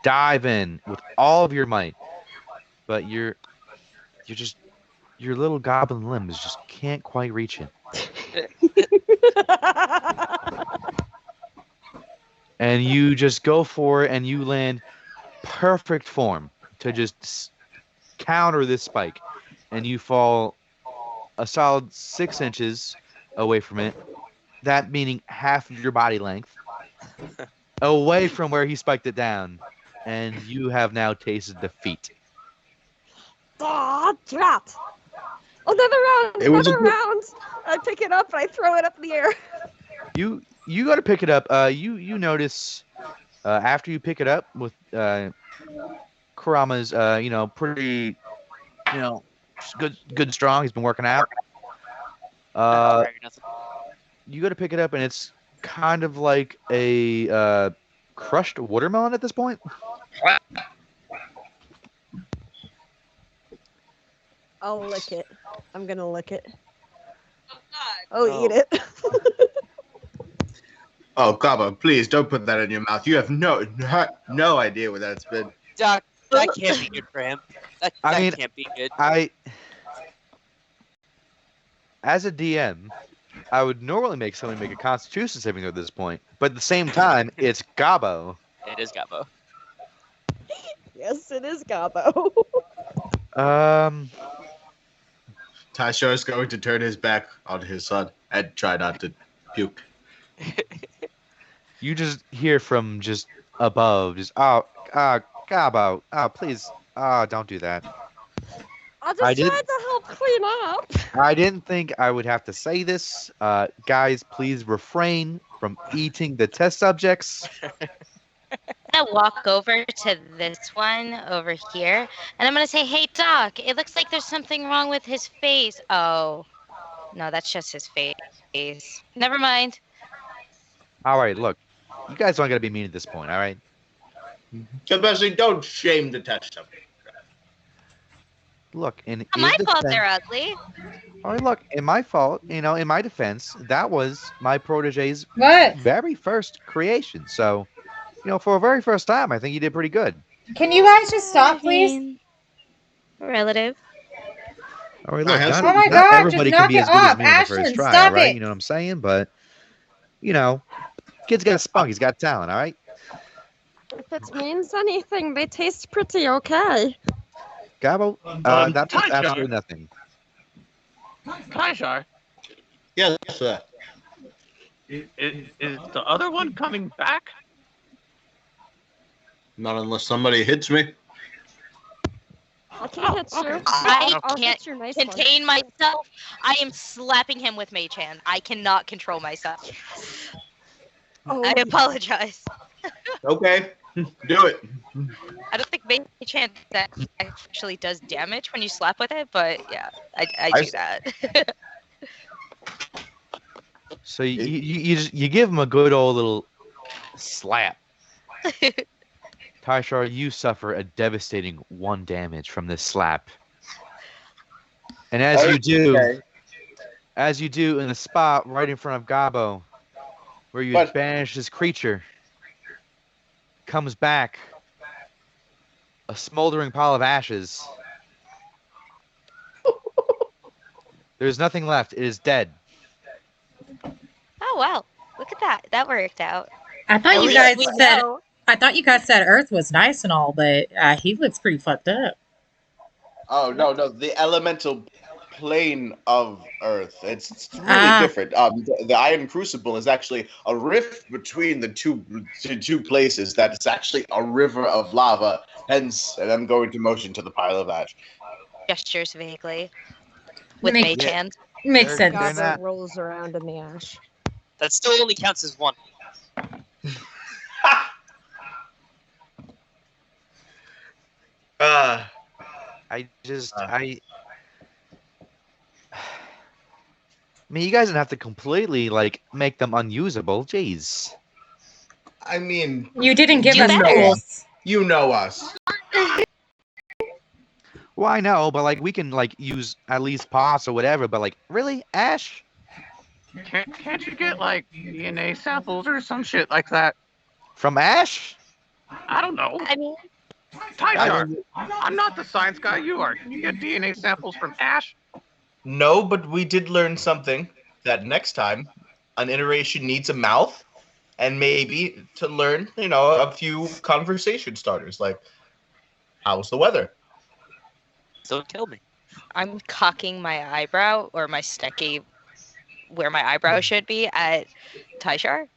dive in with all of your might, but your little goblin limbs just can't quite reach it. And you just go for it, and you land perfect form to just counter this spike, and you fall a solid 6 inches away from it. That meaning half of your body length away from where he spiked it down, and you have now tasted defeat. Aw, drat! Another round! I pick it up and I throw it up in the air. You go to pick it up. You notice after you pick it up with Kurama's pretty good and strong. He's been working out. You go to pick it up, and it's kind of like a crushed watermelon at this point. I'll lick it. I'm gonna lick it. I'll eat it. Oh, Gabo, please don't put that in your mouth. You have no idea what that's been. Doc, that can't be good for him. That can't be good. As a DM, I would normally make someone make a Constitution saving throw at this point, but at the same time, it's Gabo. It is Gabo. Yes, it is Gabo. Tasha is going to turn his back on his son and try not to puke. You just hear from just above, Gabo, please, don't do that. I just tried to help clean up. I didn't think I would have to say this. Guys, please refrain from eating the test subjects. I'm gonna walk over to this one over here, and I'm gonna say, "Hey, Doc, it looks like there's something wrong with his face." Oh, no, that's just his face. Never mind. All right, look, you guys aren't gonna be mean at this point, all right? Sebastian, don't shame the test subject. Look, in Not my fault they're ugly. All right, look, in my fault, in my defense, that was my protege's very first creation. So, for a very first time, I think you did pretty good. Can you guys just stop, please? Relative. All right, look, oh my God, everybody just can be knock as it good as off. me on the first Ashton, try, stop all right? it. You know what I'm saying? But, kid's got spunk, he's got talent, all right? If it means anything, they taste pretty okay. Gabo, that means absolutely nothing. Kaishar, Yes, sir. is the other one coming back? Not unless somebody hits me. I can hit you. I I'll can't hit your nice contain myself. I am slapping him with Mage Hand. I cannot control myself. Oh. I apologize. Okay, do it. I don't think Mage Hand that actually does damage when you slap with it, but yeah, I do that. So you give him a good old little slap. Tyshar, you suffer a devastating 1 damage from this slap. And as you do in the spot right in front of Gabo, where you banished this creature, comes back a smoldering pile of ashes. There's nothing left. It is dead. Oh wow, look at that. That worked out. I thought you guys said Earth was nice and all, but he looks pretty fucked up. Oh no, the elemental plane of Earth. It's really different. The Iron Crucible is actually a rift between the two places. That it's actually a river of lava. Hence, and I'm going to motion to the pile of ash. Gestures vaguely with Mage Hand. Makes sense. Gabo rolls around in the ash. That still only counts as 1. I mean, you guys don't have to completely make them unusable. Jeez. I mean, you didn't give us tools. You know us. Well, I know, but we can use at least pots or whatever. But really, Ash? Can't you get DNA samples or some shit like that from Ash? I don't know. I mean, Tyshar, I'm not the science guy. You are. Can you get DNA samples from Ash? No, but we did learn something that next time an iteration needs a mouth, and maybe to learn, a few conversation starters like, "How's the weather?" Don't kill me. I'm cocking my eyebrow or my stecky where my eyebrow should be at Tyshar.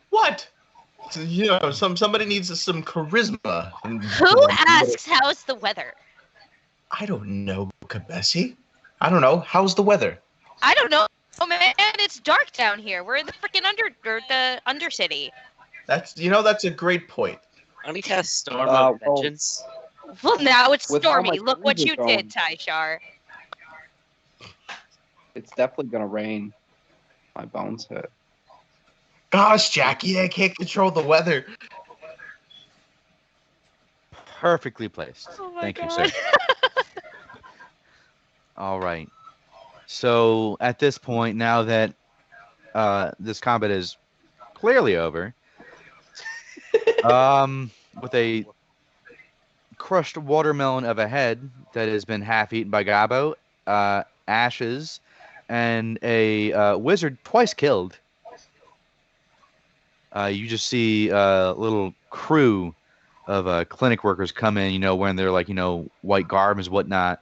What? Somebody needs some charisma. Who asks how's the weather? I don't know, Kabesi. I don't know. How's the weather? I don't know. Oh man, it's dark down here. We're in the freaking Undercity. That's a great point. I need to cast Storm of Vengeance. Well, now it's With how my stormy. Look what friends you are going. did, Tyshar. It's definitely gonna rain. My bones hurt. Gosh, Jackie, I can't control the weather. Perfectly placed. Oh my Thank you, God. sir. All right. So at this point, now that this combat is clearly over, with a crushed watermelon of a head that has been half eaten by Gabo, ashes, and a wizard twice killed. You just see a little crew of clinic workers come in, wearing their white garbs and whatnot,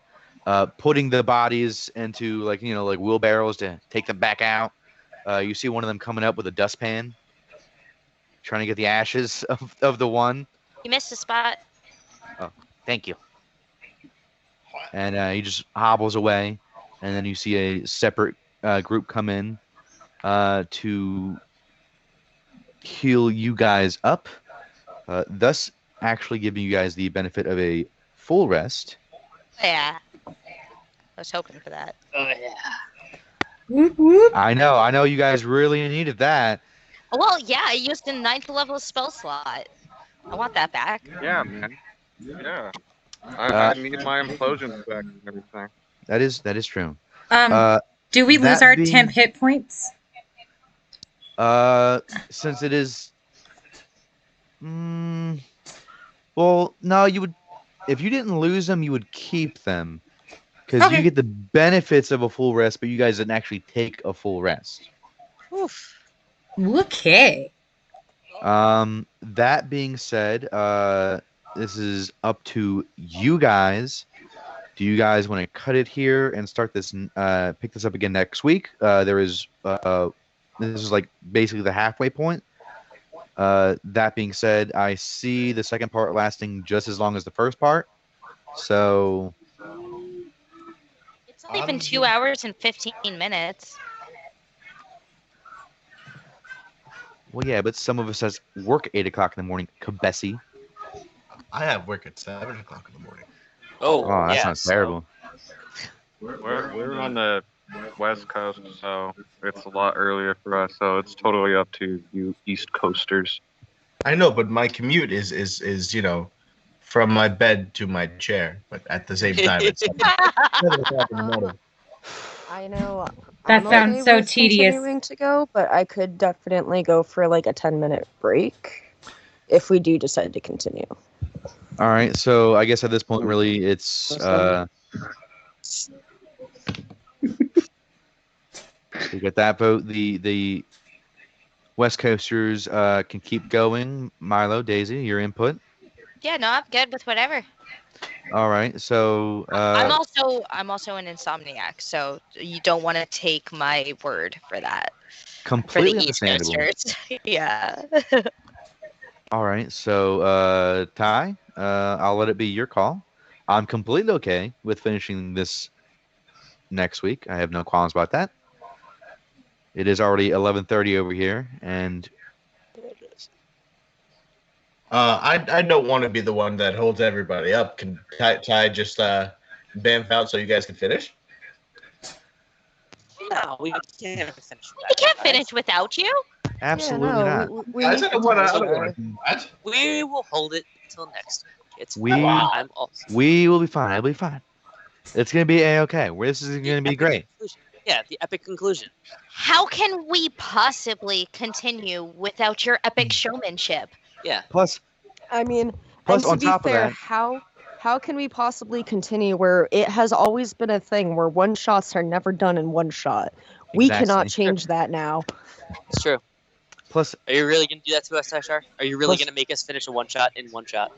putting the bodies into like wheelbarrows to take them back out. You see one of them coming up with a dustpan, trying to get the ashes of the one. You missed a spot. Oh, thank you. And he just hobbles away, and then you see a separate group come in to heal you guys up, thus actually giving you guys the benefit of a full rest. Yeah. I was hoping for that. Oh yeah. Whoop, whoop. I know you guys really needed that. Well, yeah, I used a 9th level spell slot. I want that back. Yeah, man. Yeah. I need my implosions back and everything. That is true. Do we lose that our being- temp hit points? Since it is, well, no, you would. If you didn't lose them, you would keep them because Okay. you get the benefits of a full rest, but you guys didn't actually take a full rest. Oof. Okay. That being said, this is up to you guys. Do you guys want to cut it here and start this? Pick this up again next week. This is like basically the halfway point. That being said, I see the second part lasting just as long as the first part. So It's only been 2 hours and 15 minutes. well, yeah, but some of us has work at 8 o'clock in the morning. Kabesi. I have work at 7 o'clock in the morning. Oh, Oh, that yeah, sounds so- terrible. We're on the West Coast, so it's a lot earlier for us. So it's totally up to you East Coasters. I know, but my commute is from my bed to my chair, but at the same time, it's 7 o'clock in the morning. I know. That I'm sounds okay so with tedious. continuing to go, but I could definitely go for like a 10-minute break if we do decide to continue. All right, so I guess at this point, really, it's you get that vote. The West Coasters can keep going. Milo, Daisy, your input. Yeah, no, I'm good with whatever. All right, so I'm also an insomniac, so you don't want to take my word for that. For the completely East understandable. Coasters. Yeah. All right, so Ty, I'll let it be your call. I'm completely okay with finishing this next week. I have no qualms about that. It is already 11:30 over here, and I don't want to be the one that holds everybody up. Can Ty just bamf out so you guys can finish? No, we can't finish. We can't finish without you. absolutely yeah, not. no, we I need said I to don't want do to that. do that. We will hold it until next week. It's We- fine. I'm also We will be fine. It'll be fine. It's gonna be a-okay. This is the gonna be epic great. conclusion. Yeah, the epic conclusion. How can we possibly continue without your epic showmanship? Yeah. Plus, I mean, Plus, and to on be top of fair, that- how can we possibly continue where it has always been a thing where one shots are never done in one shot? We cannot Exactly. change that now. It's true. plus, Are you really gonna do that to us, Tashar? Are you really Plus- gonna make us finish a one shot in one shot?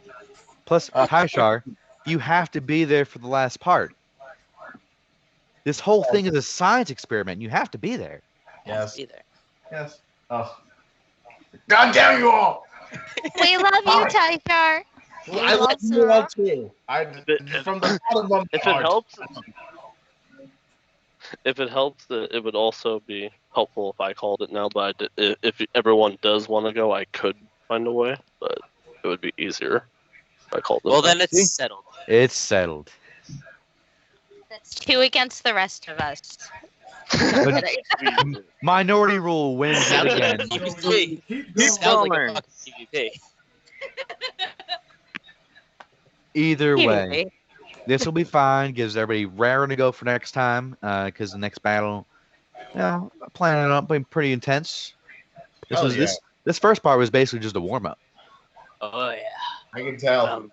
Tyshar, you have to be there for the last part. This whole thing is a science experiment. You have to be there. Yes. Either. Yes. Oh. God damn you all! We love you, Alright. Tyshar. I love you all too. From the bottom of my If it heart. helps, it would also be helpful if I called it now. But if everyone does want to go, I could find a way, but it would be easier. I called it. Well, then that. it's settled. It's settled. That's 2 against the rest of us. But minority rule wins yet Sounds like again. a PvP. Keep Sounds like a going. fucking PvP. Either way, Anyway, this will be fine. Gives everybody raring to go for next time. Because the next battle, planning on being pretty intense. This first part was basically just a warm up, Oh yeah. I can tell.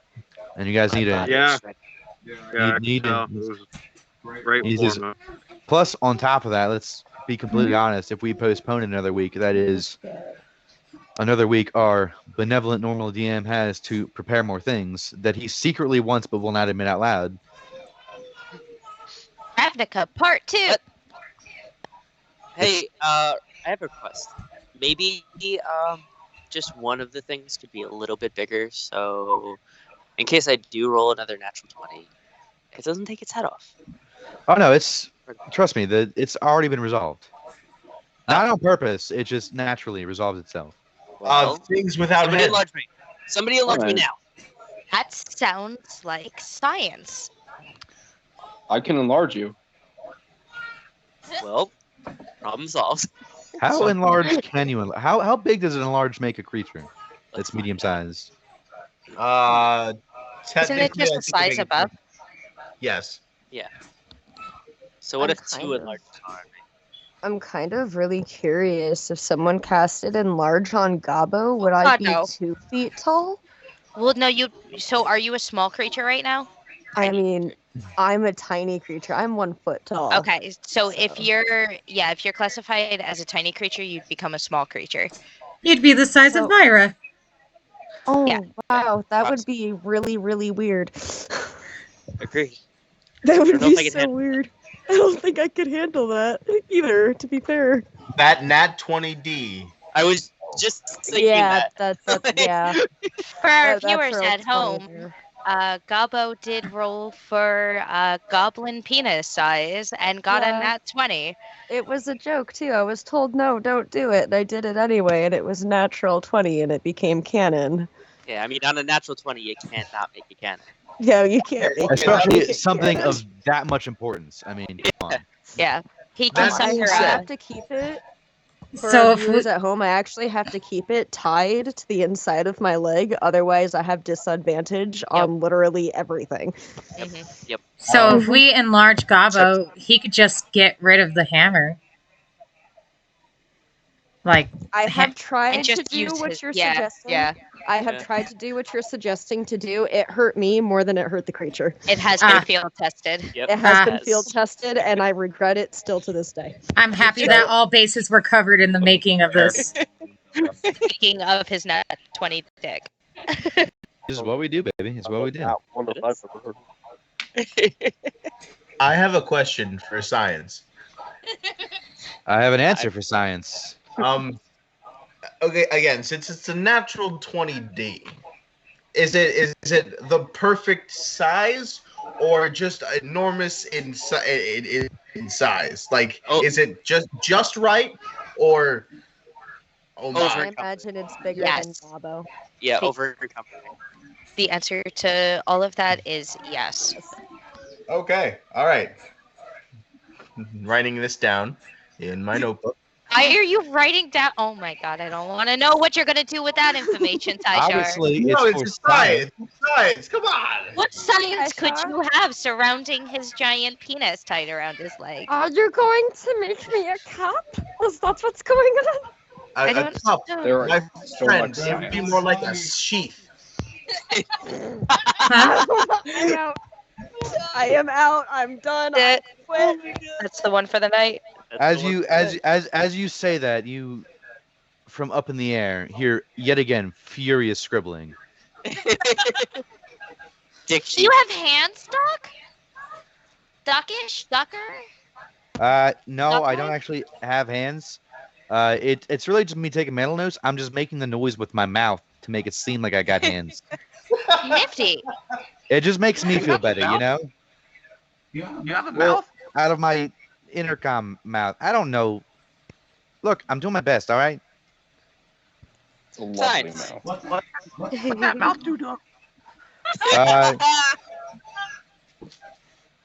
and you guys need to Yeah. need to. It was great He's just- warm-up. Plus, on top of that, let's be completely honest. If we postpone another week, that is another week our benevolent normal DM has to prepare more things that he secretly wants but will not admit out loud. Ravnica Part 2. What? Hey, I have a request. Maybe just one of the things could be a little bit bigger, so in case I do roll another natural 20, it doesn't take its head off. Oh no, trust me, it's already been resolved. Not on purpose, it just naturally resolves itself. Well, Things without somebody head. enlarge me. Somebody enlarge me Alright. now. That sounds like science. I can enlarge you. Well, problem solved. How enlarged can you how big does an enlarged make a creature that's Let's medium find out. sized? Isn't it Technically, just I the think size it above? Yes. So what I'm if two kind of- enlarged are? I'm kind of really curious if someone casted enlarge on Gabo, would I be no. 2 feet tall? Well, no, so are you a small creature right now? I mean, I'm a tiny creature. I'm 1 foot tall. Okay, so if So- you're classified as a tiny creature, you'd become a small creature. You'd be the size of So- Myra. Oh, Yeah. wow. That would be really, really weird. Agree. That don't would know if I be can so handle weird. I don't think I could handle that either, to be fair. That nat 20D. I was just thinking Yeah, that. that's yeah. For our That viewers roll's at home, funnier. Gabo did roll for goblin penis size and got Yeah. a nat 20. It was a joke too. I was told no, don't do it, and I did it anyway, and it was natural 20, and it became canon. Yeah, I mean, on a natural 20, you can't not make it canon. Yeah, you can't make Especially it. something of that much importance. I mean, come on. Yeah, he That can being sucker I said- have to keep it. For So our if we, viewers at home, I actually have to keep it tied to the inside of my leg. Otherwise, I have disadvantage on literally everything. Yep. so if we enlarge Gabo, he could just get rid of the hammer. Like, I Ha- have tried and to just do use what his, you're yeah, suggesting. yeah. I have Yeah. tried to do what you're suggesting to do. It hurt me more than it hurt the creature. It has been Ah. field tested. Yep. It has been Yes. field tested, and I regret it still to this day. I'm happy that all bases were covered in the making of this. Speaking of his nat 20 dick. This is what we do, baby. It's what we do. One of I've ever heard. I have a question for science. I have an answer for science. Okay, again, since it's a natural 20D, is it the perfect size or just enormous in size? Like, Oh. is it just right or oh my? I imagine it's bigger Yes. than Gabo. Yeah, The- over encompassing. The answer to all of that is yes. Okay, all right. Writing this down in my notebook. Why are you writing down? Oh my god, I don't want to know what you're going to do with that information, Tyshar. Obviously, No, it's for it's science. science. It's science. Come on. What science could Tyshar? you have surrounding his giant penis tied around his leg? Are you going to make me a cup? Is that what's going on? I A don't cup. know. There My are so friend, much it would be science. more like a sheath. I'm out. I am out. I'm done. I quit. That's the one for the night. That's the one. As you say that, you from up in the air hear yet again furious scribbling. Dick Do you have hands, Doc? Duckish? Ducker? No, I don't Duckling? actually have hands. It's really just me taking mental notes. I'm just making the noise with my mouth to make it seem like I got hands. Nifty. It just makes me feel better, you know? You have a Well, mouth? out of my intercom mouth. I don't know. Look, I'm doing my best, all right? It's a lovely Science. mouth. What that mouth do, Doc?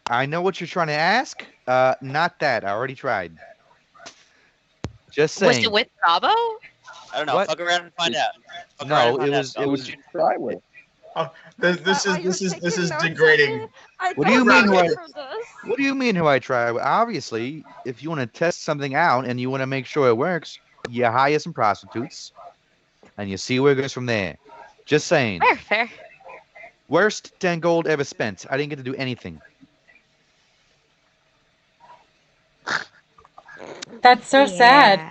I know what you're trying to ask. Not that. I already tried. Just Was saying. it with Gabo? I don't know. What? Fuck around and find out. Fuck around No, and find it out, was. It Gabo. was. Try with. This Why you're is taking notes of degrading. me? I What do you don't mean? ready What? for this. What do you mean? Who I try? Obviously, if you want to test something out and you want to make sure it works, you hire some prostitutes, and you see where it goes from there. Just saying. Fair, fair. Worst 10 gold ever spent. I didn't get to do anything. That's so sad.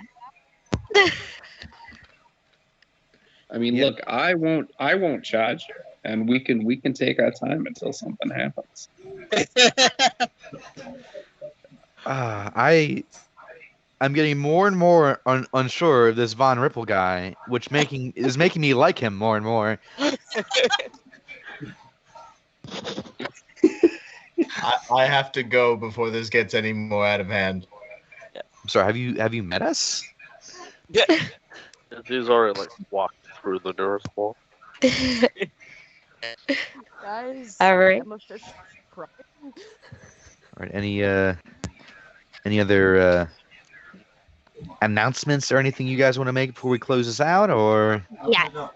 I mean, Yeah. look, I won't charge, and we can take our time until something happens. I'm getting more and more unsure of this Von Ripple guy, which is making me like him more and more. I have to go before this gets any more out of hand. I'm sorry. Have you met us? Yeah. He's already like walked through the nearest wall. Guys, All right. I'm just crying. All right. Any other announcements or anything you guys want to make before we close this out, or? Yeah.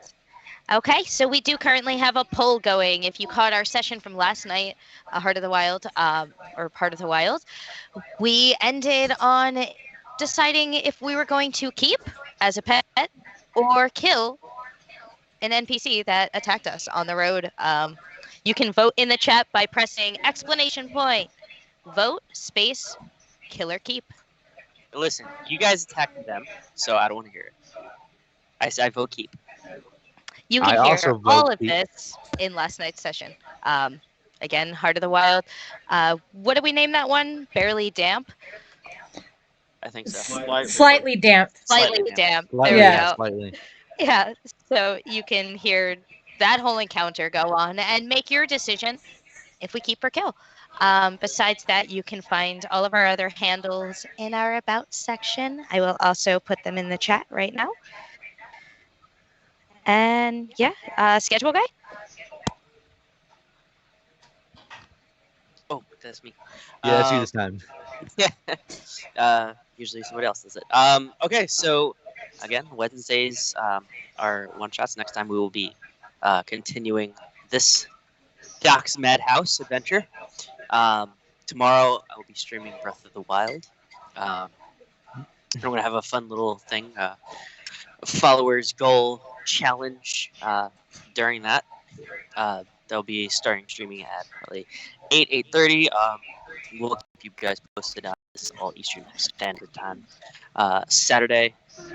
Okay, so we do currently have a poll going. If you caught our session from last night, Heart of the Wild, or Part of the Wild, we ended on deciding if we were going to keep as a pet or kill an NPC that attacked us on the road. You can vote in the chat by pressing exclamation point, vote space, kill or keep. Listen, you guys attacked them, so I don't want to hear it. I vote keep. You I can hear also vote all of keep. this in last night's session. Again, Heart of the Wild. What did we name that one? Barely Damp? I think so. Slightly damp. Slightly Damp. Slightly, There we Yeah. go. Slightly. Yeah, so you can hear that whole encounter go on and make your decision if we keep or kill. Besides that, you can find all of our other handles in our About section. I will also put them in the chat right now. And yeah, schedule guy? Oh, that's me. Yeah, that's you this time. Usually somebody else does it. Okay, so again, Wednesdays are one shots. Next time we will be continuing this Doc's Madhouse adventure. Tomorrow I will be streaming Breath of the Wild. I'm gonna have a fun little thing, followers goal challenge during that. They'll be starting streaming at probably 8:30. We'll keep you guys posted on this all Eastern Standard Time. Saturday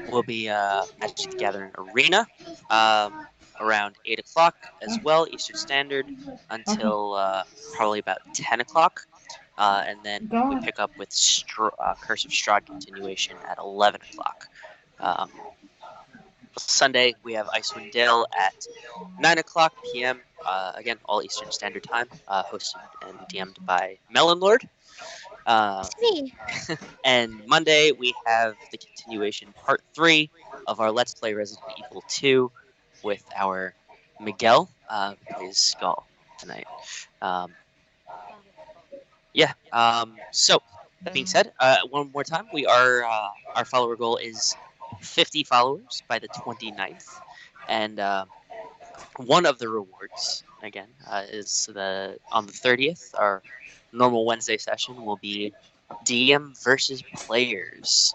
will be Magic the Gathering Arena around 8 o'clock as well, Eastern Standard, until probably about 10 o'clock. And then we pick up with Curse of Strahd continuation at 11 o'clock. Sunday, we have Icewind Dale at 9 o'clock p.m. Again, all Eastern Standard Time, hosted and DM'd by Melon Lord. And Monday, we have the continuation, part 3 of our Let's Play Resident Evil 2 with our Miguel, who plays Skull tonight. So, that being said, one more time, we are our follower goal is 50 followers by the 29th. And one of the rewards, again, is on the 30th, our normal Wednesday session will be DM versus players.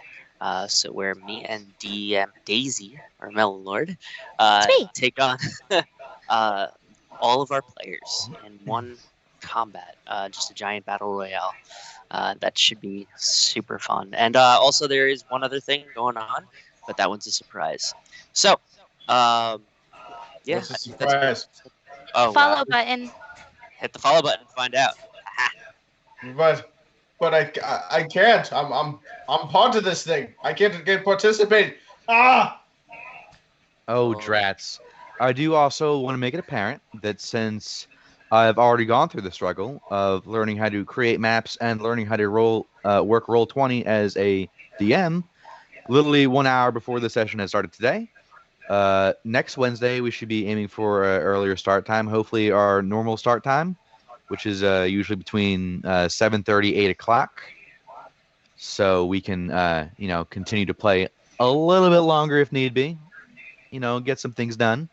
So where me and DM Daisy, or Melon Lord, take on all of our players in one combat, just a giant battle royale. That should be super fun. And also there is one other thing going on, but that one's a surprise. So, yeah. What's a surprise? Follow button. Hit the follow button to find out. But I can't. I'm part of this thing. I can't participate. Ah! Oh, drats. I do also want to make it apparent that since I've already gone through the struggle of learning how to create maps and learning how to work Roll20 as a DM, literally 1 hour before the session has started today, Next Wednesday, we should be aiming for earlier start time. Hopefully, our normal start time, which is usually between 7:30, 8 o'clock. So we can, continue to play a little bit longer if need be. Get some things done.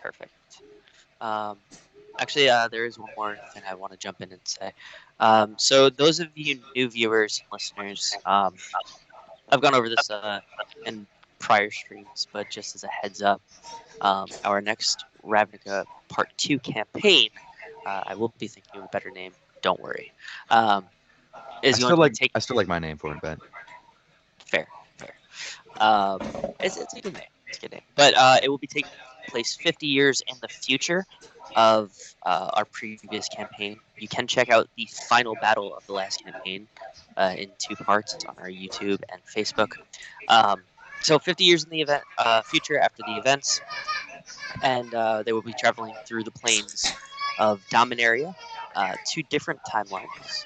Perfect. Actually, there is one more thing I want to jump in and say. So those of you new viewers and listeners, I've gone over this in prior streams, but just as a heads up, our next Ravnica Part 2 campaign, I will be thinking of a better name, don't worry, is going to take... I still like my name for it, but... Fair. It's a good name. It's a good name. But it will be taking place 50 years in the future of our previous campaign. You can check out the final battle of the last campaign in 2 parts on our YouTube and Facebook. So 50 years in the event future after the events, and they will be traveling through the plains of Dominaria, 2 different timelines.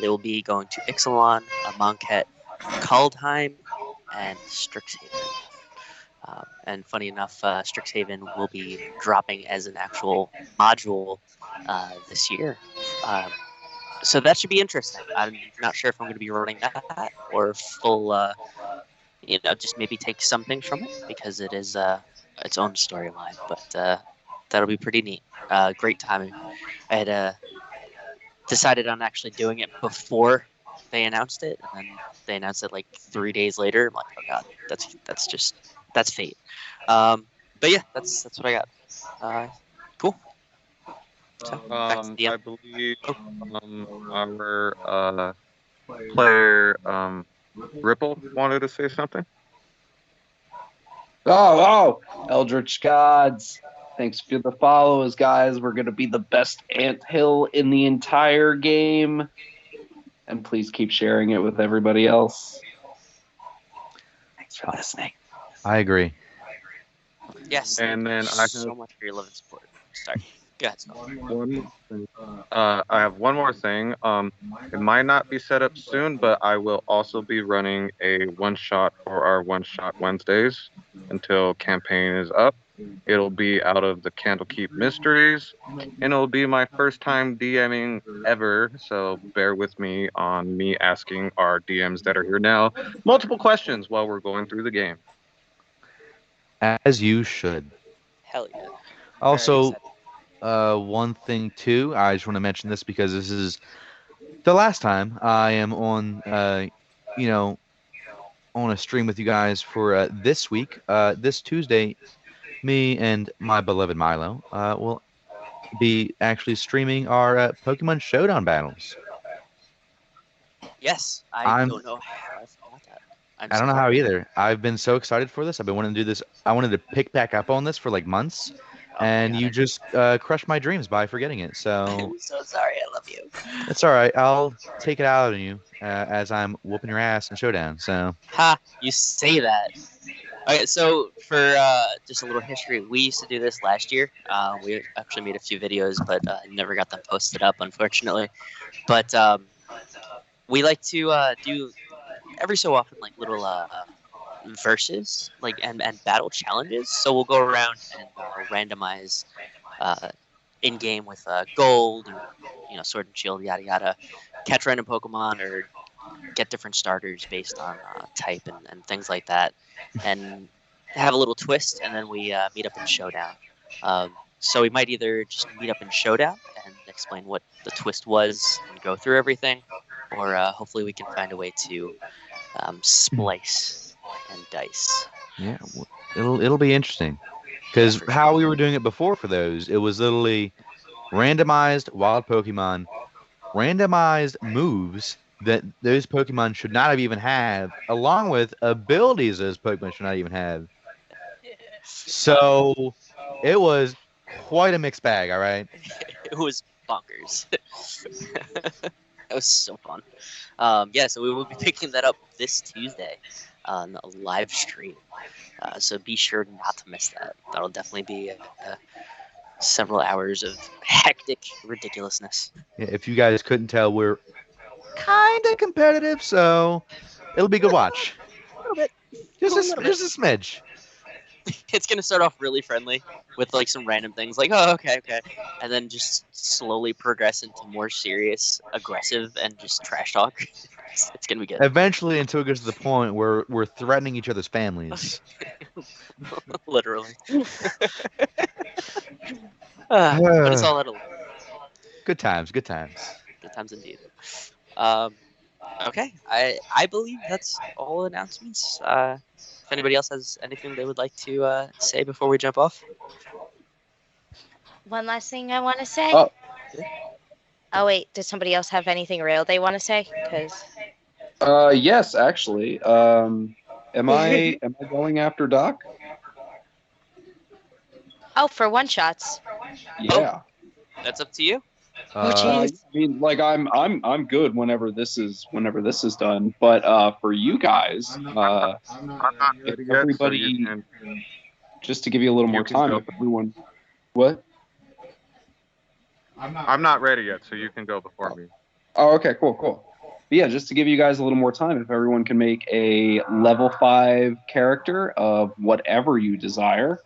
They will be going to Ixalan, Amonkhet, Kaldheim, and Strixhaven. And funny enough, Strixhaven will be dropping as an actual module this year. So that should be interesting. I'm not sure if I'm going to be running that or full, just maybe take some things from it because it is its own storyline. But that'll be pretty neat. Great timing. I had decided on actually doing it before they announced it, and then they announced it like 3 days later. I'm like, oh god, that's fate. But yeah, that's what I got. Cool. So, back to I believe our player Ripple wanted to say something. Oh, Eldritch Gods. Thanks for the follows, guys. We're going to be the best anthill in the entire game. And please keep sharing it with everybody else. Thanks for listening. I agree. Yes. And then I have so much for your love and support. Sorry. Go ahead, I have one more thing. It might not be set up soon, but I will also be running a one-shot for our one-shot Wednesdays until campaign is up. It'll be out of the Candlekeep Mysteries, and it'll be my first time DMing ever, so bear with me on me asking our DMs that are here now multiple questions while we're going through the game. As you should. Hell yeah. Also, one thing too, I just want to mention this because this is the last time I am on, on a stream with you guys for this week. This Tuesday, me and my beloved Milo will be actually streaming our Pokemon Showdown battles. Yes, I don't know how I forgot that. I don't know how either. I've been so excited for this. I've been wanting to do this. I wanted to pick back up on this for like months, and you just crushed my dreams by forgetting it. So I'm so sorry. I love you. It's all right. I'll take it out on you as I'm whooping your ass in Showdown. So you say that. Okay, so for just a little history, we used to do this last year. We actually made a few videos, but never got them posted up, unfortunately. But we like to do every so often like little verses, like and battle challenges. So we'll go around and randomize in game with gold, or, sword and shield, yada yada, catch random Pokemon or get different starters based on type and things like that, and have a little twist, and then we meet up in Showdown. So we might either just meet up in Showdown and explain what the twist was and go through everything, or hopefully we can find a way to splice and dice. Yeah, it'll be interesting because how we were doing it before for those, it was literally randomized wild Pokemon, randomized moves that those Pokemon should not have even have, along with abilities those Pokemon should not even have. So it was quite a mixed bag, all right? It was bonkers. That was so fun. So we will be picking that up this Tuesday on a live stream. So be sure not to miss that. That'll definitely be several hours of hectic ridiculousness. Yeah, if you guys couldn't tell, we're kind of competitive, so it'll be a good watch. A little bit. Just a smidge. It's gonna start off really friendly with like some random things like, oh, okay, and then just slowly progress into more serious, aggressive, and just trash talk. It's gonna be good. Eventually, until it gets to the point where we're threatening each other's families. Literally. But it's all that'll. Good times, good times. Good times indeed. Okay, I believe that's all announcements. If anybody else has anything they would like to say before we jump off. One last thing I want to say. Oh. Oh wait, does somebody else have anything real they want to say? Because Yes, actually. Am I going after Doc? for one shots. Yeah. That's up to you. I mean, like I'm good whenever this is done. But for you guys, I'm not if ready yet, so everybody, you can- just to give you a little more can time, go. if everyone, what? I'm not ready yet, so you can go before me. Oh, okay, cool. But yeah, just to give you guys a little more time, if everyone can make a level 5 character of whatever you desire,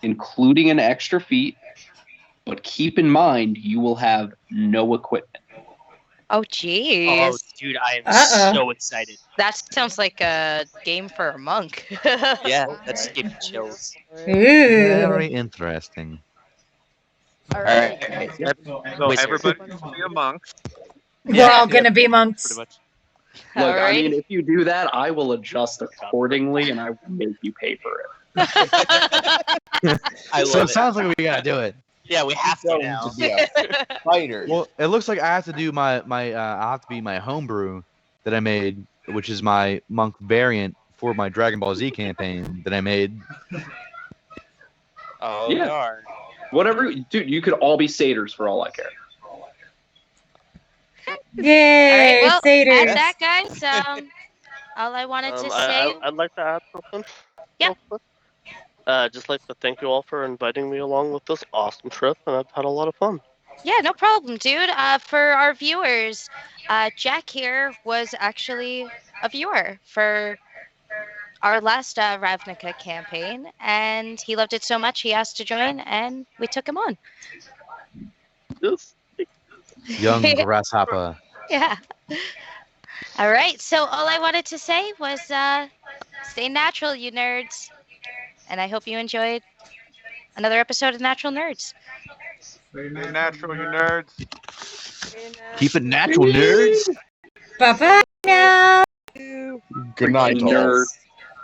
including an extra feat, but keep in mind you will have no equipment. Oh jeez. Oh, dude, I am so excited. That sounds like a game for a monk. Yeah, that's giving chills. Very interesting. All right. So everybody can be a monk. We're all gonna be monks. Pretty much. Look, I Alrighty. mean, if you do that, I will adjust accordingly, and I will make you pay for it. I So love it sounds like we gotta do it. Yeah, we have to now. To be a fighter. Well, it looks like I have to do I have to be my homebrew that I made, which is my monk variant for my Dragon Ball Z campaign that I made. Oh, Yeah. darn. Whatever, dude. You could all be satyrs for all I care. Yay, All right, well, satyrs. at that, guys, all I wanted to say. I'd like to add something. Yeah. real quick. Just like to thank you all for inviting me along with this awesome trip, and I've had a lot of fun. Yeah, no problem, dude. For our viewers, Jack here was actually a viewer for our last Ravnica campaign, and he loved it so much he asked to join, and we took him on. Yes. Young grasshopper. Yeah. All right, so all I wanted to say was stay natural, you nerds. And I hope you enjoyed another episode of Natural Nerds. Stay natural, you nerds. Keep it natural, nerds. Bye-bye now. Good night, Nerd.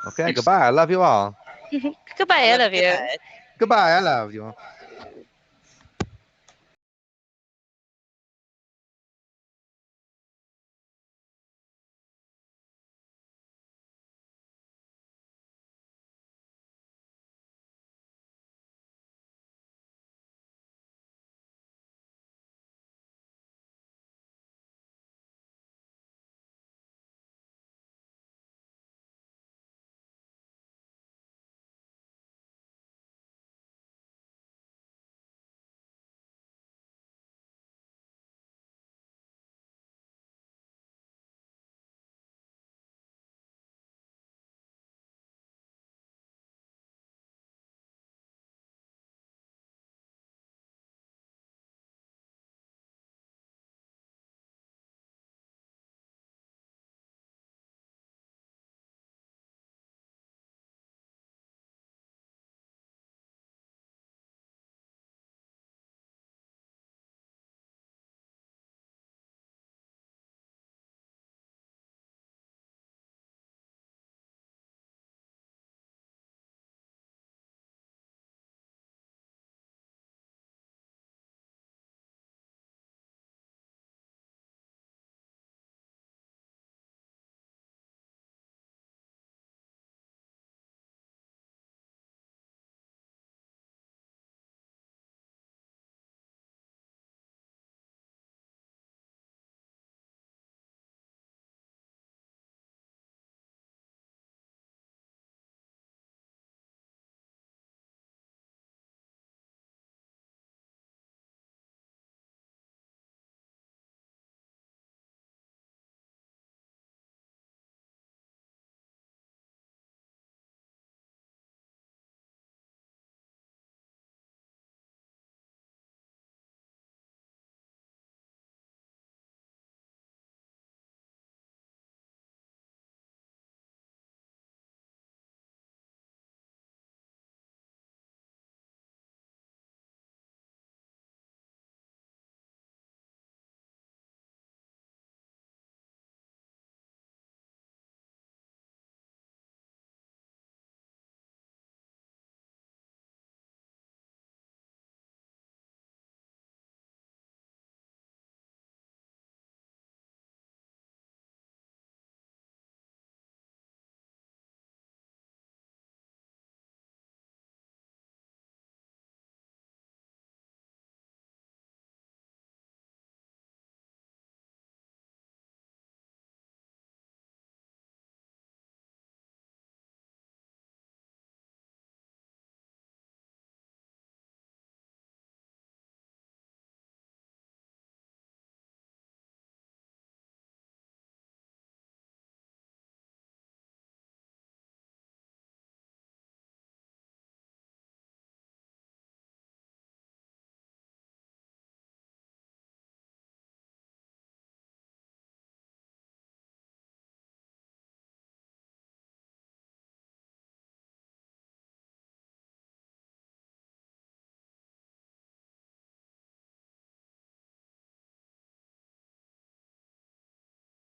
Okay, goodbye. I love you all. Goodbye, I love you. Goodbye. I love you.